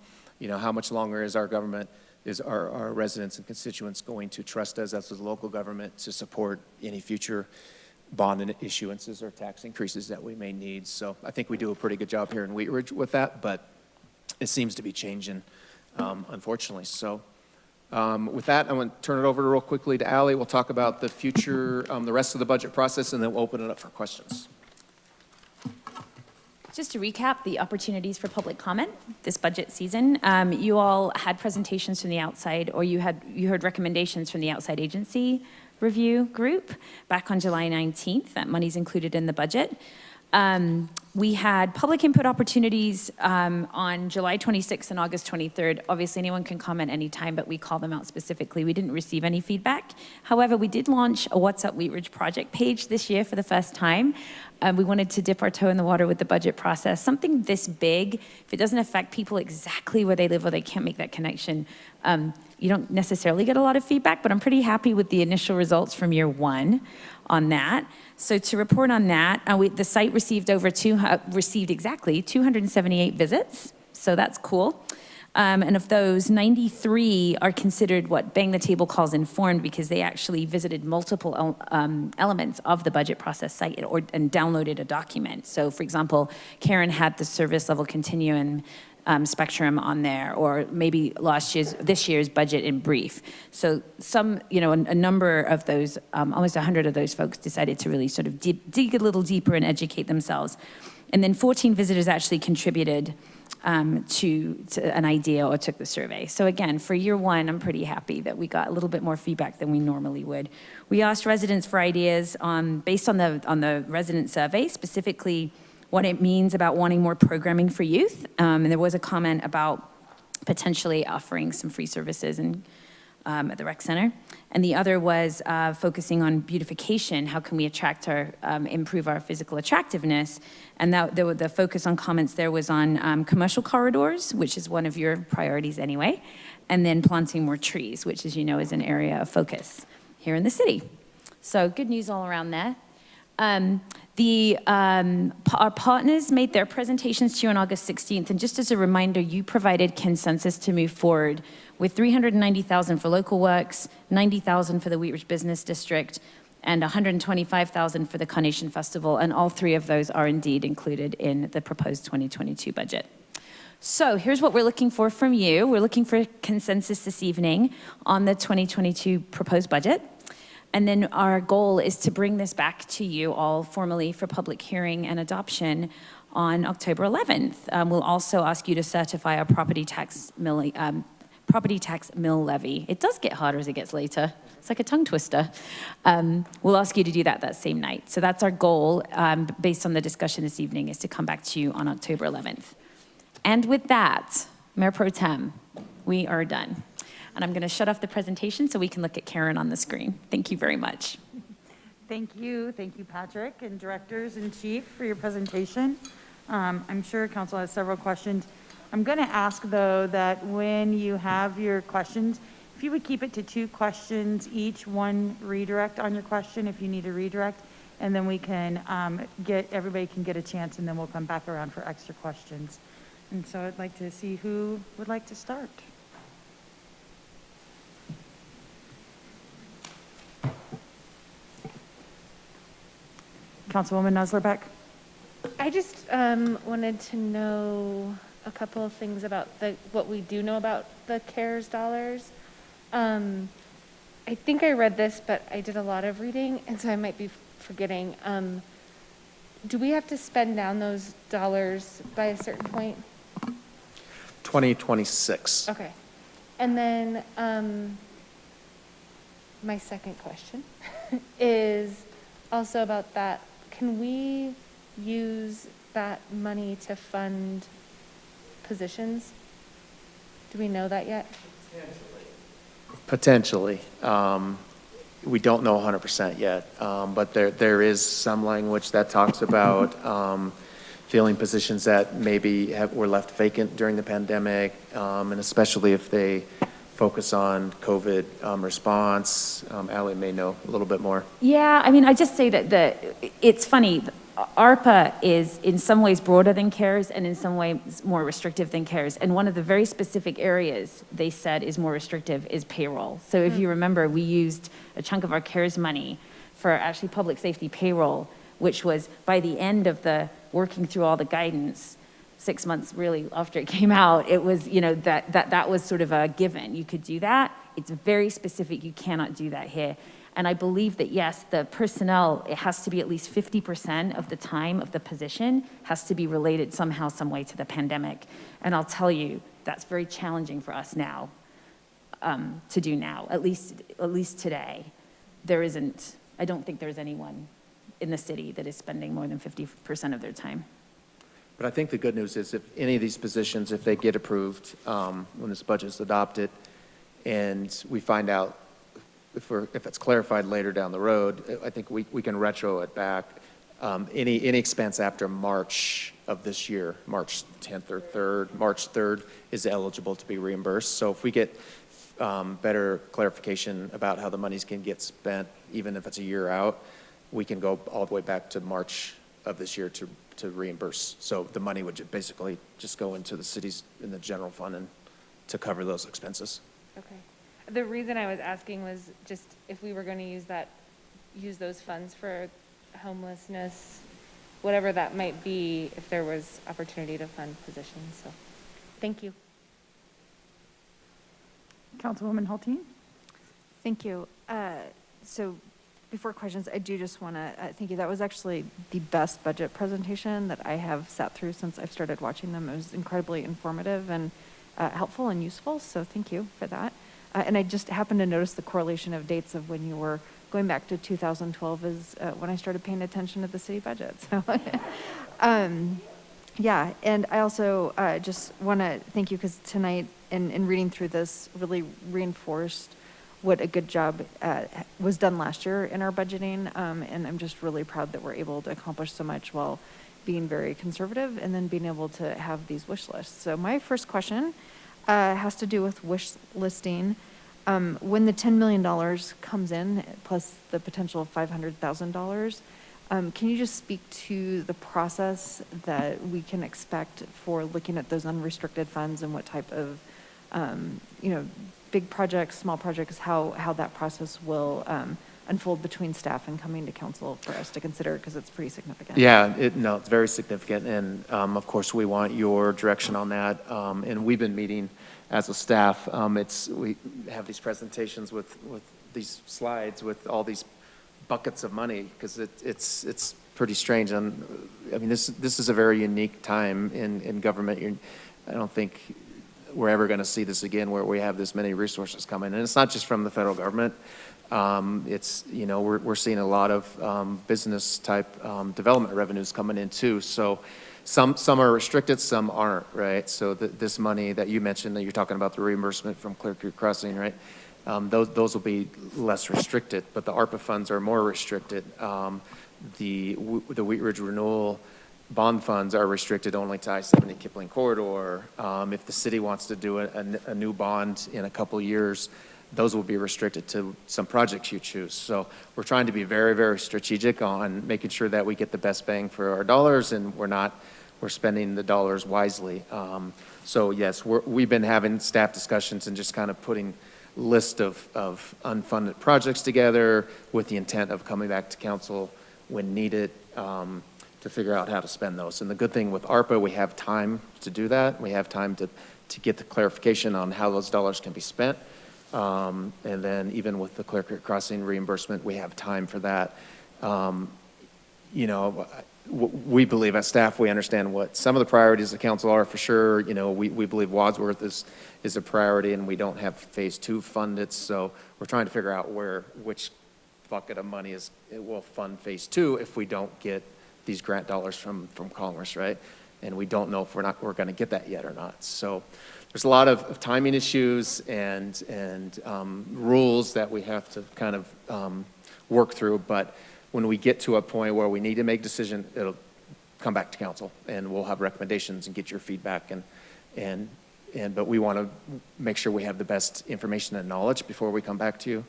much longer is our government, is our residents and constituents going to trust us as a local government to support any future bond issuances or tax increases that we may need. So I think we do a pretty good job here in Wheat Ridge with that, but it seems to be changing, unfortunately. So with that, I want to turn it over real quickly to Ally. We'll talk about the future, the rest of the budget process, and then we'll open it up for questions. Just to recap the opportunities for public comment this budget season, you all had presentations from the outside, or you heard recommendations from the outside agency review group back on July 19th. That money's included in the budget. We had public input opportunities on July 26th and August 23rd. Obviously, anyone can comment anytime, but we call them out specifically. We didn't receive any feedback. However, we did launch a What's Up Wheat Ridge project page this year for the first time. We wanted to dip our toe in the water with the budget process. Something this big, if it doesn't affect people exactly where they live or they can't make that connection, you don't necessarily get a lot of feedback, but I'm pretty happy with the initial results from year one on that. So to report on that, the site received exactly 278 visits, so that's cool. And of those, 93 are considered what Bang the Table calls informed, because they actually visited multiple elements of the budget process site and downloaded a document. So for example, Karen had the service level continuum spectrum on there, or maybe this year's budget in brief. So a number of those, almost 100 of those folks decided to really sort of dig a little deeper and educate themselves. And then 14 visitors actually contributed to an idea or took the survey. So again, for year one, I'm pretty happy that we got a little bit more feedback than we normally would. We asked residents for ideas based on the resident survey, specifically what it means about wanting more programming for youth. And there was a comment about potentially offering some free services at the rec center. And the other was focusing on beautification. How can we improve our physical attractiveness? And the focus on comments there was on commercial corridors, which is one of your priorities anyway, and then planting more trees, which, as you know, is an area of focus here in the city. So good news all around there. Our partners made their presentations to you on August 16th, and just as a reminder, you provided consensus to move forward with $390,000 for local works, $90,000 for the Wheat Ridge Business District, and $125,000 for the Carnation Festival, and all three of those are indeed included in the proposed 2022 budget. So here's what we're looking for from you. We're looking for consensus this evening on the 2022 proposed budget. And then our goal is to bring this back to you all formally for public hearing and adoption on October 11th. We'll also ask you to certify our property tax mill levy. It does get harder as it gets later. It's like a tongue twister. We'll ask you to do that same night. So that's our goal, based on the discussion this evening, is to come back to you on October 11th. And with that, Mayor Pro Tem, we are done. And I'm going to shut off the presentation so we can look at Karen on the screen. Thank you very much. Thank you, Patrick, and directors and chief for your presentation. I'm sure council has several questions. I'm going to ask, though, that when you have your questions, if you would keep it to 2 questions each, 1 redirect on your question if you need a redirect, and then we can everybody can get a chance, and then we'll come back around for extra questions. And so I'd like to see who would like to start. Councilwoman Nosler-Beck. I just wanted to know a couple of things about what we do know about the CARES dollars. I think I read this, but I did a lot of reading, and so I might be forgetting. Do we have to spend down those dollars by a certain point? 2026. Okay. And then my second question is also about that. Can we use that money to fund positions? Do we know that yet? Potentially. We don't know 100% yet, but there is some language that talks about filling positions that maybe were left vacant during the pandemic, and especially if they focus on COVID response. Ally may know a little bit more. Yeah, I mean, I just say that it's funny. ARPA is in some ways broader than CARES and in some ways more restrictive than CARES. And one of the very specific areas they said is more restrictive is payroll. So if you remember, we used a chunk of our CARES money for actually public safety payroll, which was by the end of the working through all the guidance, 6 months really after it came out, it was, that was sort of a given. You could do that. It's very specific. You cannot do that here. And I believe that, yes, the personnel, it has to be at least 50% of the time of the position has to be related somehow, some way to the pandemic. And I'll tell you, that's very challenging for us now, to do now, at least today. I don't think there's anyone in the city that is spending more than 50% of their time. But I think the good news is if any of these positions, if they get approved, when this budget's adopted, and we find out if it's clarified later down the road, I think we can retro it back. Any expense after March of this year, March 10th or 3rd, March 3rd is eligible to be reimbursed. So if we get better clarification about how the monies can get spent, even if it's a year out, we can go all the way back to March of this year to reimburse. So the money would basically just go into the cities in the general fund and to cover those expenses. Okay. The reason I was asking was just if we were going to use those funds for homelessness, whatever that might be, if there was opportunity to fund positions. So, thank you. Councilwoman Hulteen? Thank you. So before questions, I do just want to thank you. That was actually the best budget presentation that I have sat through since I've started watching them. It was incredibly informative and helpful and useful, so thank you for that. And I just happened to notice the correlation of dates of when you were going back to 2012 is when I started paying attention to the city budget. So, yeah, and I also just want to thank you because tonight in reading through this really reinforced what a good job was done last year in our budgeting. And I'm just really proud that we're able to accomplish so much while being very conservative and then being able to have these wish lists. So my first question has to do with wish listing. When the $10 million comes in, plus the potential of $500,000, can you just speak to the process that we can expect for looking at those unrestricted funds and what type of, big projects, small projects, how that process will unfold between staff and coming to council for us to consider, because it's pretty significant. Yeah, it's very significant, and of course, we want your direction on that. And we've been meeting as a staff. We have these presentations with these slides with all these buckets of money, because it's pretty strange. And I mean, this is a very unique time in government. I don't think we're ever going to see this again, where we have this many resources coming, and it's not just from the federal government. It's, we're seeing a lot of business type development revenues coming in too. So some are restricted, some aren't, right? So this money that you mentioned, that you're talking about, the reimbursement from Clear Creek Crossing, right? Those will be less restricted, but the ARPA funds are more restricted. The Wheat Ridge Renewal bond funds are restricted only to I-70 Kipling Corridor. If the city wants to do a new bond in a couple years, those will be restricted to some projects you choose. So we're trying to be very, very strategic on making sure that we get the best bang for our dollars, and we're spending the dollars wisely. So yes, we've been having staff discussions and just kind of putting list of unfunded projects together with the intent of coming back to council when needed, to figure out how to spend those. And the good thing with ARPA, we have time to do that. We have time to get the clarification on how those dollars can be spent. And then even with the Clear Creek Crossing reimbursement, we have time for that. We believe as staff, we understand what some of the priorities of the council are for sure. We believe Wadsworth is a priority, and we don't have phase 2 funded. So we're trying to figure out which bucket of money it will fund phase 2 if we don't get these grant dollars from Congress, right? And we don't know if we're going to get that yet or not. So there's a lot of timing issues and rules that we have to kind of work through. But when we get to a point where we need to make a decision, it'll come back to council, and we'll have recommendations and get your feedback. But we want to make sure we have the best information and knowledge before we come back to you,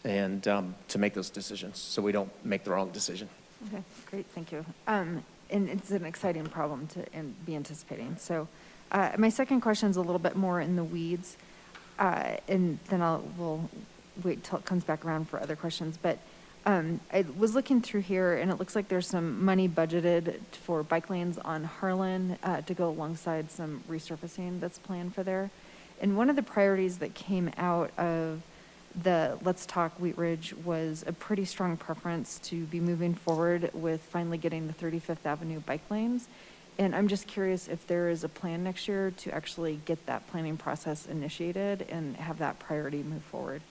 and to make those decisions, so we don't make the wrong decision. Okay, great, thank you. And it's an exciting problem to be anticipating. So my second question is a little bit more in the weeds, and then we'll wait till it comes back around for other questions. But I was looking through here, and it looks like there's some money budgeted for bike lanes on Harlan to go alongside some resurfacing that's planned for there. And one of the priorities that came out of the Let's Talk Wheat Ridge was a pretty strong preference to be moving forward with finally getting the 35th Avenue bike lanes. And I'm just curious if there is a plan next year to actually get that planning process initiated and have that priority move forward.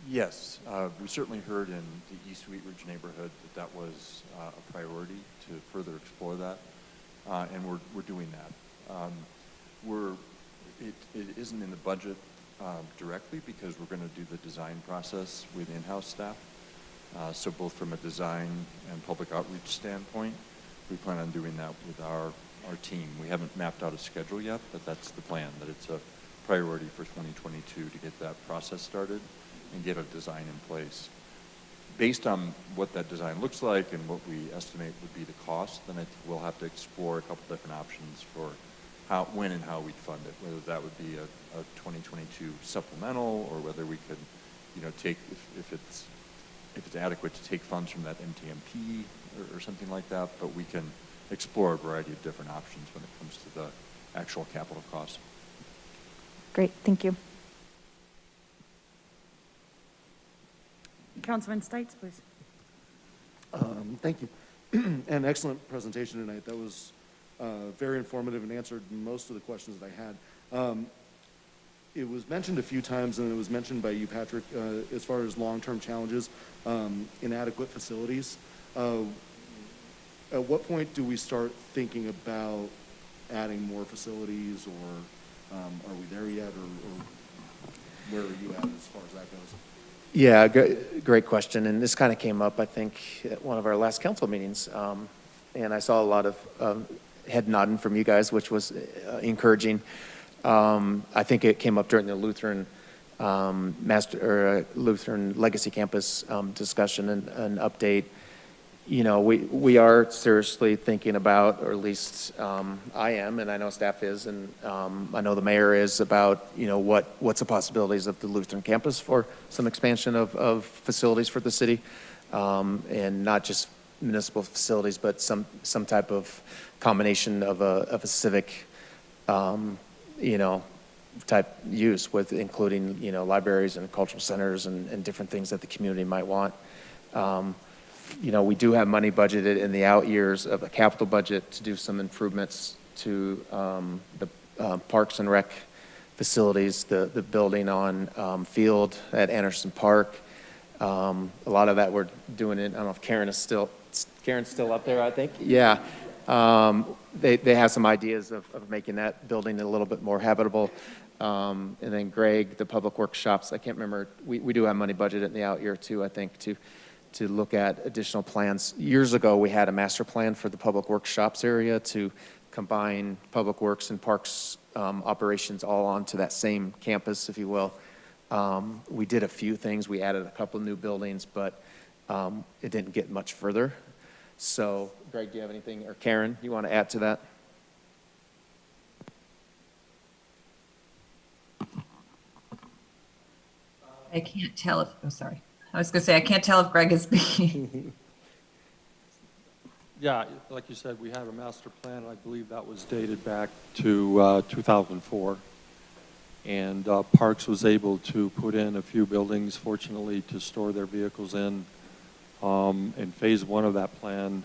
Yes, we certainly heard in the East Wheat Ridge neighborhood that that was a priority to further explore that, and we're doing that. It isn't in the budget directly because we're going to do the design process with in-house staff. So both from a design and public outreach standpoint, we plan on doing that with our team. We haven't mapped out a schedule yet, but that's the plan, that it's a priority for 2022 to get that process started and get a design in place. Based on what that design looks like and what we estimate would be the cost, then we'll have to explore a couple different options for how, when and how we'd fund it, whether that would be a 2022 supplemental or whether we could, take, if it's adequate to take funds from that MTMP or something like that, but we can explore a variety of different options when it comes to the actual capital costs. Great, thank you. Councilman Stites, please. Thank you. An excellent presentation tonight. That was very informative and answered most of the questions that I had. It was mentioned a few times, and it was mentioned by you, Patrick, as far as long-term challenges, inadequate facilities. At what point do we start thinking about adding more facilities, or are we there yet, or where are you at as far as that goes? Yeah, great question. And this kind of came up, I think, at one of our last council meetings. And I saw a lot of head nodding from you guys, which was encouraging. I think it came up during the Lutheran Lutheran Legacy Campus discussion and update. We are seriously thinking about, or at least I am, and I know staff is, and I know the mayor is, about, what's the possibilities of the Lutheran campus for some expansion of facilities for the city, and not just municipal facilities, but some type of combination of a civic, type use, with including, libraries and cultural centers and different things that the community might want. We do have money budgeted in the out years of a capital budget to do some improvements to the Parks and Rec facilities, the building on Field at Anderson Park. A lot of that we're doing it. I don't know if Karen's still up there, I think. Yeah. They have some ideas of making that building a little bit more habitable. And then Greg, the public workshops, I can't remember. We do have money budgeted in the out year too, I think, to look at additional plans. Years ago, we had a master plan for the public workshops area to combine public works and parks operations all onto that same campus, if you will. We did a few things. We added a couple of new buildings, but it didn't get much further. So, Greg, do you have anything, or Karen, you want to add to that? I can't tell if, oh, sorry. I was going to say, I can't tell if Greg is speaking. Yeah, like you said, we had a master plan. I believe that was dated back to 2004. And Parks was able to put in a few buildings, fortunately, to store their vehicles in. And phase one of that plan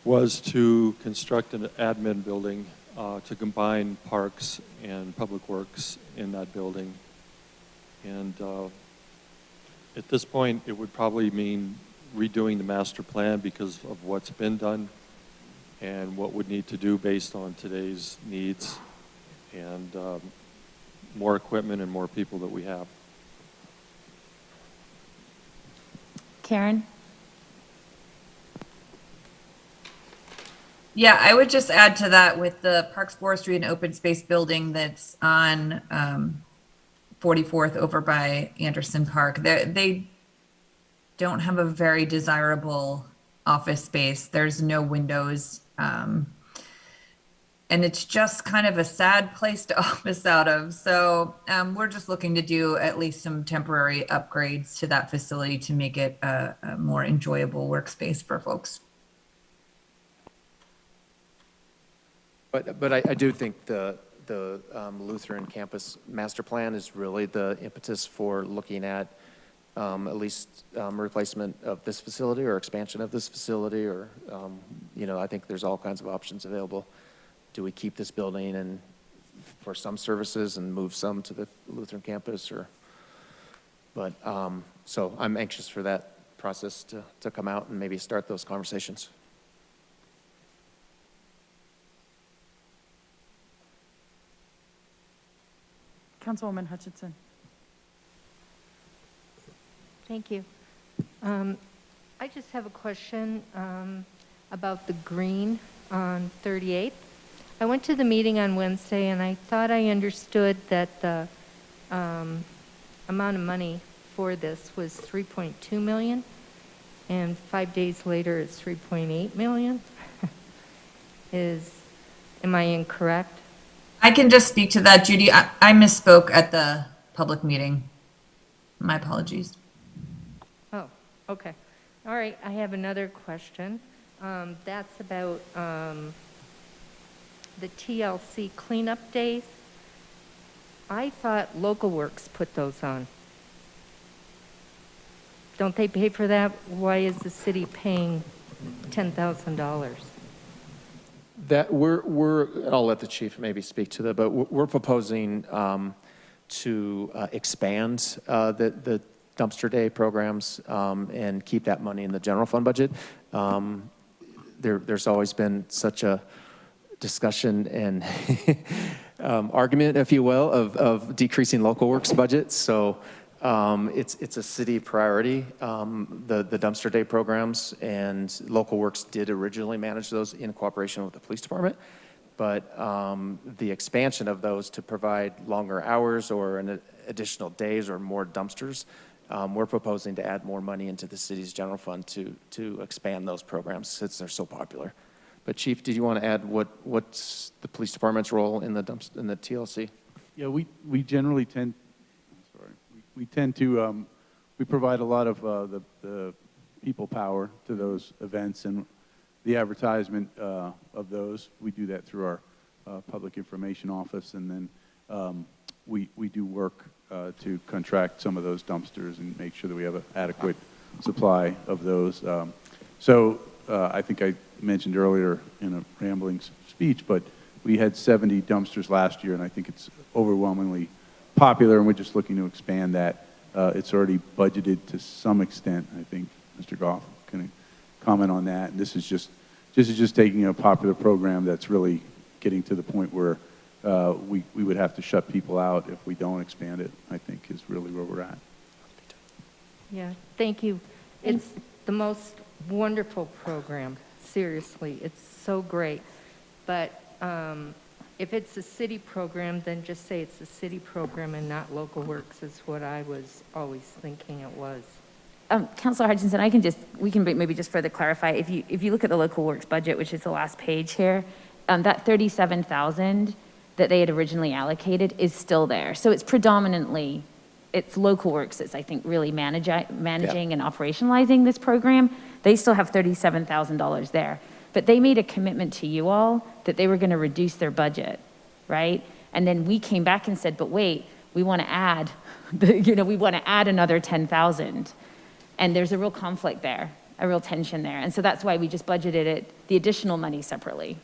was to construct an admin building to combine Parks and Public Works in that building. And at this point, it would probably mean redoing the master plan because of what's been done and what would need to do based on today's needs and more equipment and more people that we have. Karen? Yeah, I would just add to that with the Parks, Forestry, and Open Space building that's on 44th over by Anderson Park. They don't have a very desirable office space. There's no windows. and it's just kind of a sad place to office out of. So we're just looking to do at least some temporary upgrades to that facility to make it a more enjoyable workspace for folks. But I do think the Lutheran campus master plan is really the impetus for looking at least replacement of this facility or expansion of this facility, or, I think there's all kinds of options available. Do we keep this building and for some services and move some to the Lutheran campus, so I'm anxious for that process to come out and maybe start those conversations. Councilwoman Hutchinson. Thank you. I just have a question about the green on 38th. I went to the meeting on Wednesday, and I thought I understood that the amount of money for this was 3.2 million, and 5 days later it's 3.8 million. Am I incorrect? I can just speak to that, Judy. I misspoke at the public meeting. My apologies. Oh, okay. All right, I have another question. That's about the TLC cleanup days. I thought Local Works put those on. Don't they pay for that? Why is the city paying $10,000? That I'll let the chief maybe speak to that, but we're proposing to expand the dumpster day programs and keep that money in the general fund budget. There's always been such a discussion and argument, if you will, of decreasing Local Works budgets. So it's a city priority, the dumpster day programs, and Local Works did originally manage those in cooperation with the police department. But the expansion of those to provide longer hours or an additional days or more dumpsters, we're proposing to add more money into the city's general fund to expand those programs since they're so popular. But Chief, did you want to add what's the police department's role in the TLC? Yeah, we generally tend, we tend to, we provide a lot of the people power to those events and the advertisement of those. We do that through our public information office, and then we do work to contract some of those dumpsters and make sure that we have an adequate supply of those. I think I mentioned earlier in a rambling speech, but we had 70 dumpsters last year, and I think it's overwhelmingly popular, and we're just looking to expand that. It's already budgeted to some extent. I think Mr. Goff can comment on that. And this is just taking a popular program that's really getting to the point where we would have to shut people out if we don't expand it, I think is really where we're at. Yeah, thank you. It's the most wonderful program. Seriously, it's so great. But if it's a city program, then just say it's a city program and not Local Works is what I was always thinking it was. Councilor Hutchinson, we can maybe just further clarify. If you look at the Local Works budget, which is the last page here, that 37,000 that they had originally allocated is still there. So it's predominantly, it's Local Works that's, I think, really managing and operationalizing this program. They still have $37,000 there. But they made a commitment to you all that they were going to reduce their budget, right? And then we came back and said, but wait, we want to add, we want to add another 10,000. And there's a real conflict there, a real tension there. And so that's why we just budgeted the additional money separately.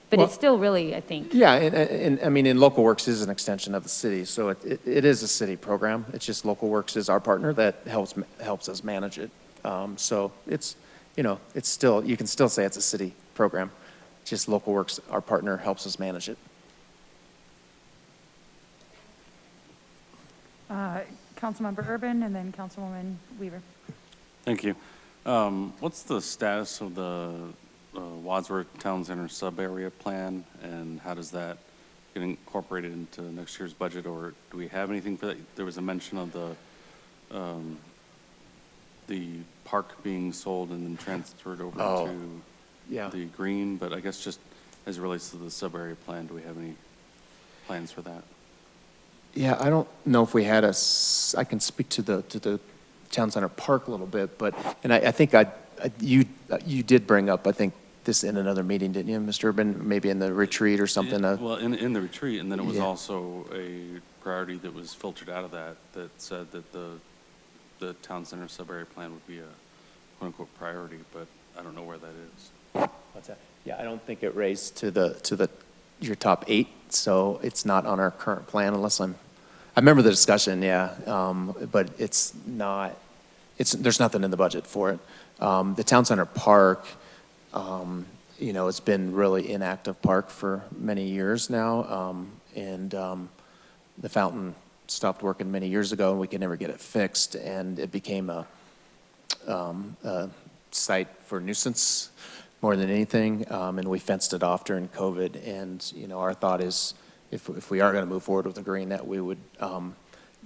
But it's still really, I think. Yeah, and I mean, Local Works is an extension of the city, so it is a city program. It's just Local Works is our partner that helps us manage it. So it's still, you can still say it's a city program. Just Local Works, our partner, helps us manage it. Councilmember Urban and then Councilwoman Weaver. Thank you. What's the status of the Wadsworth Town Center sub-area plan, and how does that get incorporated into next year's budget, or do we have anything for that? There was a mention of the park being sold and then transferred over to yeah. the green, but I guess just as it relates to the sub-area plan? Do we have any plans for that? Yeah, I don't know if we had I can speak to the Town Center Park a little bit, but, and I think you did bring up, I think, this in another meeting, didn't you, Mr. Urban? Maybe in the retreat or something? Well, in the retreat, and then it was Yeah. also a priority that was filtered out of that said that the Town Center sub-area plan would be a quote-unquote priority, but I don't know where that is. What's that? Yeah, I don't think it raised to your top 8, so it's not on our current plan unless I remember the discussion, yeah, but it's not, there's nothing in the budget for it. The Town Center Park, you know, it's been really inactive park for many years now, and the fountain stopped working many years ago, and we could never get it fixed, and it became a site for nuisance more than anything, and we fenced it off during COVID. And, you know, our thought is if we are going to move forward with the green, that we would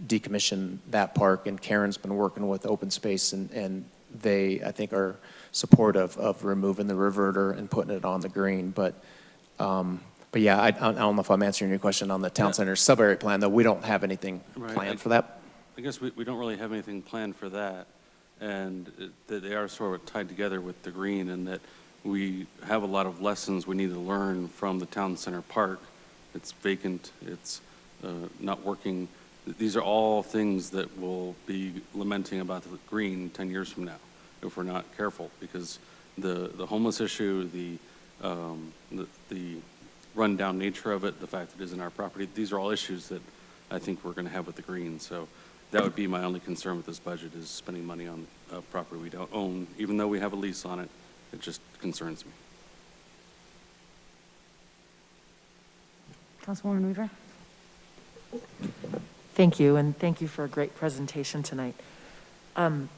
decommission that park. And Karen's been working with Open Space, and they, I think, are supportive of removing the reverter and putting it on the green. But yeah, I don't know if I'm answering your question on the Town Center sub-area plan, though. We don't have anything Right. planned for that. I guess we don't really have anything planned for that, and they are sort of tied together with the green, in that we have a lot of lessons we need to learn from the Town Center Park. It's vacant, it's not working. These are all things that we'll be lamenting about the green 10 years from now if we're not careful, because the homeless issue, the rundown nature of it, the fact that it isn't our property, these are all issues that I think we're going to have with the green. So that would be my only concern with this budget, is spending money on a property we don't own, even though we have a lease on it. It just concerns me. Councilwoman Weaver? Thank you, and thank you for a great presentation tonight. I'm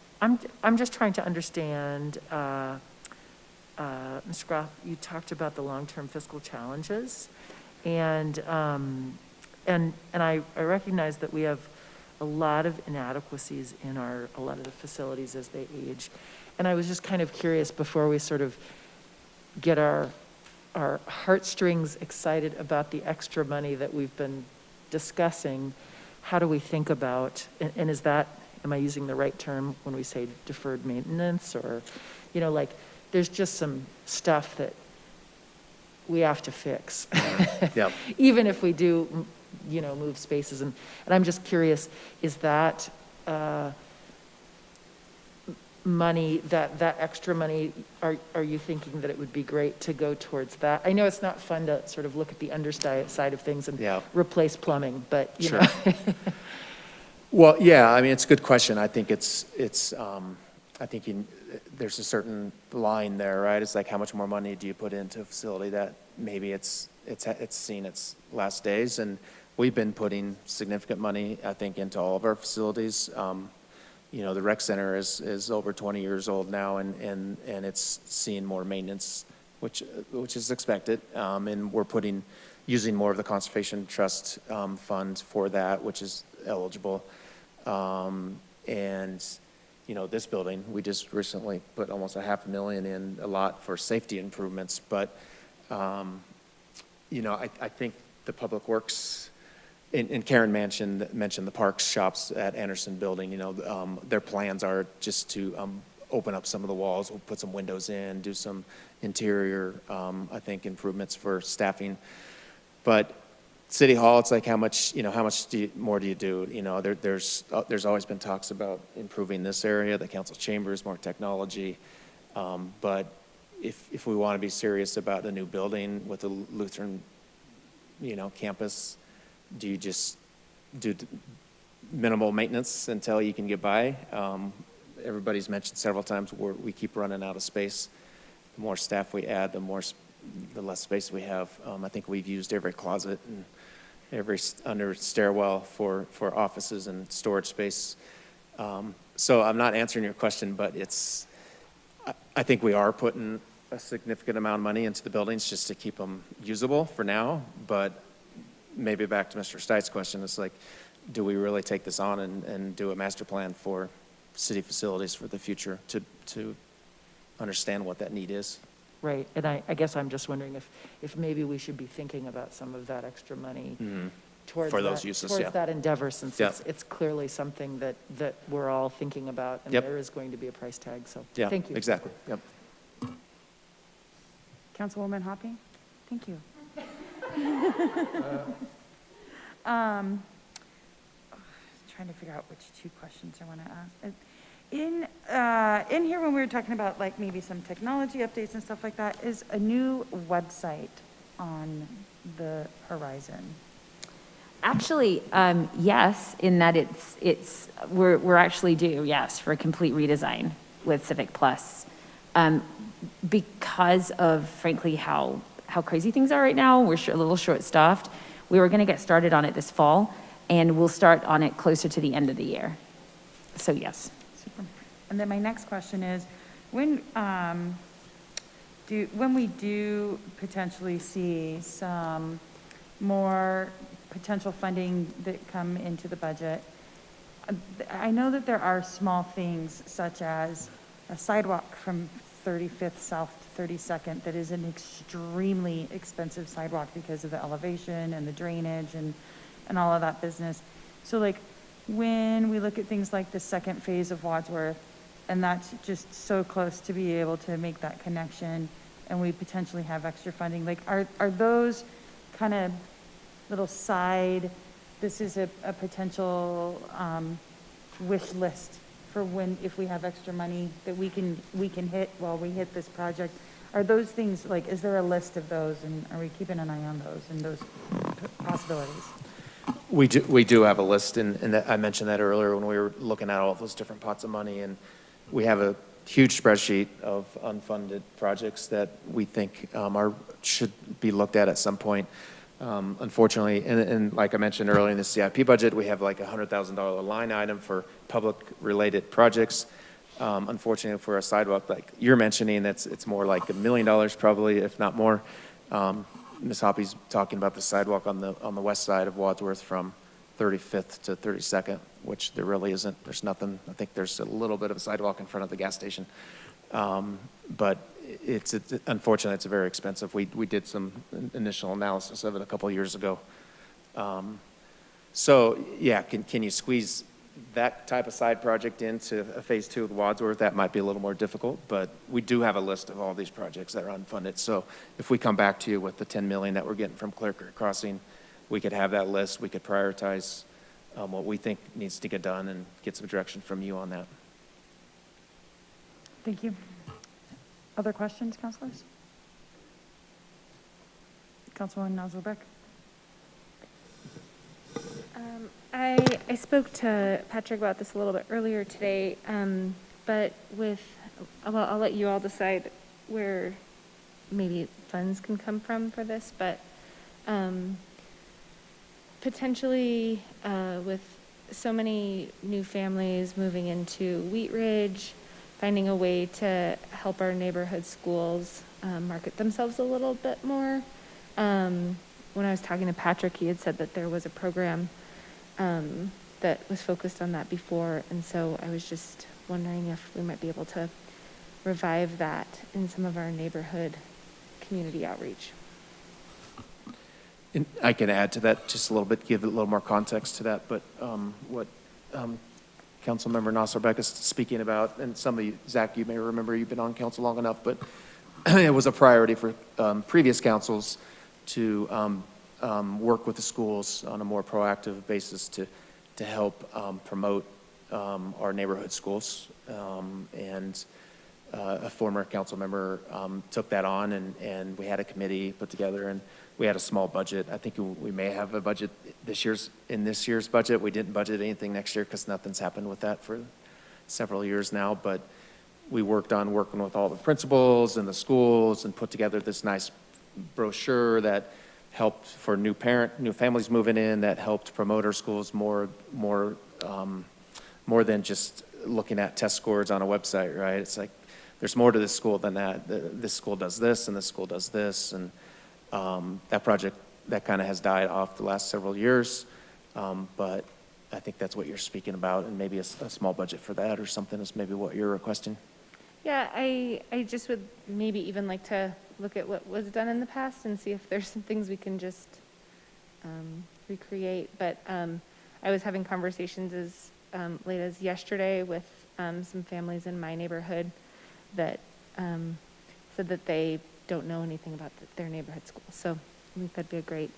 just trying to understand, Mr. Groff, you talked about the long-term fiscal challenges, and I recognize that we have a lot of inadequacies in a lot of the facilities as they age. And I was just kind of curious, before we sort of get our heartstrings excited about the extra money that we've been discussing, how do we think about, and is that, am I using the right term when we say deferred maintenance? Or, you know, like, there's just some stuff that we have to fix. Yeah. Even if we do, you know, move spaces. And I'm just curious, is that money, that extra money, are you thinking that it would be great to go towards that? I know it's not fun to sort of look at the underside of things and replace plumbing, but, you know. Well, yeah, I mean, it's a good question. I think I think there's a certain line there, right? It's like, how much more money do you put into a facility that maybe it's seen its last days? And we've been putting significant money, I think, into all of our facilities. You know, the rec center is over 20 years old now, and it's seeing more maintenance, which is expected. And we're using more of the Conservation Trust fund for that, which is eligible. And, you know, this building, we just recently put almost $500,000 in a lot for safety improvements. But, you know, I think the Public Works, and Karen mentioned the parks shops at Anderson Building, you know, their plans are just to open up some of the walls, we'll put some windows in, do some interior, I think, improvements for staffing. But City Hall, it's like, how much more do you do? You know, there's always been talks about improving this area, the council chambers, more technology. But if we want to be serious about a new building with a Lutheran, you know, campus, do you just do minimal maintenance until you can get by? Everybody's mentioned several times we keep running out of space. The more staff we add, the less space we have. I think we've used every closet and every under stairwell for offices and storage space. So I'm not answering your question, but I think we are putting a significant amount of money into the buildings just to keep them usable for now. But maybe back to Mr. Steitz's question, it's like, do we really take this on and do a master plan for city facilities for the future to understand what that need is? right? And I guess I'm just wondering if maybe we should be thinking about some of that extra money towards For those that- uses, towards yeah. that endeavor, since Yeah. it's clearly something that we're all thinking about, and Yep. there is going to be a price tag, so, Yeah, thank you. exactly, yep. Councilwoman Hopping? Thank you. Trying to figure out which two questions I want to ask. In here, when we were talking about like maybe some technology updates and stuff like that, is a new website on the horizon? Actually, yes, in that we're actually due, yes, for a complete redesign with Civic Plus. Because of frankly how crazy things are right now, we're a little short-staffed. We were gonna get started on it this fall, and we'll start on it closer to the end of the year. So yes. Super. And then my next question is, when we do potentially see some more potential funding that come into the budget, I know that there are small things such as a sidewalk from 35th South to 32nd that is an extremely expensive sidewalk because of the elevation and the drainage and all of that business. So like, when we look at things like the second phase of Wadsworth, and that's just so close to be able to make that connection, and we potentially have extra funding, like, are those kind of little side, this is a potential wish list for when, if we have extra money that we can hit while we hit this project? Are those things, like, is there a list of those, and are we keeping an eye on those and those possibilities? We do have a list, and I mentioned that earlier when we were looking at all those different pots of money, and we have a huge spreadsheet of unfunded projects that we think should be looked at some point. Unfortunately, and like I mentioned earlier in the CIP budget, we have like a $100,000 line item for public-related projects. Unfortunately, for a sidewalk like you're mentioning, it's more like $1 million probably, if not more. Ms. Hoppy's talking about the sidewalk on the west side of Wadsworth from 35th to 32nd, which there really isn't. There's nothing. I think there's a little bit of a sidewalk in front of the gas station. But it's unfortunately, it's very expensive. We did some initial analysis of it a couple of years ago. So yeah, can you squeeze that type of side project into a phase 2 of Wadsworth? That might be a little more difficult, but we do have a list of all these projects that are unfunded. So if we come back to you with the 10 million that we're getting from Clear Creek Crossing, we could have that list. We could prioritize what we think needs to get done and get some direction from you on that. Thank you. Other questions, councilors? Councilwoman Nozzlebeck? I spoke to Patrick about this a little bit earlier today, but I'll let you all decide where maybe funds can come from for this, but potentially with so many new families moving into Wheat Ridge, finding a way to help our neighborhood schools market themselves a little bit more. When I was talking to Patrick, he had said that there was a program that was focused on that before, and so I was just wondering if we might be able to revive that in some of our neighborhood community outreach. And I can add to that just a little bit, give it a little more context to that, but what Councilmember Nozzlebeck is speaking about, and some of you, Zach, you may remember, you've been on council long enough, but it was a priority for previous councils to work with the schools on a more proactive basis to help promote our neighborhood schools. And a former council member took that on, and we had a committee put together, and we had a small budget. I think we may have a budget in this year's budget. We didn't budget anything next year because nothing's happened with that for several years now, but we working with all the principals and the schools and put together this nice brochure that helped for new families moving in, that helped promote our schools more than just looking at test scores on a website, right? It's like, there's more to this school than that. This school does this, and this school does this, and that project, that kind of has died off the last several years, but I think that's what you're speaking about, and maybe a small budget for that or something is maybe what you're requesting. Yeah, I just would maybe even like to look at what was done in the past and see if there's some things we can just recreate. But I was having conversations as late as yesterday with some families in my neighborhood that said that they don't know anything about their neighborhood school. So I think that'd be a great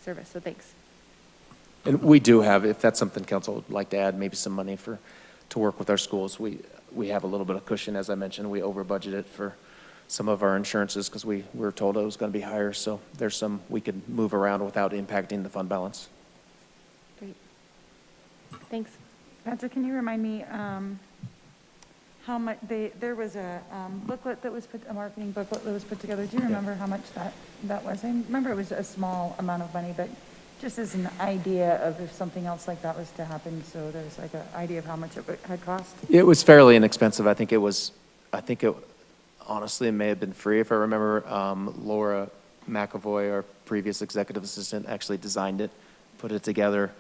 service, so thanks. And we do have, if that's something council would like to add, maybe some money to work with our schools. We have a little bit of cushion, as I mentioned. We over budgeted for some of our insurances because we were told it was going to be higher. So there's some we could move around without impacting the fund balance. Great. Thanks. Patrick, can you remind me how much, there was a booklet that was a marketing booklet that was put together. Do you remember how much that was? I remember it was a small amount of money, but just as an idea of if something else like that was to happen, so there's like an idea of how much it had cost? It was fairly inexpensive. I think it honestly, it may have been free if I remember. Laura McAvoy, our previous executive assistant, actually designed it, put it together.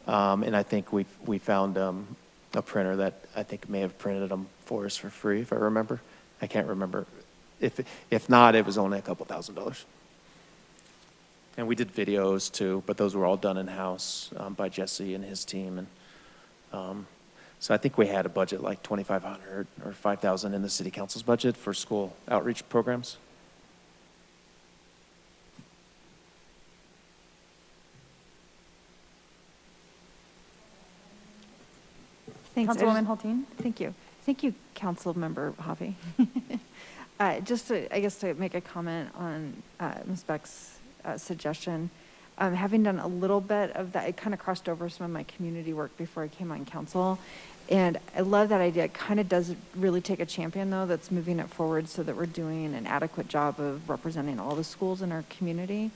And I think we found a printer that I think may have printed them for us for free, if I remember. I can't remember. If not, it was only a couple $1,000s. And we did videos too, but those were all done in-house by Jesse and his team. And so I think we had a budget like $2,500 or $5,000 in the city council's budget for school outreach programs. Thanks. Councilwoman Hulteen? Thank you. Thank you, Councilmember Hoffy. Just to, I guess, to make a comment on Ms. Beck's suggestion, having done a little bit of that, it kind of crossed over some of my community work before I came on council. And I love that idea. It kind of does really take a champion, though, that's moving it forward so that we're doing an adequate job of representing all the schools in our community.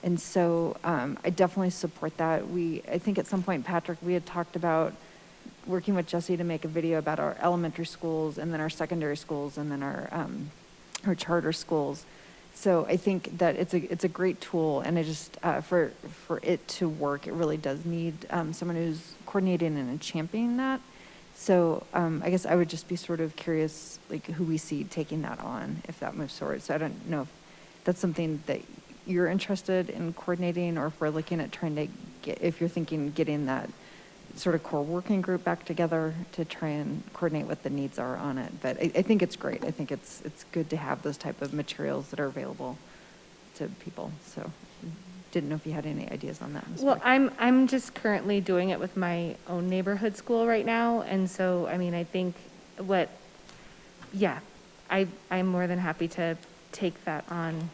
And so I definitely support that. I think at some point, Patrick, we had talked about working with Jesse to make a video about our elementary schools and then our secondary schools and then our charter schools. So I think that it's a great tool, and it just for it to work, it really does need someone who's coordinating and championing that. So I guess I would just be sort of curious, like, who we see taking that on if that moves forward. So I don't know if that's something that you're interested in coordinating, or if we're looking at trying to if you're thinking getting that sort of core working group back together to try and coordinate what the needs are on it. But I think it's great. I think it's good to have those type of materials that are available to people. So didn't know if you had any ideas on that. Well, I'm just currently doing it with my own neighborhood school right now. And so, I mean, I think I'm more than happy to take that on,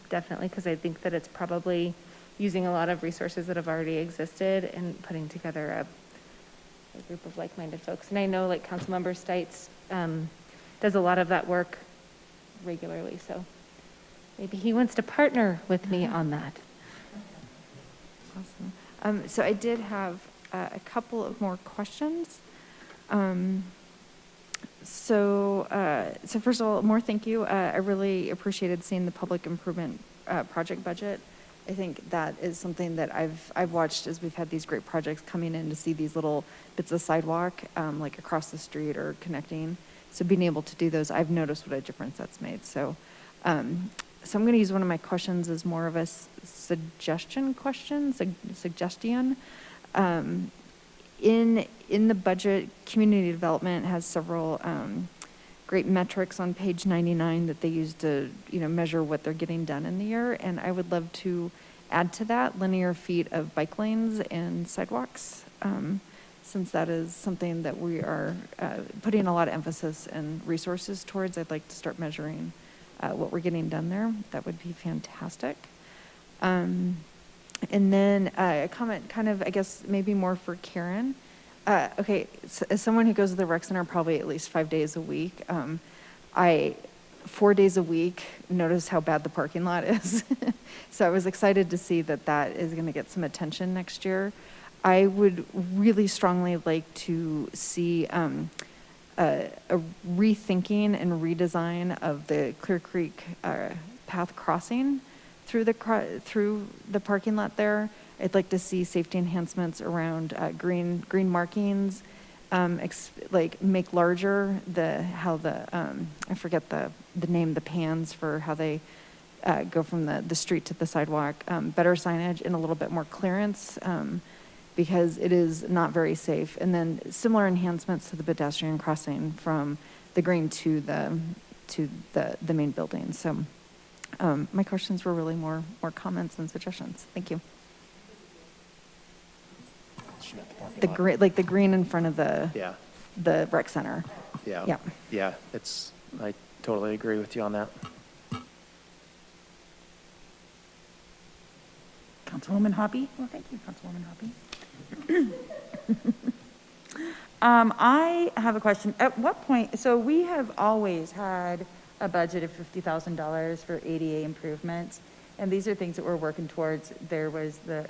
definitely, because I think that it's probably using a lot of resources that have already existed and putting together a group of like-minded folks. And I know, like, Councilmember Stites does a lot of that work regularly, so maybe he wants to partner with me on that. Awesome. So I did have a couple of more questions. So first of all, more thank you. I really appreciated seeing the public improvement project budget. I think that is something that I've watched as we've had these great projects coming in to see these little bits of sidewalk, like across the street or connecting. So being able to do those, I've noticed what a difference that's made. So, so I'm going to use one of my questions as more of a suggestion question, suggestion. In the budget, community development has several great metrics on page 99 that they use to, measure what they're getting done in the year. And I would love to add to that linear feet of bike lanes and sidewalks, since that is something that we are putting a lot of emphasis and resources towards. I'd like to start measuring what we're getting done there. That would be fantastic. And then a comment kind of, I guess, maybe more for Karen. Okay, so as someone who goes to the rec center probably at least 5 days a week, 4 days a week notice how bad the parking lot is. So I was excited to see that is going to get some attention next year. I would really strongly like to see a rethinking and redesign of the Clear Creek path crossing through the parking lot there. I'd like to see safety enhancements around green markings, like make larger how the, I forget the name, the pans for how they go from the street to the sidewalk, better signage and a little bit more clearance, because it is not very safe. And then similar enhancements to the pedestrian crossing from the green to the main building. So my questions were really more comments and suggestions. Thank you. The green, like the green in front of Yeah, the rec center. yeah. Yeah. Yeah, I totally agree with you on that. Councilwoman Hoppy? Well, thank you, Councilwoman Hoppy. I have a question. At what point, so we have always had a budget of $50,000 for ADA improvements, and these are things that we're working towards. There was the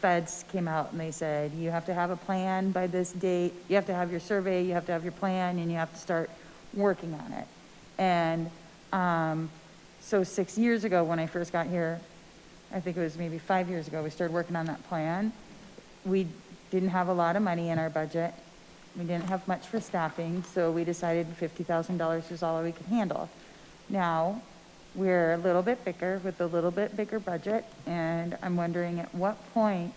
feds came out and they said, you have to have a plan by this date, you have to have your survey, you have to have your plan, and you have to start working on it. And so 6 years ago, when I first got here, I think it was maybe 5 years ago, we started working on that plan. We didn't have a lot of money in our budget. We didn't have much for staffing, so we decided $50,000 was all we could handle. Now, we're a little bit bigger with a little bit bigger budget, and I'm wondering at what point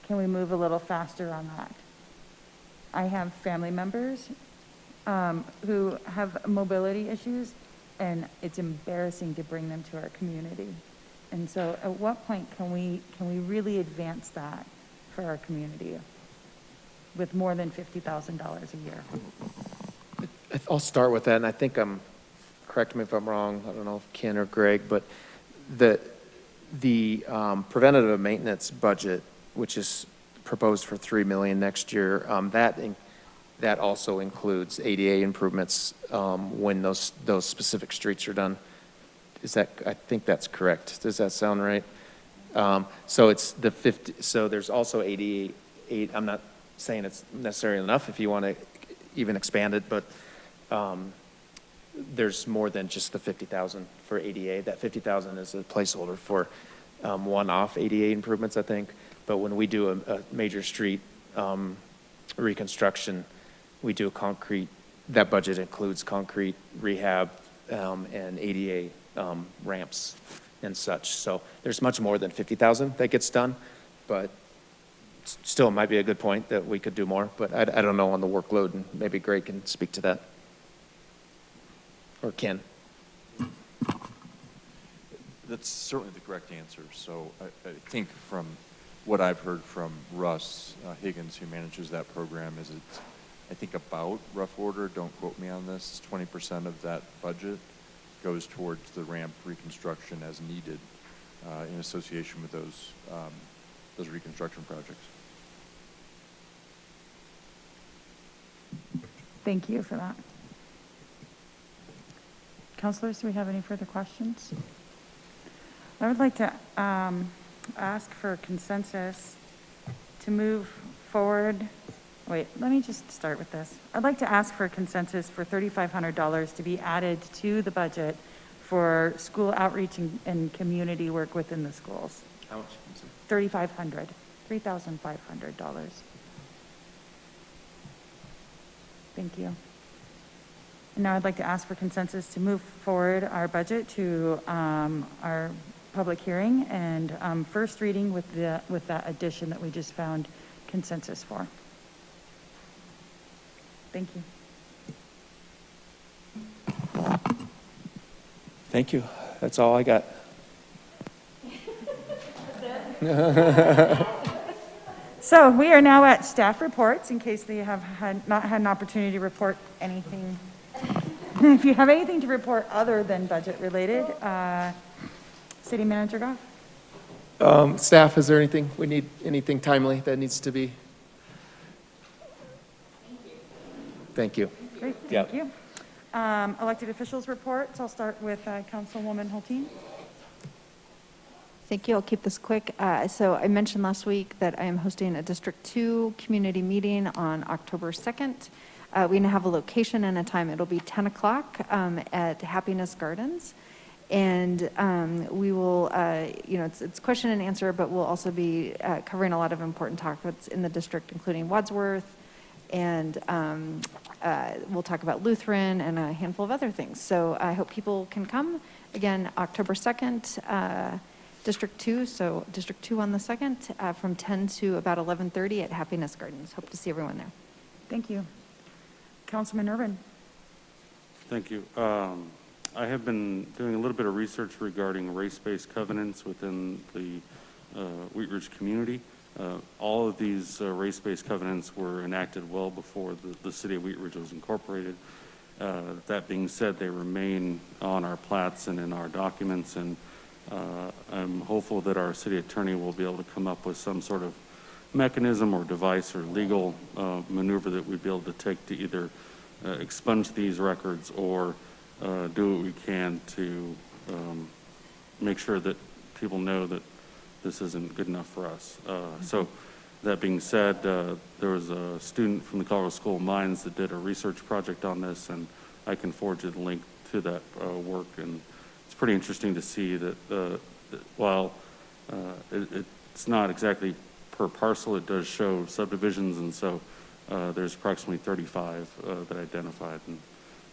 can we move a little faster on that? I have family members who have mobility issues, and it's embarrassing to bring them to our community. And so at what point can we really advance that for our community with more than $50,000 a year? I'll start with that, and I think correct me if I'm wrong, I don't know if Ken or Greg, but the preventative maintenance budget, which is proposed for $3 million next year, that also includes ADA improvements when those specific streets are done. I think that's correct. Does that sound right? So it's the 50, so there's also 88, I'm not saying it's necessarily enough if you want to even expand it, but there's more than just the 50,000 for ADA. That 50,000 is a placeholder for one-off ADA improvements, I think. But when we do a major street reconstruction, we do concrete, that budget includes concrete rehab and ADA ramps and such. So there's much more than 50,000 that gets done, but still it might be a good point that we could do more, but I don't know on the workload, and maybe Greg can speak to that. Or Ken. That's certainly the correct answer. So I think from what I've heard from Russ Higgins, who manages that program, is it's, I think about rough order, don't quote me on this, 20% of that budget goes towards the ramp reconstruction as needed in association with those reconstruction projects. Thank you for that. Councilors, do we have any further questions? I would like to ask for consensus to move forward. Wait, let me just start with this. I'd like to ask for consensus for $3,500 to be added to the budget for school outreach and community work within the schools. How much? $3,500. Thank you. And now I'd like to ask for consensus to move forward our budget to our public hearing and first reading with that addition that we just found consensus for. Thank you. Thank you. That's all I got. So we are now at staff reports, in case they have not had an opportunity to report anything. If you have anything to report other than budget related, City Manager Goff. Staff, is there anything we need, anything timely that needs to be? Thank you. Great, thank you. Elected officials reports. I'll start with Councilwoman Hulteen. Thank you. I'll keep this quick. So I mentioned last week that I am hosting a District 2 community meeting on October 2nd. We now have a location and a time. It'll be 10 o'clock at Happiness Gardens. And we will, it's question and answer, but we'll also be covering a lot of important topics in the district, including Wadsworth, and we'll talk about Lutheran and a handful of other things. So I hope people can come. Again, October 2nd, District 2, so District 2 on the 2nd, from 10 to about 11:30 at Happiness Gardens. Hope to see everyone there. Thank you. Councilman Urban. Thank you. I have been doing a little bit of research regarding race-based covenants within the Wheat Ridge community. All of these race-based covenants were enacted well before the city of Wheat Ridge was incorporated. That being said, they remain on our plats and in our documents, and I'm hopeful that our city attorney will be able to come up with some sort of mechanism or device or legal maneuver that we'd be able to take to either expunge these records or do what we can to make sure that people know that this isn't good enough for us. So that being said, there was a student from the Colorado School of Mines that did a research project on this, and I can forward you the link to that work. And it's pretty interesting to see that while it's not exactly per parcel, it does show subdivisions, and so there's approximately 35 that identified. And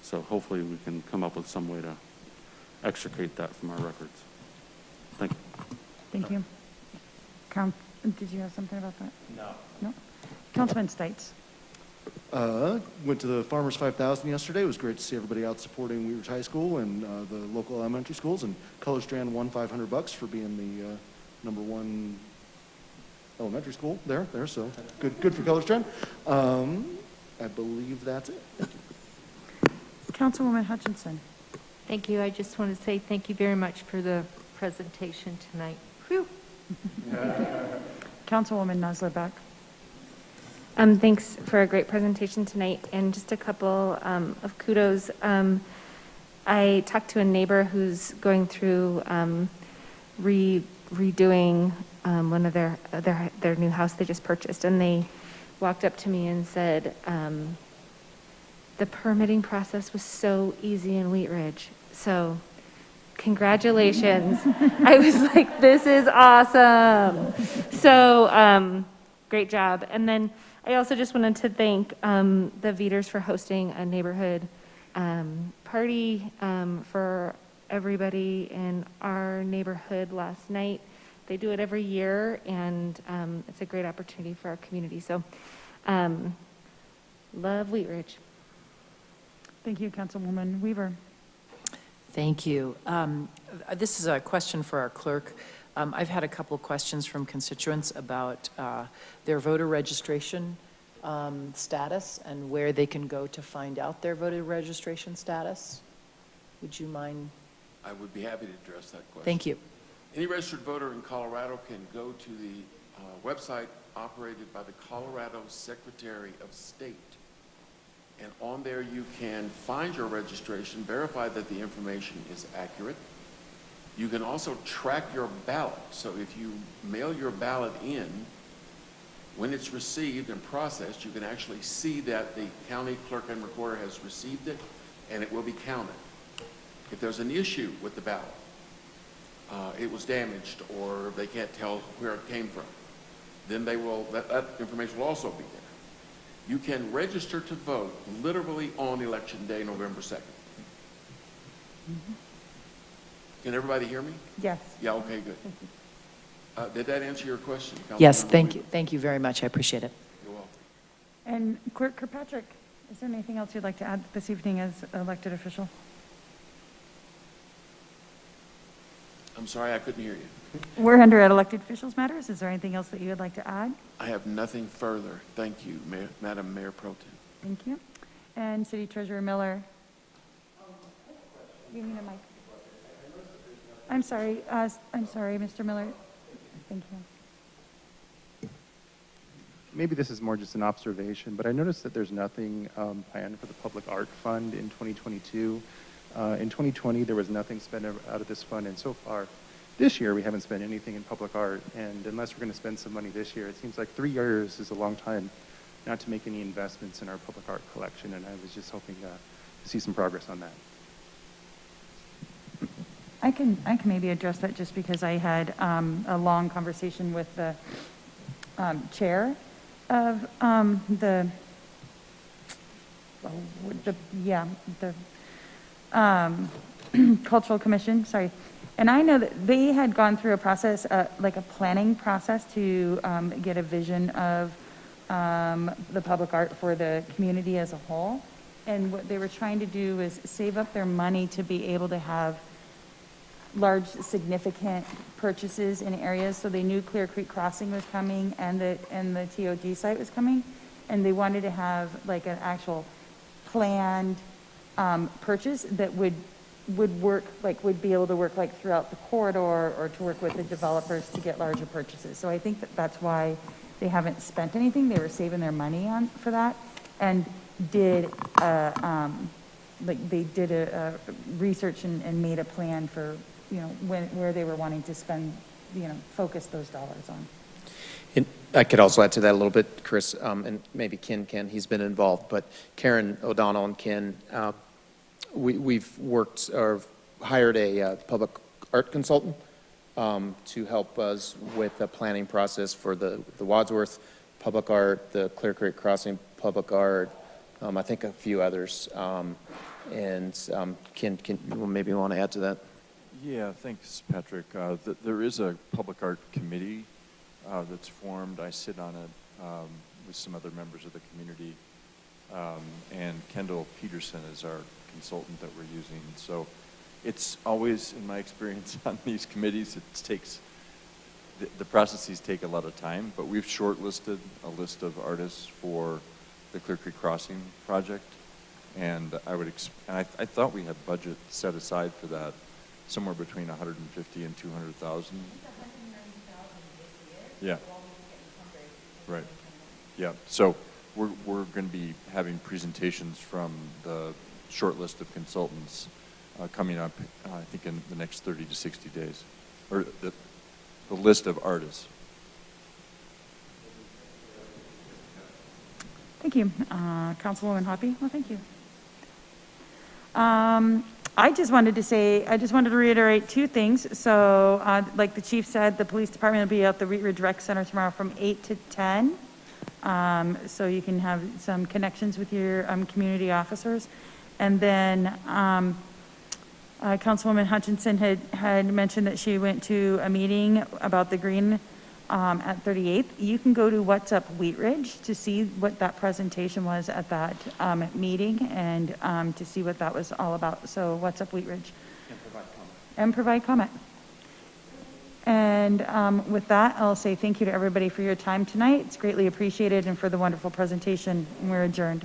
so hopefully we can come up with some way to extricate that from our records. Thank you. Thank you. Did you have something about that? No. No? Councilman Stites. Went to the Farmers 5000 yesterday. It was great to see everybody out supporting Wheat Ridge High School and the local elementary schools. And Color Strand won $500 for being the #1 elementary school there. So good for Color Strand. I believe that's it. Thank you. Councilwoman Hutchinson. Thank you. I just want to say thank you very much for the presentation tonight. Whew. Councilwoman Nasler-Beck. Thanks for a great presentation tonight, and just a couple of kudos. I talked to a neighbor who's going through redoing one of their new house they just purchased, and they walked up to me and said, the permitting process was so easy in Wheat Ridge. So congratulations. I was like, this is awesome. So great job. And then I also just wanted to thank the Veters for hosting a neighborhood party for everybody in our neighborhood last night. They do it every year, and it's a great opportunity for our community. So love Wheat Ridge. Thank you, Councilwoman Weaver. Thank you. This is a question for our clerk. I've had a couple of questions from constituents about their voter registration status and where they can go to find out their voter registration status. Would you mind? I would be happy to address that question. Thank you. Any registered voter in Colorado can go to the website operated by the Colorado Secretary of State. And on there you can find your registration, verify that the information is accurate. You can also track your ballot. So if you mail your ballot in, when it's received and processed, you can actually see that the county clerk and recorder has received it, and it will be counted. If there's an issue with the ballot, it was damaged or they can't tell where it came from, then they will, that information will also be there. You can register to vote literally on election day, November 2nd. Can everybody hear me? Yes. Yeah, okay, good. Did that answer your question? Yes, Councilmember thank Weaver? you. Thank you very much. I appreciate it. You're welcome. And Clerk Kirkpatrick, is there anything else you'd like to add this evening as elected official? I'm sorry, I couldn't hear you. We're under elected officials matters. Is there anything else that you would like to add? I have nothing further. Thank you, Madam Mayor Pro Tem. Thank you. And City Treasurer Miller. You need a mic. I'm sorry, Mr. Miller. Thank you. Maybe this is more just an observation, but I noticed that there's nothing planned for the Public Art Fund in 2022. In 2020, there was nothing spent out of this fund, and so far this year, we haven't spent anything in public art. And unless we're going to spend some money this year, it seems like 3 years is a long time not to make any investments in our public art collection, and I was just hoping to see some progress on that. I can maybe address that just because I had a long conversation with the chair of the Cultural Commission, sorry. And I know that they had gone through a process, like a planning process to get a vision of the public art for the community as a whole. And what they were trying to do was save up their money to be able to have large, significant purchases in areas. So they knew Clear Creek Crossing was coming and the TOD site was coming. And they wanted to have like an actual planned purchase that would work, like would be able to work like throughout the corridor or to work with the developers to get larger purchases. So I think that that's why they haven't spent anything. They were saving their money for that, and did they did a research and made a plan for, you know, where they were wanting to spend, you know, focus those dollars on. And I could also add to that a little bit, Chris, and maybe Ken can, he's been involved, but Karen O'Donnell and Ken, we've worked or hired a public art consultant to help us with the planning process for the Wadsworth Public Art, the Clear Creek Crossing Public Art, I think a few others. And Ken maybe want to add to that? Yeah, thanks, Patrick. There is a public art committee that's formed. I sit on it with some other members of the community. And Kendall Peterson is our consultant that we're using. So it's always, in my experience on these committees, it takes, the processes take a lot of time, but we've shortlisted a list of artists for the Clear Creek Crossing project. And I thought we had budget set aside for that, somewhere between 150 and 200,000. Yeah. Right. Yeah. So we're going to be having presentations from the short list of consultants coming up, I think, in the next 30 to 60 days, or the list of artists. Thank you. Councilwoman Hoppy? Well, thank you. I just wanted to reiterate two things. So, like the chief said, the police department will be at the Wheat Ridge Rec Center tomorrow from 8 to 10. So you can have some connections with your community officers. And then Councilwoman Hutchinson had mentioned that she went to a meeting about the green at 38th. You can go to What's Up Wheat Ridge to see what that presentation was at that meeting, and to see what that was all about. So What's Up Wheat Ridge. And provide comment. And with that, I'll say thank you to everybody for your time tonight. It's greatly appreciated, and for the wonderful presentation. And we're adjourned.